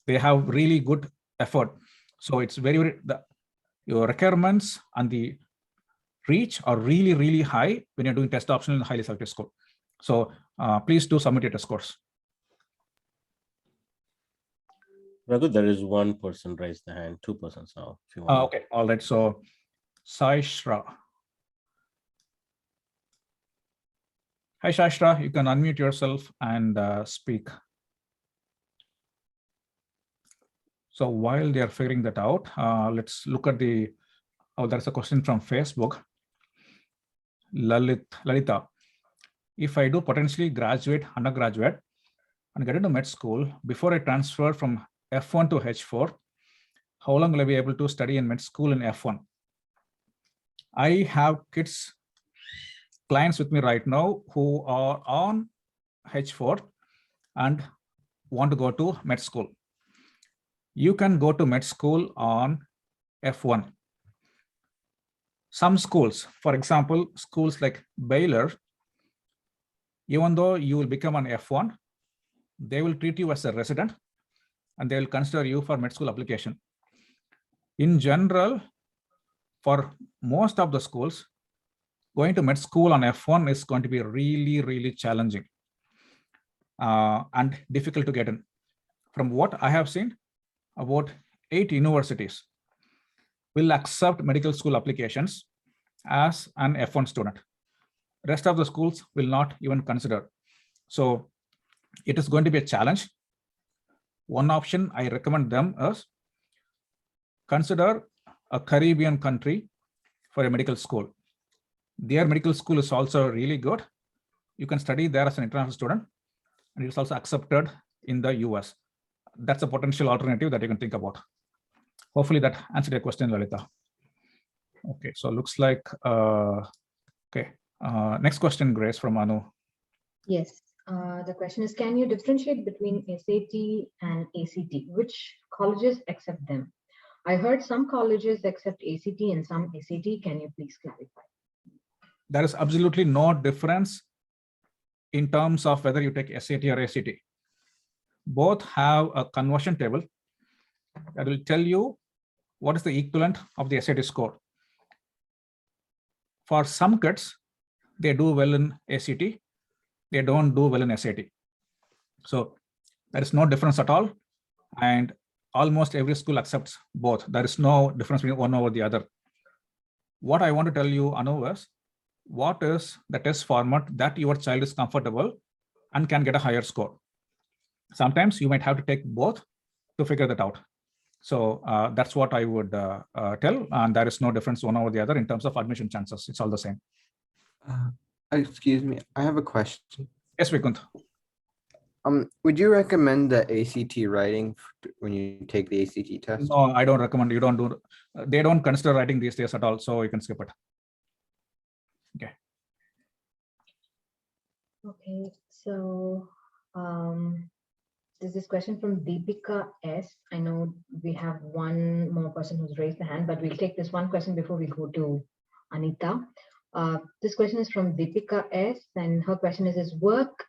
They have really good effort. So it's your requirements and the reach are really, really high when you're doing test optional in highly selective school. So please do submit your test scores. Raghu, there is one person raised the hand, 2 persons now. If you want. Okay, all right. So Saishra. Hi, Saishra, you can unmute yourself and speak. So while they are figuring that out, let's look at there's a question from Facebook. Lalita, if I do potentially graduate, undergraduate, and get into med school, before I transfer from F1 to H4, how long will I be able to study in med school in F1? I have clients with me right now who are on H4 and want to go to med school. You can go to med school on F1. Some schools, for example, schools like Baylor, even though you will become an F1, they will treat you as a resident and they will consider you for med school application. In general, for most of the schools, going to med school on F1 is going to be really, really challenging and difficult to get in. From what I have seen, about 8 universities will accept medical school applications as an F1 student. Rest of the schools will not even consider. So it is going to be a challenge. One option I recommend them is consider a Caribbean country for a medical school. Their medical school is also really good. You can study there as an international student, and it's also accepted in the US. That's a potential alternative that you can think about. Hopefully that answered your question, Lalita. Okay, so looks like, okay. Next question, Grace, from Anu. Yes, the question is, can you differentiate between SAT and ACT? Which colleges accept them? I heard some colleges accept ACT and some SAT. Can you please clarify? There is absolutely no difference in terms of whether you take SAT or ACT. Both have a conversion table that will tell you what is the equivalent of the SAT score. For some kids, they do well in ACT, they don't do well in SAT. So there is no difference at all. And almost every school accepts both. There is no difference between one over the other. What I want to tell you, Anu, is what is the test format that your child is comfortable and can get a higher score. Sometimes you might have to take both to figure that out. So that's what I would tell. And there is no difference one over the other in terms of admission chances. It's all the same. Excuse me, I have a question. Yes, Vikund. Would you recommend the ACT writing when you take the ACT test? No, I don't recommend. You don't do. They don't consider writing these days at all, so you can skip it. Okay. Okay, so there's this question from Deepika S. I know we have one more person who's raised the hand, but we'll take this one question before we go to Anita. This question is from Deepika S. And her question is work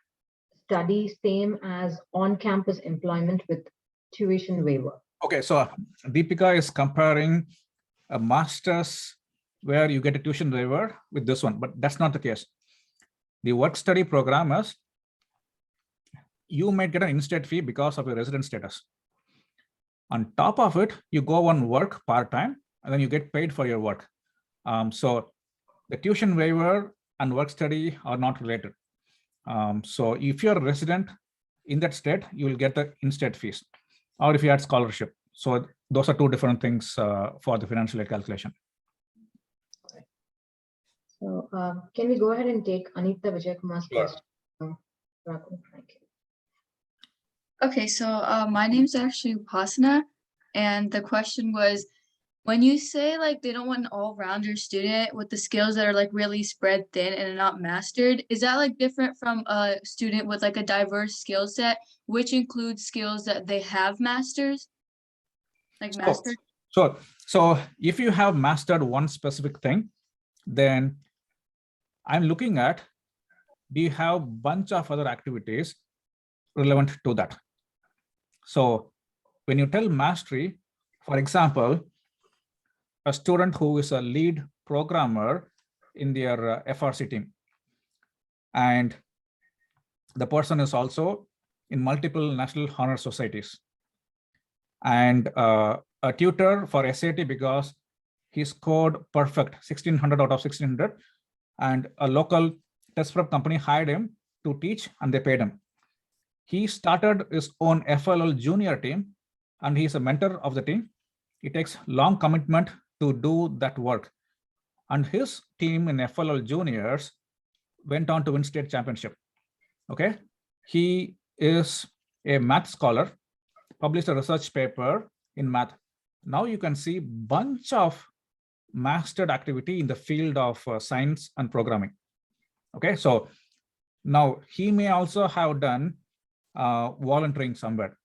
study same as on-campus employment with tuition waiver? Okay, so Deepika is comparing a master's where you get a tuition waiver with this one, but that's not the case. The work study program is you might get an in-state fee because of your resident status. On top of it, you go on work part-time and then you get paid for your work. So the tuition waiver and work study are not related. So if you're a resident in that state, you will get the in-state fees, or if you had scholarship. So those are two different things for the financial aid calculation. So can we go ahead and take Anita Vijaykumar's Sure. question? Raghu, thank you. Okay, so my name's actually Upasana, and the question was, when you say like they don't want an all-rounder student with the skills that are like really spread thin and are not mastered, is that like different from a student with like a diverse skill set, which includes skills that they have masters, like mastered? So if you have mastered one specific thing, then I'm looking at, do you have a bunch of other activities relevant to that? So when you tell mastery, for example, a student who is a lead programmer in their FRC team, and the person is also in multiple national honor societies, and a tutor for SAT because he scored perfect 1600 out of 1600, and a local test prep company hired him to teach and they paid him. He started his own FLL junior team and he's a mentor of the team. It takes long commitment to do that work. And his team in FLL juniors went on to win state championship. Okay. He is a math scholar, published a research paper in math. Now you can see bunch of mastered activity in the field of science and programming. Okay, so now he may also have done volunteering somewhere.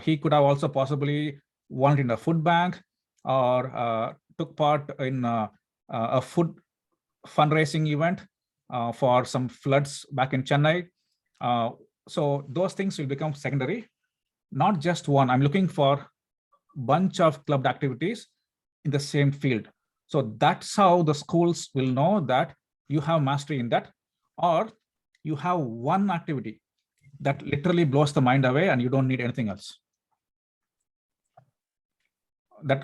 He could have also possibly volunteered in a food bank or took part in a food fundraising event for some floods back in Chennai. So those things will become secondary, not just one. I'm looking for bunch of clubbed activities in the same field. So that's how the schools will know that you have mastery in that, or you have one activity that literally blows the mind away and you don't need anything else. Does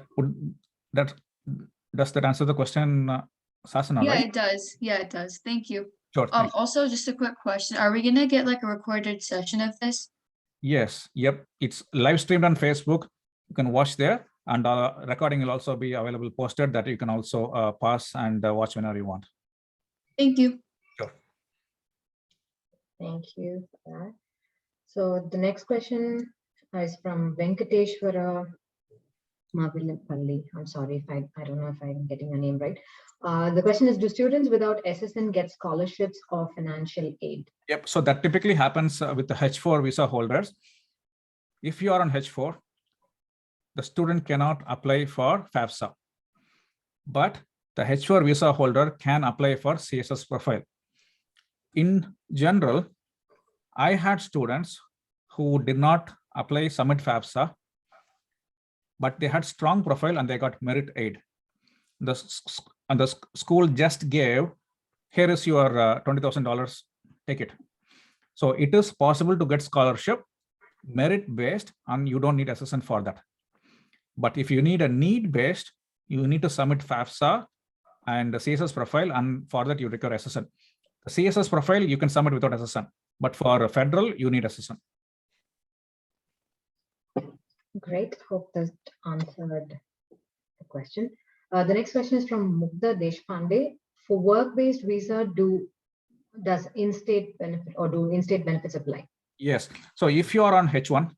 that answer the question, Sasana? Yeah, Right? it does. Yeah, it does. Thank you. Sure. Thanks. Also, just a quick question. Are we gonna get like a recorded session of this? Yes. Yep. It's live streamed on Facebook. You can watch there, and recording will also be available posted that you can also pause and watch whenever you want. Thank you. Sure. Thank you for that. So the next question is from Venkateshwara Mavilapalli. I'm sorry if I don't know if I'm getting your name right. The question is, do students without SSN get scholarships or financial aid? Yep. So that typically happens with the H4 visa holders. If you are on H4, the student cannot apply for Fafsa, but the H4 visa holder can apply for CSS profile. In general, I had students who did not apply submit Fafsa, but they had strong profile and they got merit aid. The school just gave, here is your $20,000, take it. So it is possible to get scholarship merit based, and you don't need SSN for that. But if you need a need based, you need to submit Fafsa and the CSS profile, and for that you require SSN. The CSS profile you can submit without SSN, but for federal you need SSN. Great. Hope that answered the question. The next question is from Mugdha Deshpande. For work-based visa, does in-state benefit or do in-state benefits apply? Yes. So if you are on H1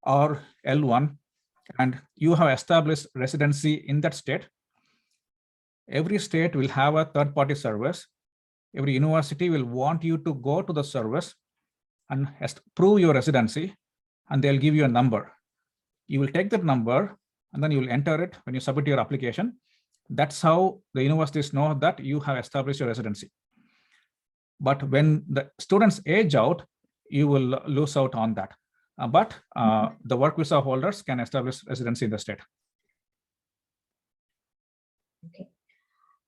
or L1 and you have established residency in that state, every state will have a third-party service. Every university will want you to go to the service and prove your residency, and they'll give you a number. You will take that number and then you will enter it when you submit your application. That's how the universities know that you have established your residency. But when the students age out, you will lose out on that. But the work visa holders can establish residency in the state. Okay,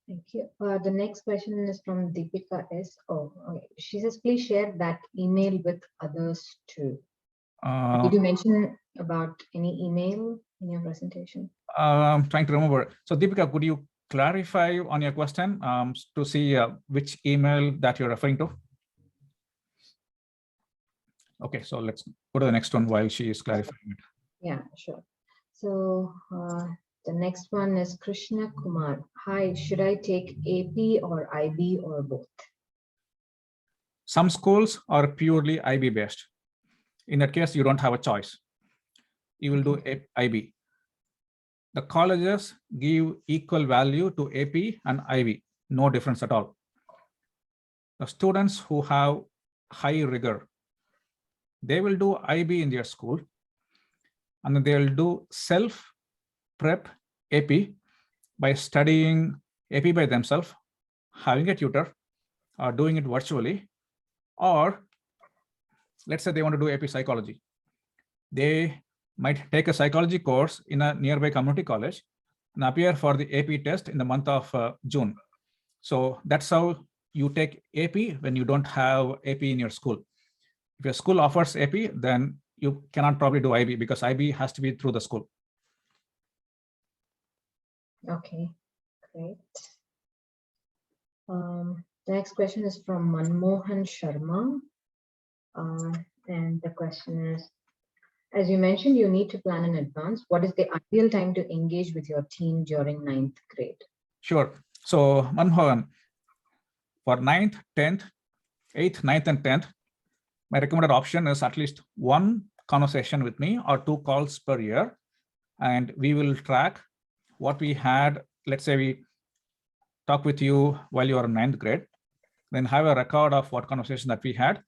thank you. The next question is from Deepika S. Oh, okay. She says, please share that email with others too. Did you mention about any email in your presentation? I'm trying to remember. So Deepika, could you clarify on your question to see which email that you're referring to? Okay, so let's go to the next one while she is clarifying it. Yeah, sure. So The next one is Krishna Kumar. Hi, should I take AP or IB or both? Some schools are purely IB based. In that case, you don't have a choice. You will do IB. The colleges give equal value to AP and IB, no difference at all. The students who have high rigor, they will do IB in their school, and then they will do self-prep AP by studying AP by themselves, having a tutor, or doing it virtually, or let's say they want to do AP psychology. They might take a psychology course in a nearby community college and appear for the AP test in the month of June. So that's how you take AP when you don't have AP in your school. If your school offers AP, then you cannot probably do IB because IB has to be through the school. Okay, great. The next question is from Manmohan Sharma. And the question is, as you mentioned, you need to plan in advance. What is the ideal time to engage with your team during 9th grade? Sure. So Manmohan, for 9th, 10th, 8th, 9th, and 10th, my recommended option is at least one conversation with me or 2 calls per year. And we will track what we had. Let's say we talk with you while you are in 9th grade, then have a record of what conversation that we had.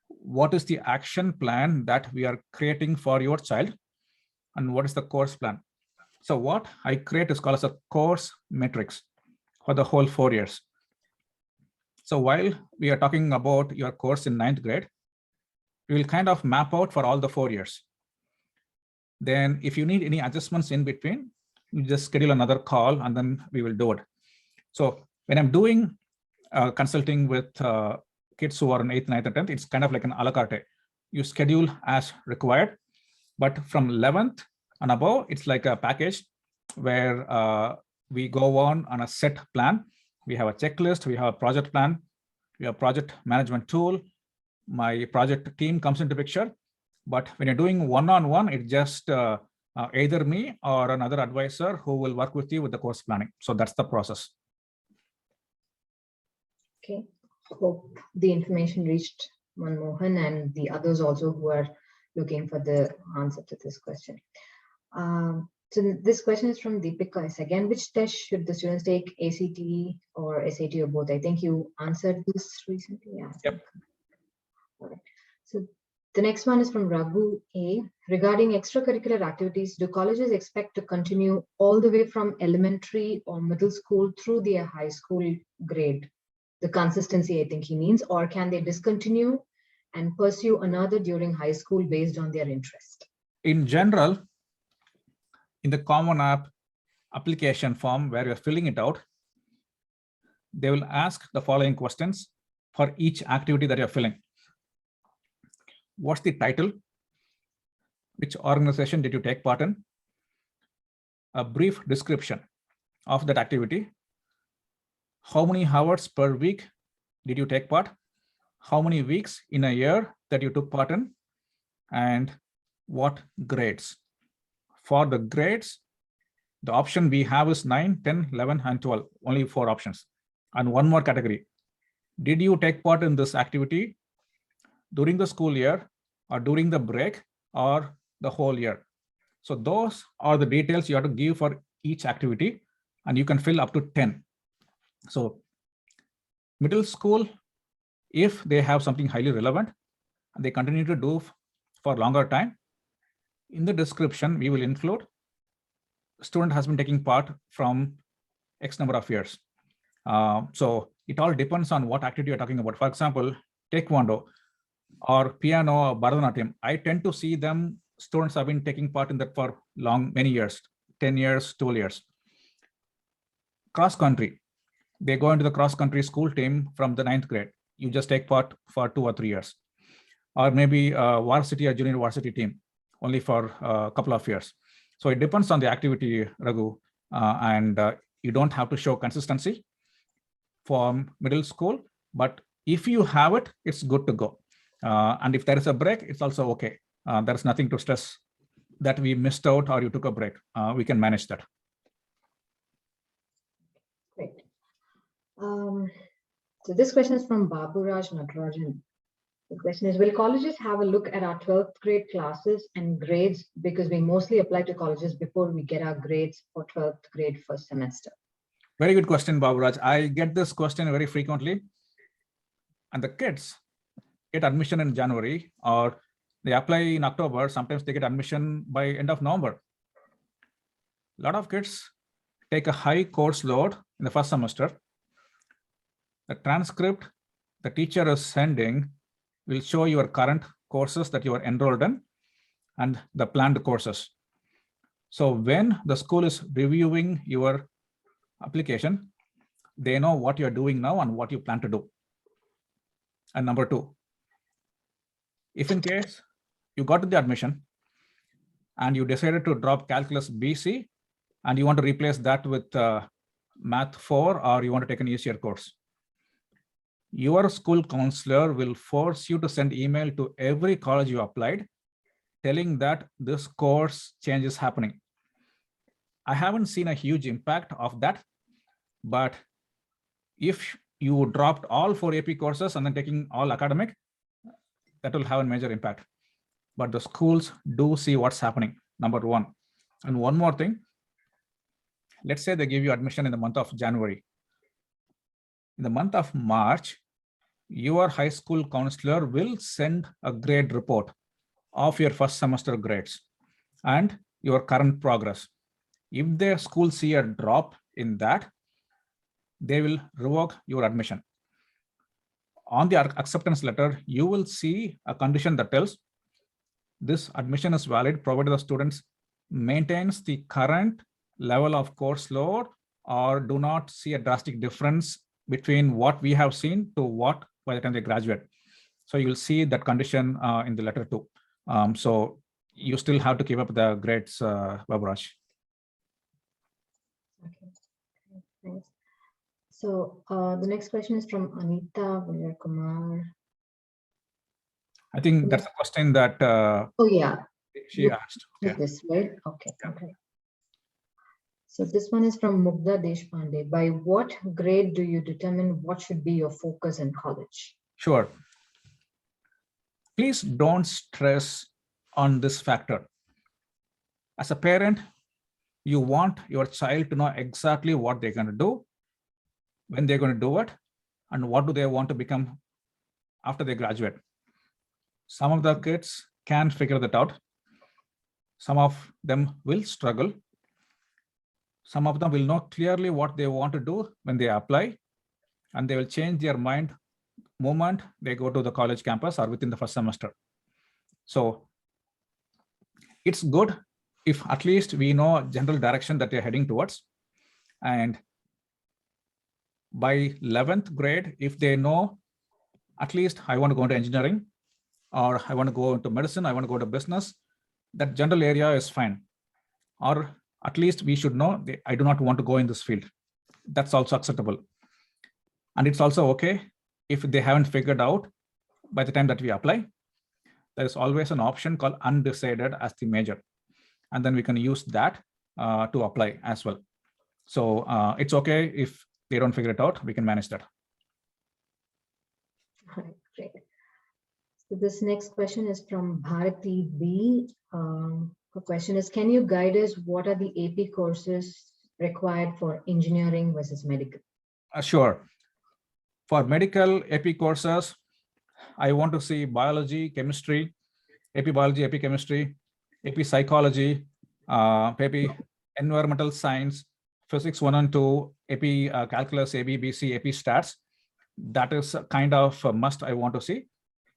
What is the action plan that we are creating for your child? And what is the course plan? So what I create is called as a course matrix for the whole 4 years. So while we are talking about your course in 9th grade, we will kind of map out for all the 4 years. Then if you need any adjustments in between, you just schedule another call and then we will do it. So when I'm doing consulting with kids who are in 8th, 9th, and 10th, it's kind of like an a la carte. You schedule as required, but from 11th and above, it's like a package where we go on a set plan. We have a checklist, we have a project plan, we have a project management tool. My project team comes into picture, but when you're doing one-on-one, it's just either me or another advisor who will work with you with the course planning. So that's the process. Okay, hope the information reached Manmohan and the others also who are looking for the answer to this question. So this question is from Deepika again. Which test should the students take, ACT or SAT or both? I think you answered this recently. Yeah. Yep. All right. So the next one is from Raghu A. Regarding extracurricular activities, do colleges expect to continue all the way from elementary or middle school through their high school grade? The consistency, I think he means, or can they discontinue and pursue another during high school based on their interest? In general, in the Common App application form where you're filling it out, they will ask the following questions for each activity that you're filling. What's the title? Which organization did you take part in? A brief description of that activity. How many hours per week did you take part? How many weeks in a year that you took part in? And what grades? For the grades, the option we have is 9, 10, 11, and 12, only 4 options. And one more category. Did you take part in this activity during the school year or during the break or the whole year? So those are the details you have to give for each activity, and you can fill up to 10. So middle school, if they have something highly relevant and they continue to do for longer time, in the description, we will include student has been taking part from X number of years. So it all depends on what activity you're talking about. For example, Taekwondo or piano or Bharatanatyam, I tend to see them, students have been taking part in that for many years, 10 years, 12 years. Cross country, they go into the cross country school team from the 9th grade. You just take part for 2 or 3 years. Or maybe varsity or junior varsity team, only for a couple of years. So it depends on the activity, Raghu, and you don't have to show consistency from middle school, but if you have it, it's good to go. And if there is a break, it's also okay. There's nothing to stress that we missed out or you took a break. We can manage that. So this question is from Baburaj Natarajan. The question is, will colleges have a look at our 12th grade classes and grades, because we mostly apply to colleges before we get our grades for 12th grade first semester? Very good question, Baburaj. I get this question very frequently. And the kids get admission in January, or they apply in October. Sometimes they get admission by end of November. A lot of kids take a high course load in the first semester. The transcript the teacher is sending will show your current courses that you are enrolled in and the planned courses. So when the school is reviewing your application, they know what you're doing now and what you plan to do. And number two, if in case you got the admission and you decided to drop calculus BC and you want to replace that with math 4, or you want to take an easier course, your school counselor will force you to send email to every college you applied telling that this course change is happening. I haven't seen a huge impact of that, but if you dropped all 4 AP courses and then taking all academic, that will have a major impact. But the schools do see what's happening, number one. And one more thing, let's say they give you admission in the month of January. In the month of March, your high school counselor will send a grade report of your first semester grades and your current progress. If their school see a drop in that, they will revoke your admission. On the acceptance letter, you will see a condition that tells this admission is valid provided the students maintains the current level of course load or do not see a drastic difference between what we have seen to what by the time they graduate. So you'll see that condition in the letter too. So you still have to keep up the grades, Baburaj. Okay, thanks. So the next question is from Anita Kumar. I think that's a question that Oh yeah, she asked. is Okay. this right? Okay, okay. So this one is from Mugdha Deshpande. By what grade do you determine what should be your focus in college? Sure. Please don't stress on this factor. As a parent, you want your child to know exactly what they're going to do, when they're going to do it, and what do they want to become after they graduate. Some of the kids can figure that out. Some of them will struggle. Some of them will know clearly what they want to do when they apply, and they will change their mind moment they go to the college campus or within the first semester. So it's good if at least we know general direction that they're heading towards. And by 11th grade, if they know at least I want to go into engineering, or I want to go into medicine, I want to go to business, that general area is fine. Or at least we should know I do not want to go in this field. That's also acceptable. And it's also okay if they haven't figured out by the time that we apply. There is always an option called undecided as the major. And then we can use that to apply as well. So it's okay if they don't figure it out, we can manage that. All right, great. So this next question is from Bharati B. The question is, can you guide us what are the AP courses required for engineering versus medical? Sure. For medical AP courses, I want to see biology, chemistry, AP biology, AP chemistry, AP psychology, AP environmental science, physics 1 and 2, AP calculus, AB, BC, AP stats. That is kind of a must I want to see.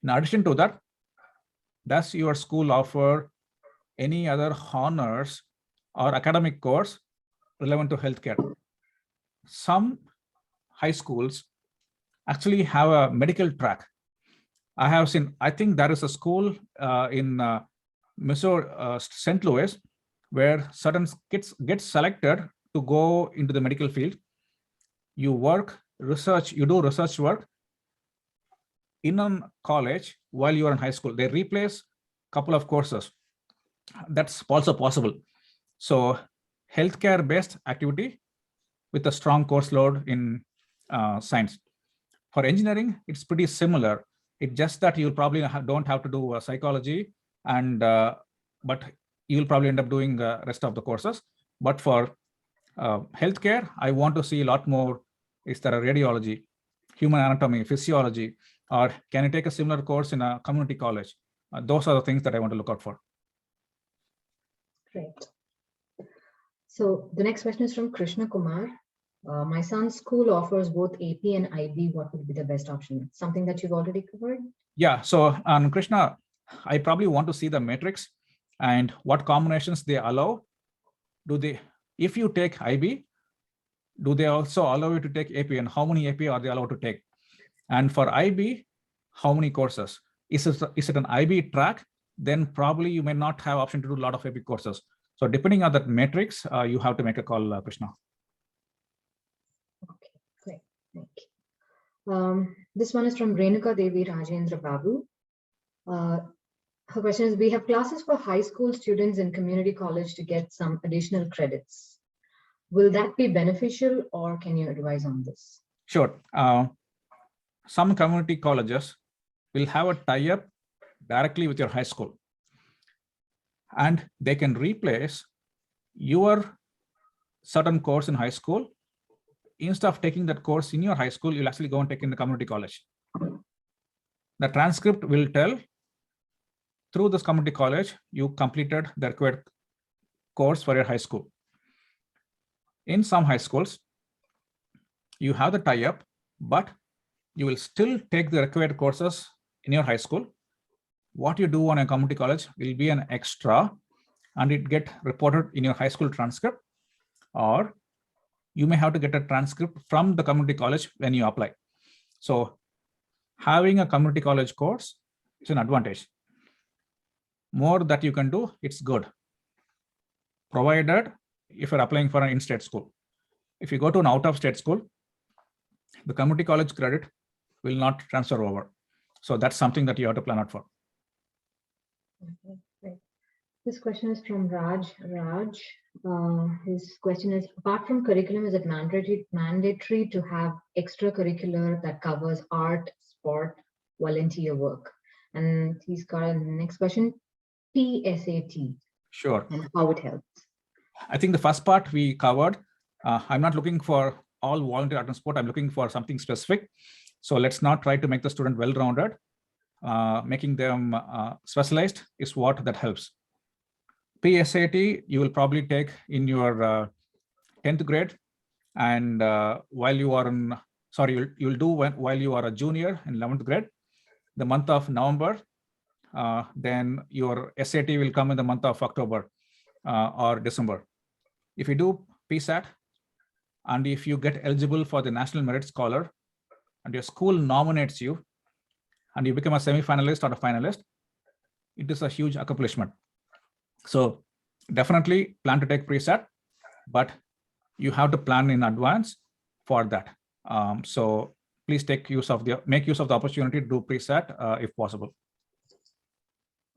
In addition to that, does your school offer any other honors or academic course relevant to healthcare? Some high schools actually have a medical track. I have seen, I think there is a school in Missouri, St. Louis, where certain kids get selected to go into the medical field. You work, research, you do research work in a college while you are in high school. They replace a couple of courses. That's also possible. So healthcare based activity with a strong course load in science. For engineering, it's pretty similar. It's just that you'll probably don't have to do psychology, and but you'll probably end up doing the rest of the courses. But for healthcare, I want to see a lot more. Is there a radiology, human anatomy, physiology, or can you take a similar course in a community college? Those are the things that I want to look out for. Great. So the next question is from Krishna Kumar. My son's school offers both AP and IB. What would be the best option? Something that you've already covered? Yeah, so Krishna, I probably want to see the matrix and what combinations they allow. If you take IB, do they also allow you to take AP, and how many AP are they allowed to take? And for IB, how many courses? Is it an IB track? Then probably you may not have option to do a lot of AP courses. So depending on that matrix, you have to make a call, Krishna. Okay, great, thank you. This one is from Renuka Devi Rajendra Babu. Her question is, we have classes for high school students in community college to get some additional credits. Will that be beneficial, or can you advise on this? Sure. Some community colleges will have a tie-up directly with your high school, and they can replace your certain course in high school. Instead of taking that course in your high school, you'll actually go and take in the community college. The transcript will tell, through this community college, you completed the required course for your high school. In some high schools, you have the tie-up, but you will still take the required courses in your high school. What you do on a community college will be an extra, and it get reported in your high school transcript, or you may have to get a transcript from the community college when you apply. So having a community college course is an advantage. More that you can do, it's good, provided if you're applying for an in-state school. If you go to an out-of-state school, the community college credit will not transfer over. So that's something that you have to plan out for. Okay, great. This question is from Raj. His question is, apart from curriculum, is it mandatory to have extracurricular that covers art, sport, volunteer work? And he's got a next question, PSAT. Sure. And how it helps. I think the first part we covered. I'm not looking for all volunteer art and sport. I'm looking for something specific. So let's not try to make the student well-rounded. Making them specialized is what that helps. PSAT, you will probably take in your 10th grade. And while you are in, you'll do while you are a junior in 11th grade, the month of November. Then your SAT will come in the month of October or December. If you do PSAT, and if you get eligible for the National Merit Scholar, and your school nominates you, and you become a semi-finalist or a finalist, it is a huge accomplishment. So definitely plan to take PSAT, but you have to plan in advance for that. So please make use of the opportunity to do PSAT if possible.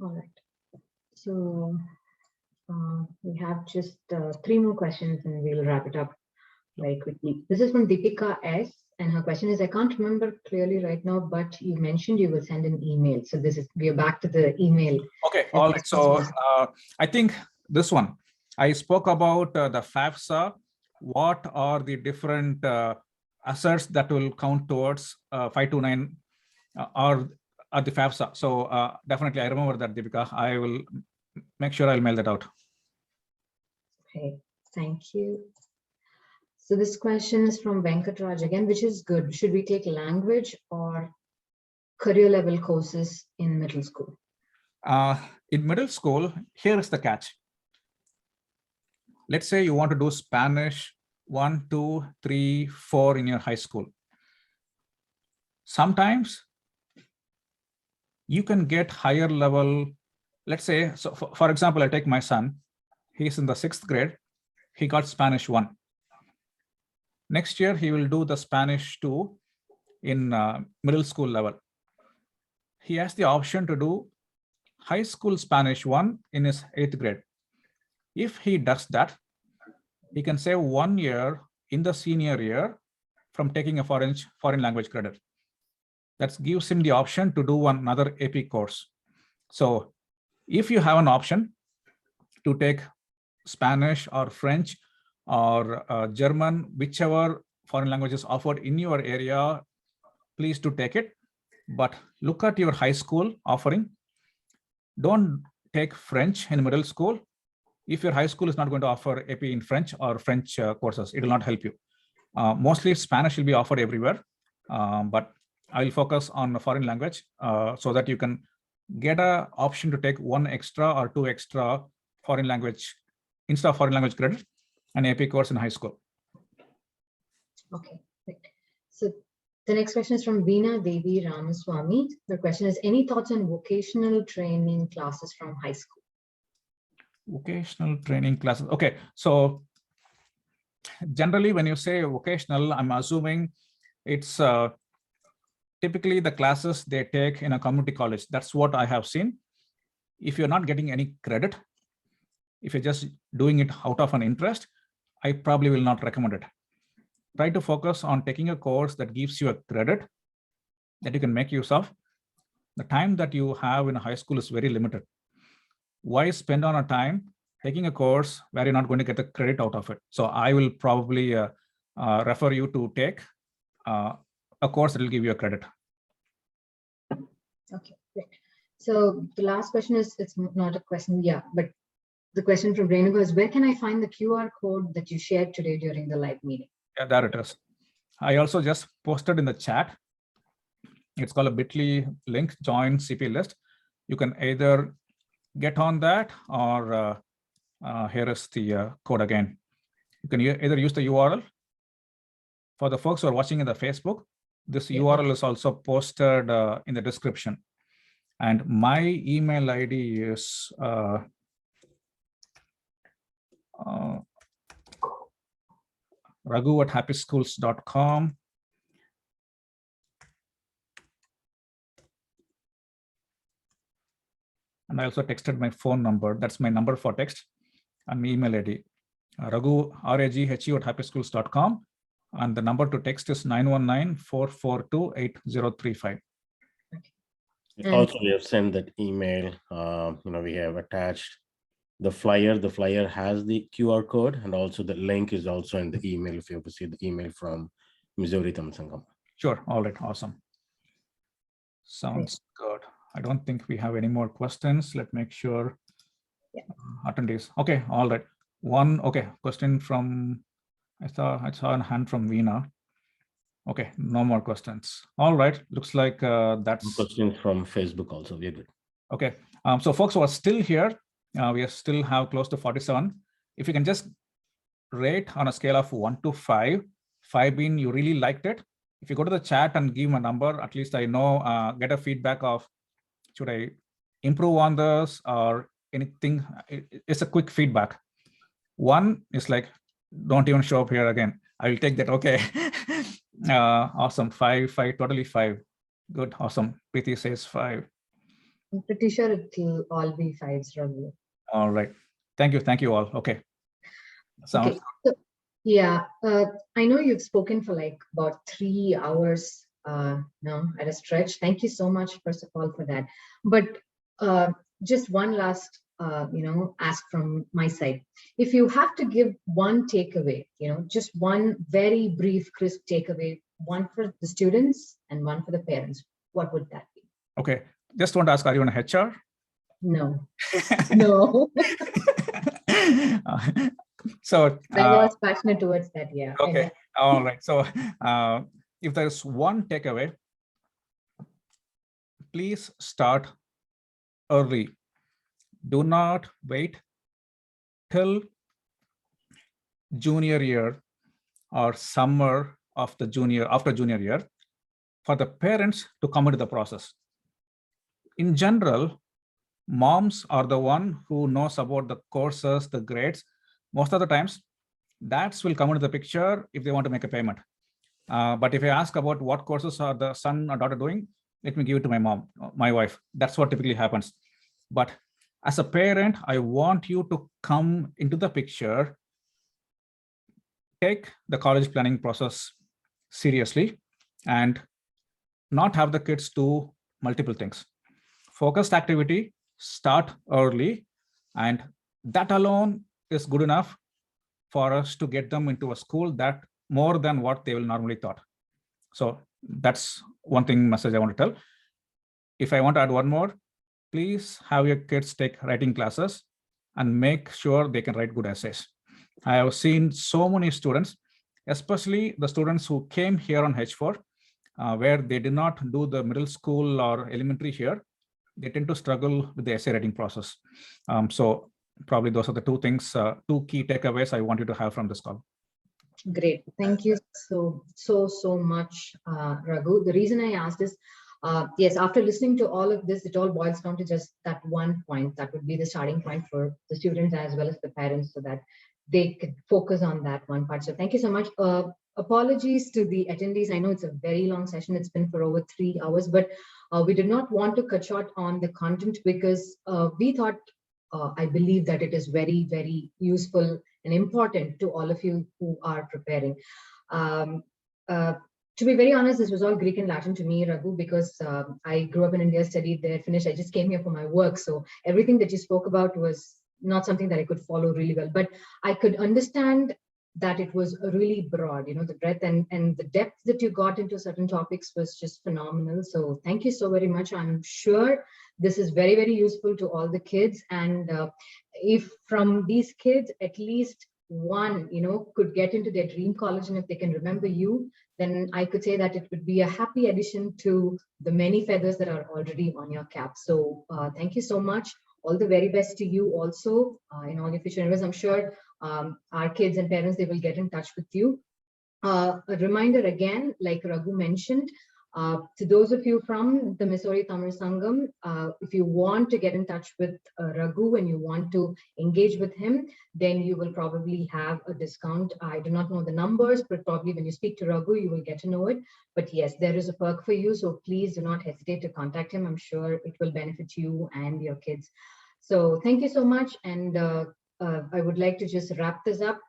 All right. So we have just 3 more questions and we'll wrap it up very quickly. This is from Deepika S. And her question is, I can't remember clearly right now, but you mentioned you will send an email. So we are back to the email. Okay, all right. So I think this one, I spoke about the Fafsa. What are the different assets that will count towards 529 or the Fafsa? So definitely I remember that, Deepika. I will make sure I'll mail that out. Okay, thank you. So this question is from Venkatraj again, which is good. Should we take language or career level courses in middle school? In middle school, here is the catch. Let's say you want to do Spanish 1, 2, 3, 4 in your high school. Sometimes you can get higher level. Let's say, so for example, I take my son. He's in the 6th grade. He got Spanish 1. Next year, he will do the Spanish 2 in middle school level. He has the option to do high school Spanish 1 in his 8th grade. If he does that, he can save 1 year in the senior year from taking a foreign language credit. That gives him the option to do another AP course. So if you have an option to take Spanish or French or German, whichever foreign language is offered in your area, please do take it. But look at your high school offering. Don't take French in middle school. If your high school is not going to offer AP in French or French courses, it will not help you. Mostly Spanish will be offered everywhere, but I will focus on a foreign language so that you can get an option to take 1 extra or 2 extra foreign language, instead of foreign language credit, an AP course in high school. Okay, great. So the next question is from Veena Devi Ramaswamy. The question is, any thoughts on vocational training classes from high school? Vocational training classes. Okay, so generally when you say vocational, I'm assuming it's typically the classes they take in a community college. That's what I have seen. If you're not getting any credit, if you're just doing it out of an interest, I probably will not recommend it. Try to focus on taking a course that gives you a credit that you can make use of. The time that you have in a high school is very limited. Why spend on a time taking a course where you're not going to get the credit out of it? So I will probably refer you to take a course that will give you a credit. Okay, great. So the last question is, it's not a question, yeah, but the question from Raghu is, where can I find the QR code that you shared today during the live meeting? Yeah, there it is. I also just posted in the chat. It's called a bit.ly link, join CP list. You can either get on that or here is the code again. You can either use the URL. For the folks who are watching in the Facebook, this URL is also posted in the description. And my email ID is Raghu@happyschools.com. And I also texted my phone number. That's my number for text and my email ID. Raghu, RAGHU@happyschools.com. And the number to text is 919-442-8035. Also, we have sent that email. We have attached the flyer. The flyer has the QR code, and also the link is also in the email if you have to see the email from Missouri Tamsangam. Sure. All right. Awesome. Sounds good. I don't think we have any more questions. Let's make sure. Yeah. Attendees. Okay. All right. Okay. Question from, I saw a hand from Veena. Okay. No more questions. All right. Looks like that's questions from Facebook also. We're good. Okay. So folks who are still here, we still have close to 47. If you can just rate on a scale of 1 to 5, 5 being you really liked it. If you go to the chat and give a number, at least I know, get a feedback of, should I improve on this or anything? It's a quick feedback. 1 is like, don't even show up here again. I will take that. Okay. Awesome. 5, totally 5. Good. Awesome. Preeti says 5. I'm pretty sure it will all be 5s, Raghu. All right. Thank you all. Okay. Okay. So, yeah, I know you've spoken for like about 3 hours now at a stretch. Thank you so much, first of all, for that. But just one last, ask from my side. If you have to give one takeaway, just one very brief, crisp takeaway, one for the students and one for the parents, what would that be? Okay. Just want to ask, are you on HR? No. No. So I was passionate towards that, yeah. Okay. All right. So if there's one takeaway, please start early. Do not wait till junior year or summer of the after junior year for the parents to come into the process. In general, moms are the one who knows about the courses, the grades. Most of the times, dads will come into the picture if they want to make a payment. But if I ask about what courses are the son or daughter doing, let me give it to my wife. That's what typically happens. But as a parent, I want you to come into the picture, take the college planning process seriously and not have the kids do multiple things. Focused activity, start early, and that alone is good enough for us to get them into a school that more than what they will normally thought. So that's one thing message I want to tell. If I want to add one more, please have your kids take writing classes and make sure they can write good essays. I have seen so many students, especially the students who came here on H4, where they did not do the middle school or elementary here, they tend to struggle with the essay writing process. So probably those are the two things, two key takeaways I want you to have from this call. Great. Thank you so much, Raghu. The reason I asked is, yes, after listening to all of this, it all boils down to just that one point. That would be the starting point for the students as well as the parents, so that they could focus on that one part. So thank you so much. Apologies to the attendees. I know it's a very long session. It's been for over 3 hours, but we did not want to cut short on the content because we thought, I believe that it is very, very useful and important to all of you who are preparing. To be very honest, this was all Greek and Latin to me, Raghu, because I grew up in India, studied there, finished. I just came here for my work. So everything that you spoke about was not something that I could follow really well, but I could understand that it was really broad, you know, the breadth and the depth that you got into certain topics was just phenomenal. So thank you so very much. I'm sure this is very, very useful to all the kids. And if from these kids, at least one, you know, could get into their dream college, and if they can remember you, then I could say that it would be a happy addition to the many feathers that are already on your cap. So thank you so much. All the very best to you also in all your future endeavors. I'm sure our kids and parents, they will get in touch with you. A reminder again, like Raghu mentioned, to those of you from the Missouri Tamil Sangam, if you want to get in touch with Raghu and you want to engage with him, then you will probably have a discount. I do not know the numbers, but probably when you speak to Raghu, you will get to know it. But yes, there is a perk for you. So please do not hesitate to contact him. I'm sure it will benefit you and your kids. So thank you so much. And I would like to just wrap this up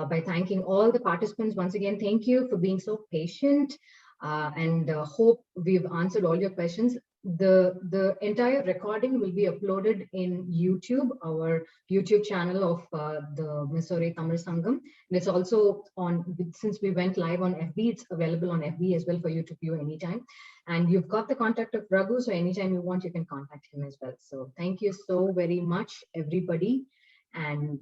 by thanking all the participants. Once again, thank you for being so patient. And hope we've answered all your questions. The entire recording will be uploaded in YouTube, our YouTube channel of the Missouri Tamil Sangam. And it's also on, since we went live on FB, it's available on FB as well for you to view anytime. And you've got the contact of Raghu, so anytime you want, you can contact him as well. So thank you so very much, everybody, and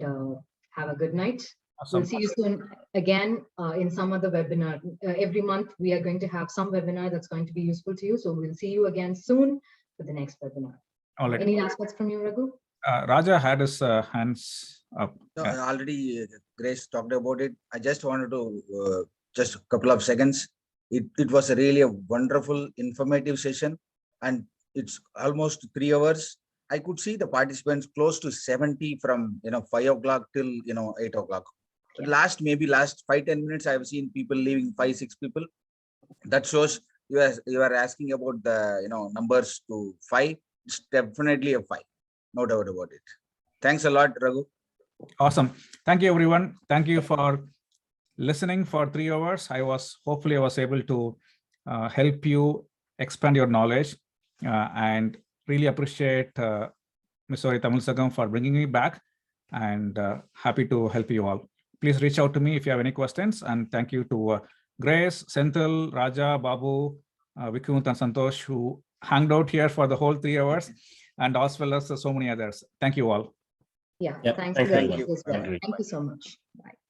have a good night. Awesome. We'll see you soon again in some other webinar. Every month, we are going to have some webinar that's going to be useful to you. So we'll see you again soon for the next webinar. All right. Any last words from you, Raghu? Raja had his hands up. No, Yeah. already Grace talked about it. I just wanted to just a couple of seconds. It was really a wonderful, informative session, and it's almost 3 hours. I could see the participants close to 70 from 5 o'clock till 8 o'clock. Yeah. Last 5-10 minutes, I have seen people leaving, 5-6 people. That shows you are asking about the numbers to 5. It's definitely a 5, no doubt about it. Thanks a lot, Raghu. Awesome. Thank you, everyone. Thank you for listening for 3 hours. Hopefully I was able to help you expand your knowledge and really appreciate Missouri Tamil Sangam for bringing me back, and happy to help you all. Please reach out to me if you have any questions, and thank you to Grace, Senthil, Raja, Babu, Vikunt, and Santosh, who hanged out here for the whole 3 hours, and as well as so many others. Thank you all. Yeah, Yeah, thanks thank very you. much as well. Thank you. Thank you so much. Bye.